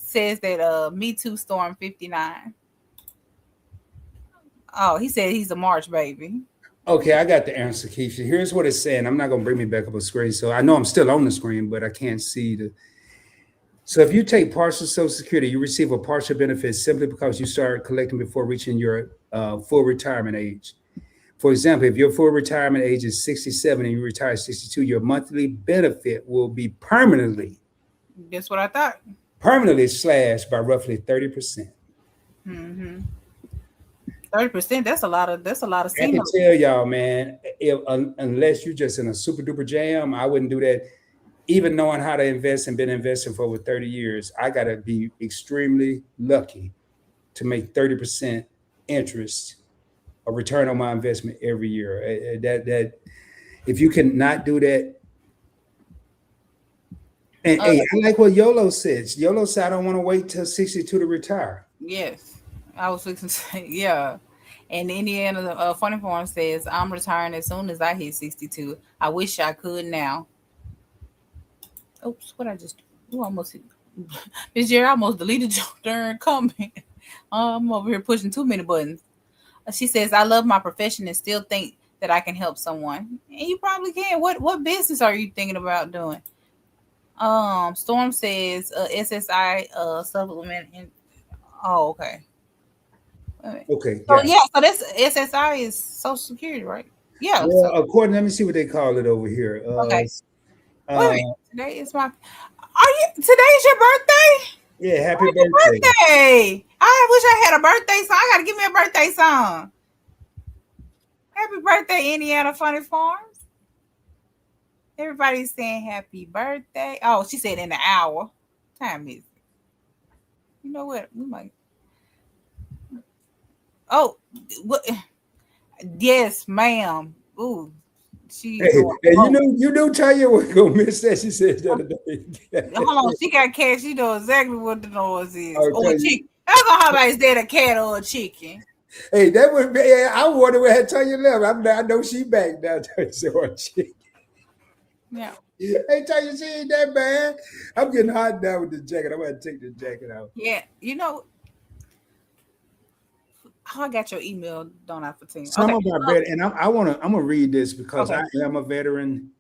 says that Me Too Storm 59. Oh, he said he's a March baby. Okay, I got the answer, Keisha. Here's what it's saying. I'm not gonna bring me back up a screen, so I know I'm still on the screen, but I can't see the. So if you take partial Social Security, you receive a partial benefit simply because you start collecting before reaching your full retirement age. For example, if your full retirement age is 67 and you retire at 62, your monthly benefit will be That's what I thought. permanently slashed by roughly 30%. Mm-hmm. 30%. That's a lot of. That's a lot of I can seniors. tell y'all, man, unless you're just in a super duper jam, I wouldn't do that. Even knowing how to invest and been investing for over 30 years, I got to be extremely lucky to make 30% interest or return on my investment every year. That if you can not do that, and hey, I like what Yolo says. Yolo said, I don't want to wait till 62 to retire. Yes, I was fixing to say yeah. And Indiana, Funny Farm says, I'm retiring as soon as I hit 62. I wish I could now. Oops, what I just do? Almost hit. This year I almost deleted your darn comment. I'm over here pushing too many buttons. She says, I love my profession and still think that I can help someone. And you probably can. What business are you thinking about doing? Storm says SSI supplement and oh okay. Okay, So got it. yeah, so this SSI is Social Security, right? Yeah. Well, So according, let me see what they call it over here. okay. Wait a Uh, minute. Today is my. Are you? Today's your birthday? yeah, happy Happy birthday. birthday! I wish I had a birthday song. I gotta give me a birthday song. Happy birthday, Indiana Funny Farms. Everybody's saying happy birthday. Oh, she said in an hour. Time is it? You know what? We might. Oh, what? Yes, ma'am. Ooh, she's Hey, doing. hey, Oh, you knew Tanya was gonna miss that. She said the other day. hold on. She got cat. She knows exactly what the noise is. I'll Or tell a you. chicken. I don't know how about is that a cat or a chicken. Hey, that would be. Yeah, I wonder where Tanya left. I know she back now. Tanya said, "Oh, shit." Yeah. Hey, Tanya, she ain't that bad. I'm getting hot now with the jacket. I'm gonna take the jacket out. Yeah. How I got your email, don't I, for team? Some Okay. of our veterans, and I'm gonna read this because Okay. I am a veteran.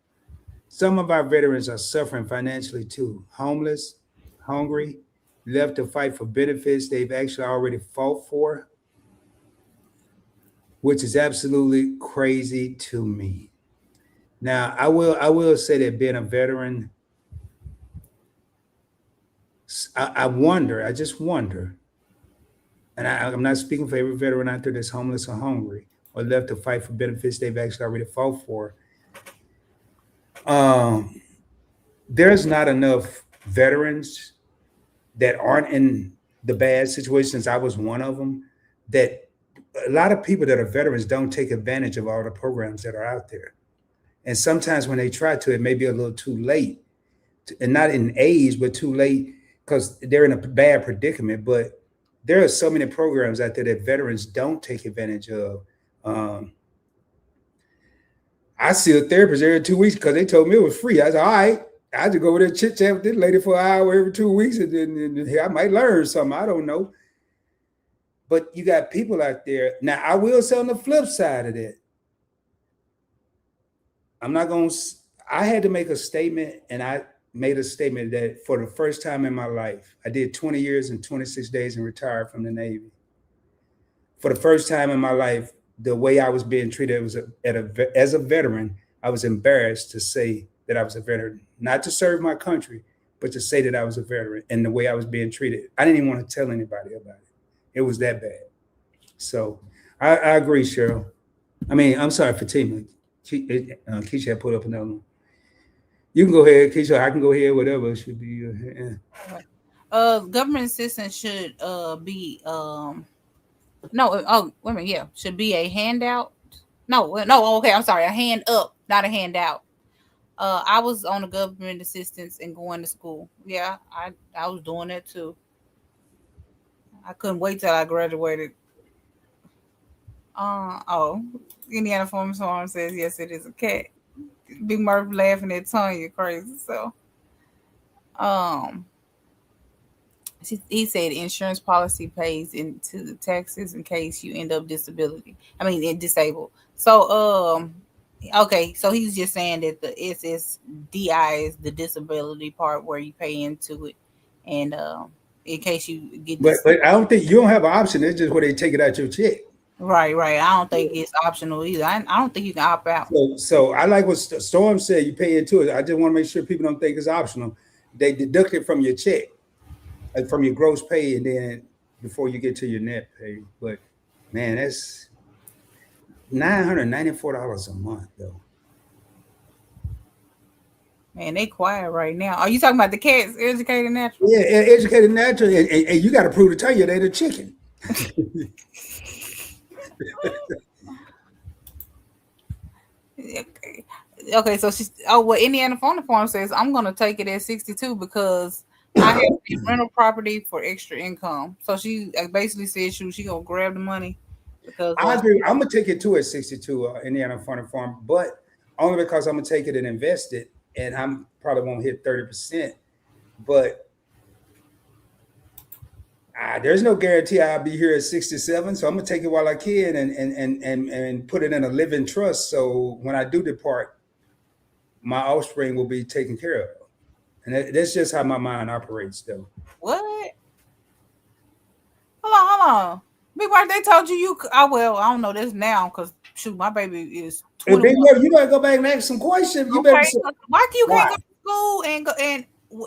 Some of our veterans are suffering financially too, homeless, hungry, left to fight for benefits they've actually already fought for, which is absolutely crazy to me. Now, I will say that being a veteran, I wonder, I just wonder, and I'm not speaking for every veteran out there that's homeless or hungry or left to fight for benefits they've actually already fought for. Um, there's not enough veterans that aren't in the bad situations. I was one of them. That a lot of people that are veterans don't take advantage of all the programs that are out there. And sometimes when they try to, it may be a little too late. and not in age, but too late because they're in a bad predicament. But there are so many programs out there that veterans don't take advantage of. Um, I see a therapist every 2 weeks because they told me it was free. I said, all right, I just go over there chit chat with this lady for an hour every 2 weeks, and I might learn something. I don't know. But you got people out there. Now, I will say on the flip side of that, I'm not going to, I had to make a statement, and I made a statement that for the first time in my life, I did 20 years and 26 days and retired from the Navy. For the first time in my life, the way I was being treated was as a veteran, I was embarrassed to say that I was a veteran, not to serve my country, but to say that I was a veteran and the way I was being treated. I didn't even want to tell anybody about it. It was that bad. So I agree, Cheryl. I mean, I'm sorry, Fatima. Keisha had put up another one. You can go ahead, Keisha. I can go ahead, whatever it should be. Government assistance should be no, oh wait a minute, yeah, should be a handout. No, okay, I'm sorry, a hand up, not a handout. I was on the government assistance and going to school. Yeah, I was doing that too. I couldn't wait till I graduated. Oh, Indiana Farms Farm says yes, it is a cat. Big Murph laughing at Tanya, crazy. So, um, he said insurance policy pays into the taxes in case you end up disabled. So, okay, so he's just saying that the SSDI is the disability part where you pay into it, and in case you get. But I don't think you don't have an option. It's just where they take it out your check. Right. I don't think it's optional either. I don't think you can opt out. So I like what Storm said. You pay into it. I just want to make sure people don't think it's optional. They deduct it from your check, like from your gross pay, and then before you get to your net pay. But man, that's $994 a month, though. Man, they quiet right now. Are you talking about the cats, educated natural? Yeah, educated natural, and you got to prove to tell you they're the chicken. Okay, so she's Indiana Farm says I'm gonna take it at 62 because I have rental property for extra income. So she basically said she gonna grab the money because I agree. I'm gonna take it too at 62, Indiana Farm, but only because I'm gonna take it and invest it, and I'm probably won't hit 30%. But there's no guarantee I'll be here at 67, so I'm gonna take it while I can and put it in a living trust. So when I do depart, my offspring will be taken care of, and that's just how my mind operates, though. What? Hold on. Big Mark, they told you. Well, I don't know this now because shoot, my baby is 21. Hey, Big Mark, you better go back and ask some questions. You better say, why you can't go to school and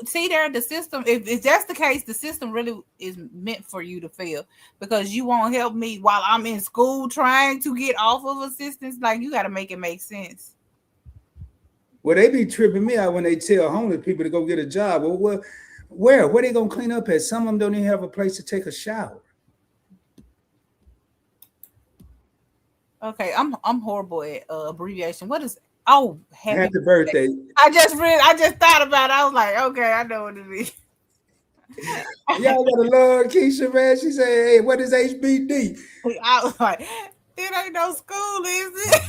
see there the system? If that's the case, the system really is meant for you to fail because you won't help me while I'm in school trying to get off of assistance. Like you got to make it make sense. Well, they be tripping me out when they tell homeless people to go get a job. Well, where they gonna clean up at? Some of them don't even have a place to take a shower. Okay, I'm horrible at abbreviation. What is happy birthday? I just thought about it. I was like, okay, I know what it is. Y'all gotta love Keisha, man. She said, "Hey, what is HBD?" I was like, it ain't no school, is it?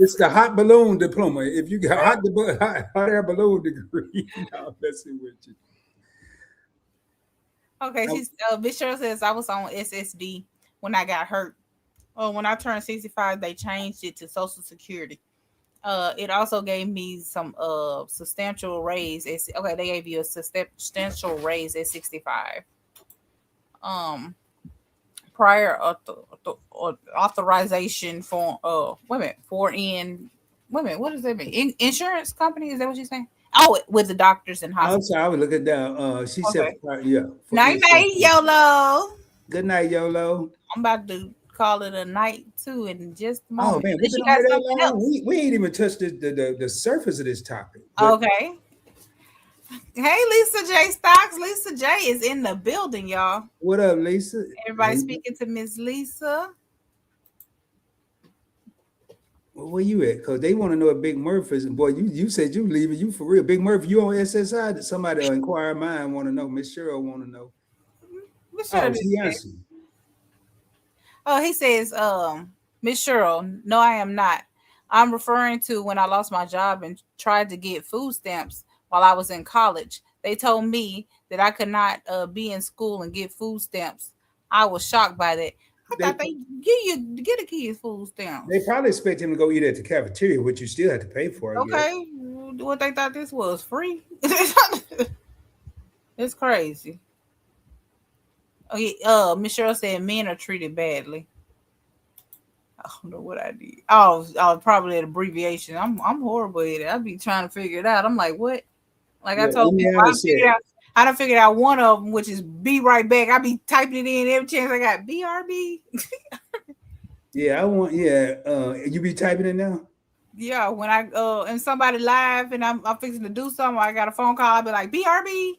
It's the hot balloon diploma. If you got hot air balloon degree, I'm messing with you. Okay, she's Miss Cheryl says I was on SSD when I got hurt. When I turned 65, they changed it to Social Security. It also gave me some substantial raise. Okay, they gave you a substantial raise at 65. Prior authorization for what does that mean? Insurance company? Is that what she's saying? Oh, with the doctors and hospitals. I'm sorry, I was looking down. She said, "Yeah." Night, YOLO. Good night, YOLO. I'm about to call it a night too in just a moment. Oh man, we've been on that long. We ain't even touched the surface of this topic. Okay. Hey, Lisa J Stocks. Lisa J is in the building, y'all. What up, Lisa? Everybody speaking to Miss Lisa. Where you at? Because they want to know if Big Murph is. Boy, you said you leaving. You for real? Big Murph, you on SSI? Somebody inquire mine want to know. Miss Cheryl want to know. Miss Oh, Cheryl she just said, answered. oh, he says, Miss Cheryl, no, I am not. I'm referring to when I lost my job and tried to get food stamps while I was in college. They told me that I could not be in school and get food stamps. I was shocked by that. I They thought they get the kids food they stamps. probably expect him to go eat at the cafeteria, which you still have to pay for, I guess. Okay, what they thought this was free? It's crazy. Okay, Miss Cheryl said men are treated badly. I don't know what I did. Probably an abbreviation. I'm horrible at it. I be trying to figure it out. I'm like, what? Like I Yeah, told people, Indiana said. I done figured out one of them, which is be right back. I be typing it in every chance I got. BRB. Yeah, I want. Yeah, you be typing it now. Yeah, when I and somebody live and I'm fixing to do something, I got a phone call. I'll be like BRB.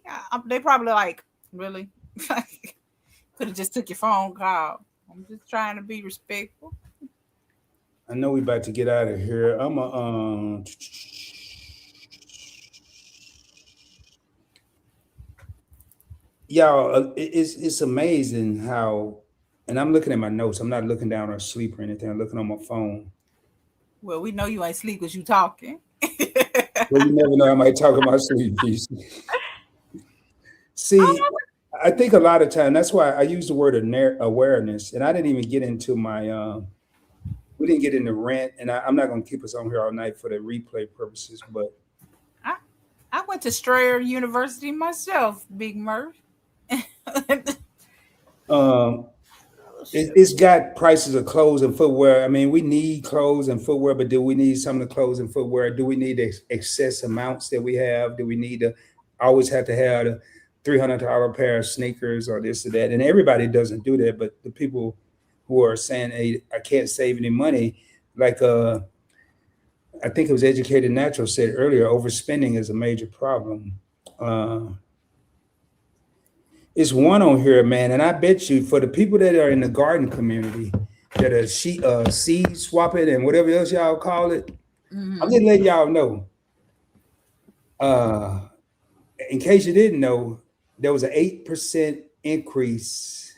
They probably like really could have just took your phone call. I'm just trying to be respectful. I know we about to get out of here. I'm a y'all. It's amazing how, and I'm looking at my notes. I'm not looking down or asleep or anything. I'm looking on my phone. Well, we know you ain't sleep because you talking. Well, you never know. I might talk about sleep. See, I think a lot of time that's why I use the word awareness, and I didn't even get into my. We didn't get into rent, and I'm not going to keep us on here all night for the replay purposes. But I, I went to Strayer University myself, Big Murph. um, it's got prices of clothes and footwear. I mean, we need clothes and footwear, but do we need some of the clothes and footwear? Do we need the excess amounts that we have? Do we need to always have to have a $300 pair of sneakers or this or that? And everybody doesn't do that, but the people who are saying, "Hey, I can't save any money," like I think it was Educated Natural said earlier, overspending is a major problem. Uh, it's one on here, man, and I bet you for the people that are in the garden community that are seed swapping and whatever else y'all call it, I'm Mhm. just letting y'all know. Uh, in case you didn't know, there was an 8% increase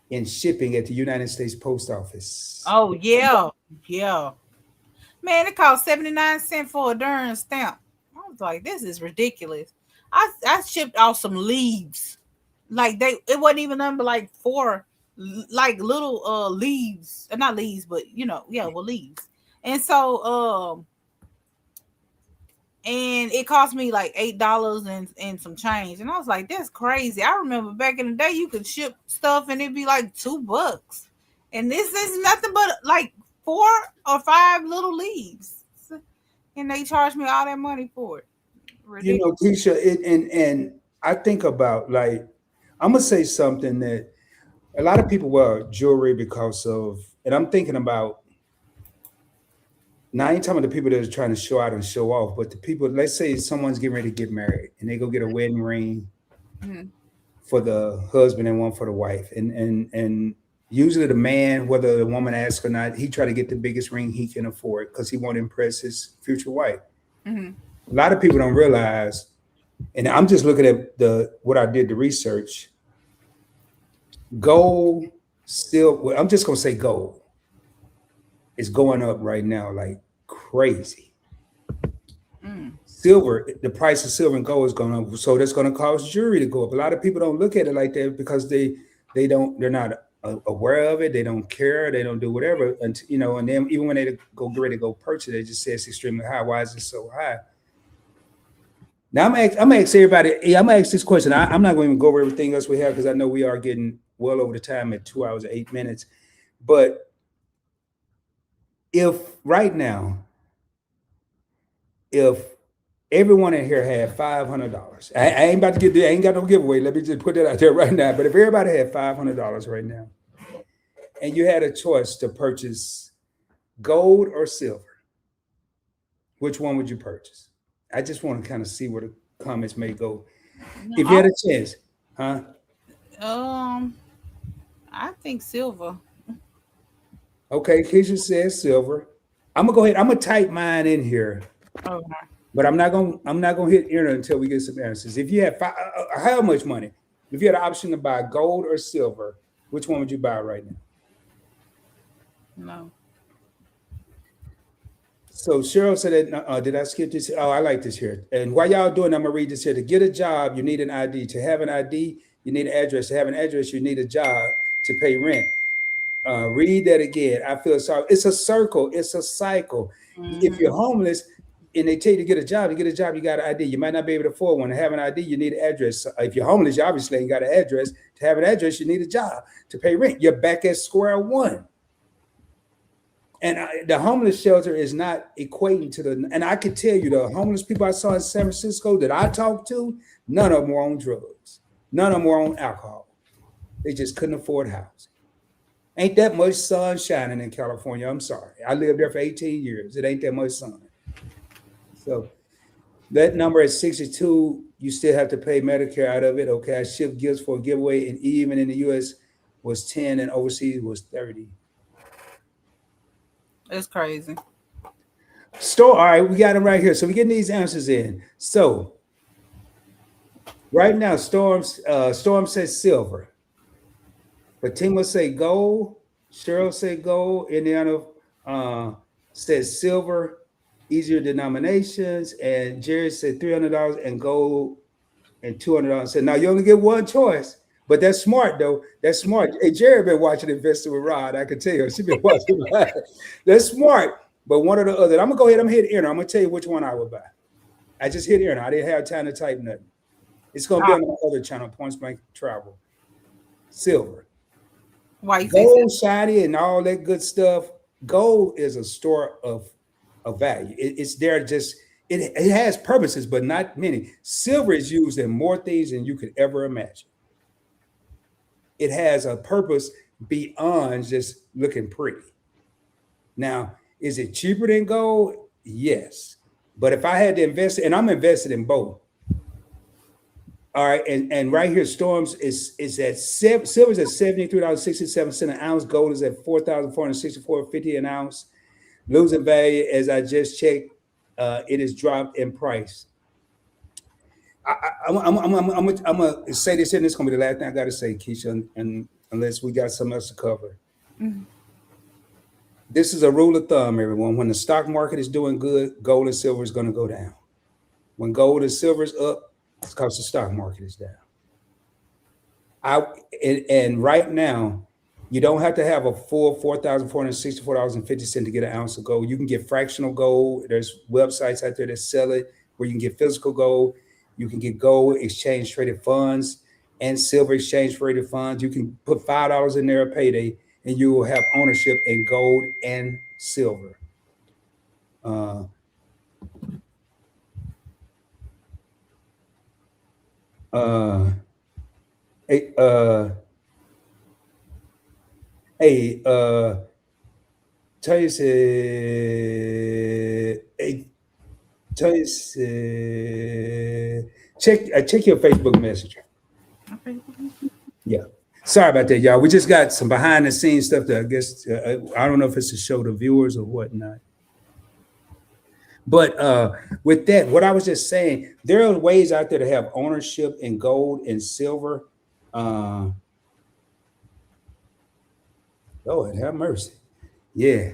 in shipping at the United States Post Office. Oh yeah, yeah. Man, it cost 79 cents for a darn stamp. I was like, this is ridiculous. I shipped off some leaves. Like it wasn't even number like four like little leaves. Not leaves, but yeah, well leaves. And so and it cost me like $8 and some change. And I was like, that's crazy. I remember back in the day you could ship stuff and it'd be like $2. And this is nothing but like 4 or 5 little leaves. And they charged me all that money for it. You Ridiculous. know, Keisha, and I think about like I'm gonna say something that a lot of people wear jewelry because of, and I'm thinking about now. I ain't talking about the people that are trying to show out and show off, but the people. Let's say someone's getting ready to get married and they go get a wedding ring Mhm. for the husband and one for the wife, and usually the man, whether the woman asks or not, he try to get the biggest ring he can afford because he want to impress his future wife. Mhm. A lot of people don't realize, and I'm just looking at the what I did the research. Gold, silver. Well, I'm just gonna say gold is going up right now like crazy. Mm. Silver, the price of silver and gold is going up, so that's going to cause jewelry to go up. A lot of people don't look at it like that because they're not aware of it. They don't care. They don't do whatever. And and then even when they go get ready to go purchase, they just say it's extremely high. Why is it so high? Now I'm gonna ask everybody. Yeah, I'm gonna ask this question. I'm not going to even go over everything else we have because I know we are getting well over the time at 2 hours and 8 minutes. But if right now, if everyone in here had $500, I ain't about to get there. I ain't got no giveaway. Let me just put that out there right now. But if everybody had $500 right now, and you had a choice to purchase gold or silver, which one would you purchase? I just want to kind of see where the comments may go. No, If you had a chance, huh? I think silver. Okay, Keisha says silver. I'm gonna go ahead. I'm gonna type mine in here, Okay. but I'm not gonna hit enter until we get some answers. If you have how much money? If you had an option to buy gold or silver, which one would you buy right now? No. So Cheryl said that. Did I skip this? Oh, I like this here. And while y'all doing, I'm gonna read this here. To get a job, you need an ID. To have an ID, you need an address. To have an address, you need a job to pay rent. Read that again. I feel sorry. It's a circle. It's a cycle. If you're Hmm. homeless and they tell you to get a job, you got an ID. You might not be able to afford one. To have an ID, you need an address. If you're homeless, you obviously ain't got an address. To have an address, you need a job to pay rent. You're back at square one. And the homeless shelter is not equating to the. And I can tell you, the homeless people I saw in San Francisco that I talked to, none of them were on drugs. None of them were on alcohol. They just couldn't afford housing. Ain't that much sun shining in California. I'm sorry. I lived there for 18 years. It ain't that much sun. So that number at 62, you still have to pay Medicare out of it. Okay. I shipped gifts for a giveaway, and even in the US was 10 and overseas was 30. It's crazy. Store, all right, we got them right here. So we're getting these answers in. So right now, Storm says silver. Fatima say gold. Cheryl say gold. Indiana uh, says silver, easier denominations. And Jerry said $300 and gold and $200. So now you only get one choice. But that's smart, though. That's smart. Hey, Jerry been watching Investing with Rod. I can tell you. She been watching. That's smart. But one or the other. I'm going to go ahead. I'm going to hit enter. I'm going to tell you which one I would buy. I just hit enter. I didn't have time to type nothing. It's going to be Ah, on my other channel, Points Blank Travel. Silver. why you say so? Gold, shiny, and all that good stuff. Gold is a store of value. It's there just, it has purposes, but not many. Silver is used in more things than you could ever imagine. It has a purpose beyond just looking pretty. Now, is it cheaper than gold? Yes. But if I had to invest, and I'm invested in both. All right, and right here, Storms is at silver is at $73.67 an ounce. Gold is at $4,464.50 an ounce. Losing value, as I just checked, it has dropped in price. I'm gonna say this, and this is gonna be the last thing I gotta say, Keisha, and unless we got something else to cover. Mhm. This is a rule of thumb, everyone. When the stock market is doing good, gold and silver is gonna go down. When gold and silver is up, it's because the stock market is down. And right now, you don't have to have a full $4,464.50 to get an ounce of gold. You can get fractional gold. There's websites out there that sell it where you can get physical gold. You can get gold exchange traded funds and silver exchange traded funds. You can put $5 in there a payday, and you will have ownership in gold and silver. Uh, uh, hey, hey, Tay said, hey, Tay said, check your Facebook Messenger. Okay. Yeah. Sorry about that, y'all. We just got some behind the scenes stuff that I guess I don't know if it's to show the viewers or whatnot. But with that, what I was just saying, there are ways out there to have ownership in gold and silver. Uh, Lord have mercy. Yeah.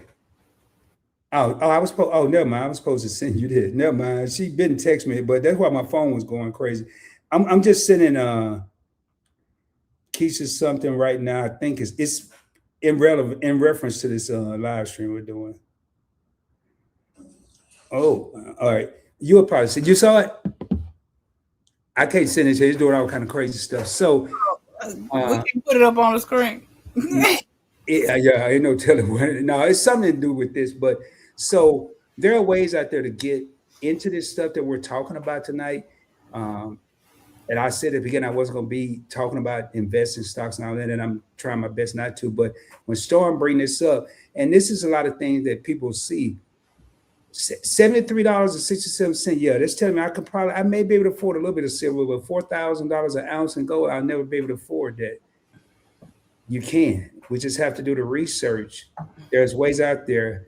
I was supposed. Oh, never mind. I was supposed to send you this. Never mind. She didn't text me, but that's why my phone was going crazy. I'm just sending Keisha something right now. I think it's in reference to this live stream we're doing. Oh, all right. You'll probably see. You saw it. I can't send it to you. It's doing all kind of crazy stuff. So We can put it up on the screen. yeah, ain't no telling what. No, it's something to do with this. But so there are ways out there to get into this stuff that we're talking about tonight. And I said at the beginning I wasn't going to be talking about investing stocks and all that, and I'm trying my best not to. But when Storm bring this up, and this is a lot of things that people see, $73.67. Yeah, that's telling me I may be able to afford a little bit of silver, but $4,000 an ounce in gold, I'll never be able to afford that. You can. We just have to do the research. There's ways out there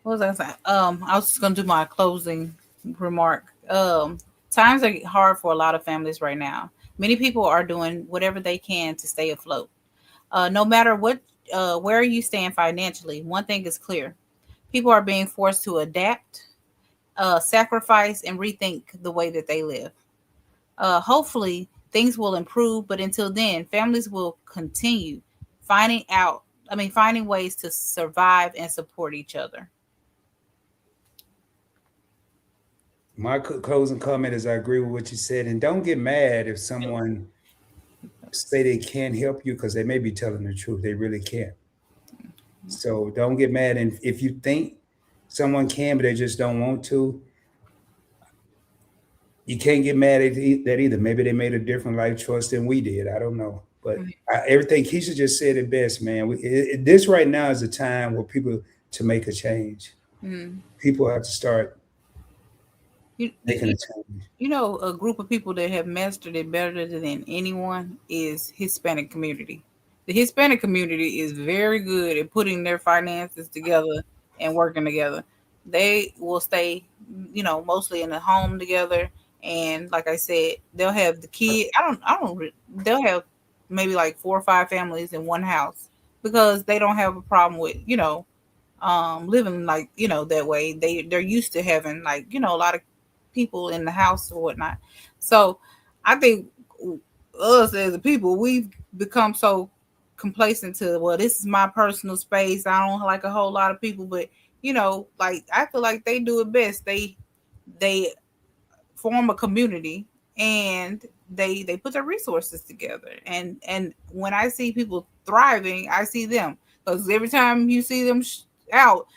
What was I saying? I was just gonna do my closing remark. Times are hard for a lot of families right now. Many people are doing whatever they can to stay afloat. No matter what, where you stand financially, one thing is clear: people are being forced to adapt, sacrifice, and rethink the way that they live. Hopefully, things will improve, but until then, families will continue finding out. Finding ways to survive and support each other. My closing comment is I agree with what you said, and don't get mad if someone say they can't help you because they may be telling the truth. They really can't. So don't get mad, and if you think someone can, but they just don't want to, you can't get mad at that either. Maybe they made a different life choice than we did. I don't know, but everything Keisha just said it best, man. This right now is a time where people to make a change. Mm. People have to start making a change. A group of people that have mastered it better than anyone is Hispanic community. The Hispanic community is very good at putting their finances together and working together. They will stay, mostly in the home together. And like I said, they'll have the kid. They'll have maybe like 4 or 5 families in one house because they don't have a problem with, living like, that way. They're used to having like, a lot of people in the house or whatnot. So I think us as a people, we've become so complacent to, well, this is my personal space. I don't like a whole lot of people, but like I feel like they do it best. They form a community and they put their resources together. And when I see people thriving, I see them, because every time you see them out,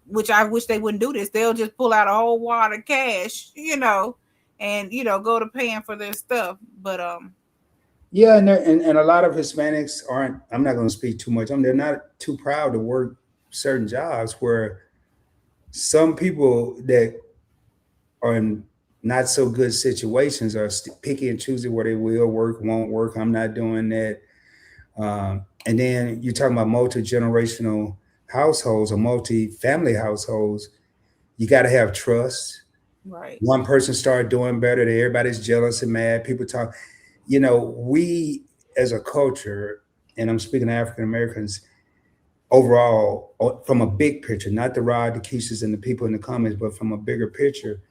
which I wish they wouldn't do this. They'll just pull out a whole wad of cash, and go to paying for their stuff. But yeah, and a lot of Hispanics aren't. I'm not going to speak too much. They're not too proud to work certain jobs where some people that are in not so good situations are picky and choosy where they will work, won't work. I'm not doing that. And then you're talking about multi-generational households or multi-family households. You got to have trust. Right. One person started doing better, everybody's jealous and mad. People talk. We as a culture, and I'm speaking to African Americans overall, from a big picture, not the Rod, the Keishas, and the people in the comments, but from a bigger picture,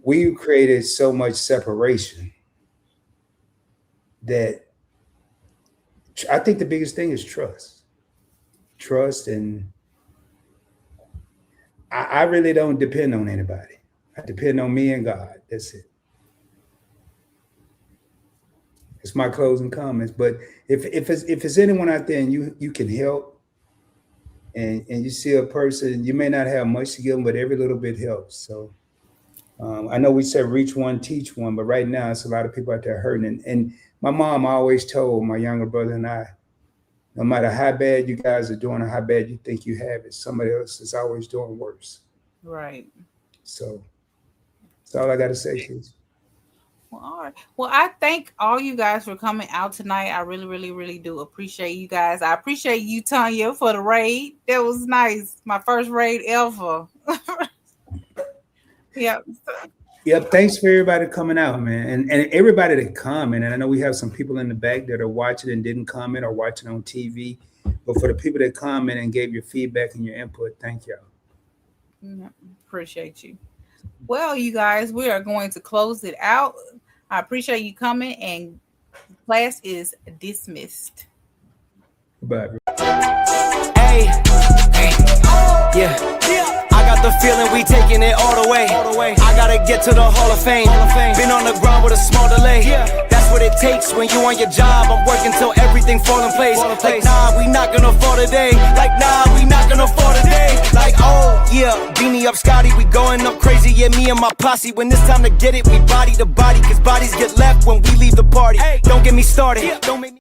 we created so much separation that I think the biggest thing is trust. And I really don't depend on anybody. I depend on me and God. That's it. It's my closing comments. But if it's anyone out there and you can help, and you see a person, you may not have much to give them, but every little bit helps. So I know we said reach one, teach one, but right now it's a lot of people out there hurting. And my mom always told my younger brother and I, no matter how bad you guys are doing or how bad you think you have it, somebody else is always doing worse. Right. So that's all I got to say, kids. Well, all right. Well, I thank all you guys for coming out tonight. I really, really, really do appreciate you guys. I appreciate you, Tanya, for the raid. That was nice. My first raid ever. Yeah. Yep. Thanks for everybody coming out, man. And everybody that commented. And I know we have some people in the back that are watching and didn't comment or watching on TV. But for the people that comment and gave your feedback and your input, thank y'all. Appreciate you. Well, you guys, we are going to close it out. I appreciate you coming, and class is dismissed. Bye. Hey, yeah. I got the feeling we taking it all the way. I gotta get to the Hall of Fame. Been on the ground with a small delay. That's what it takes when you on your job. I'm working till everything fall in place. Like, nah, we not gonna fall today. Like, nah, we not gonna fall today. Like, oh, yeah, beanie up Scotty, we going up crazy. Yeah, me and my posse. When it's time to get it, we body to body. Cause bodies get left when we leave the party. Don't get me started. Don't make me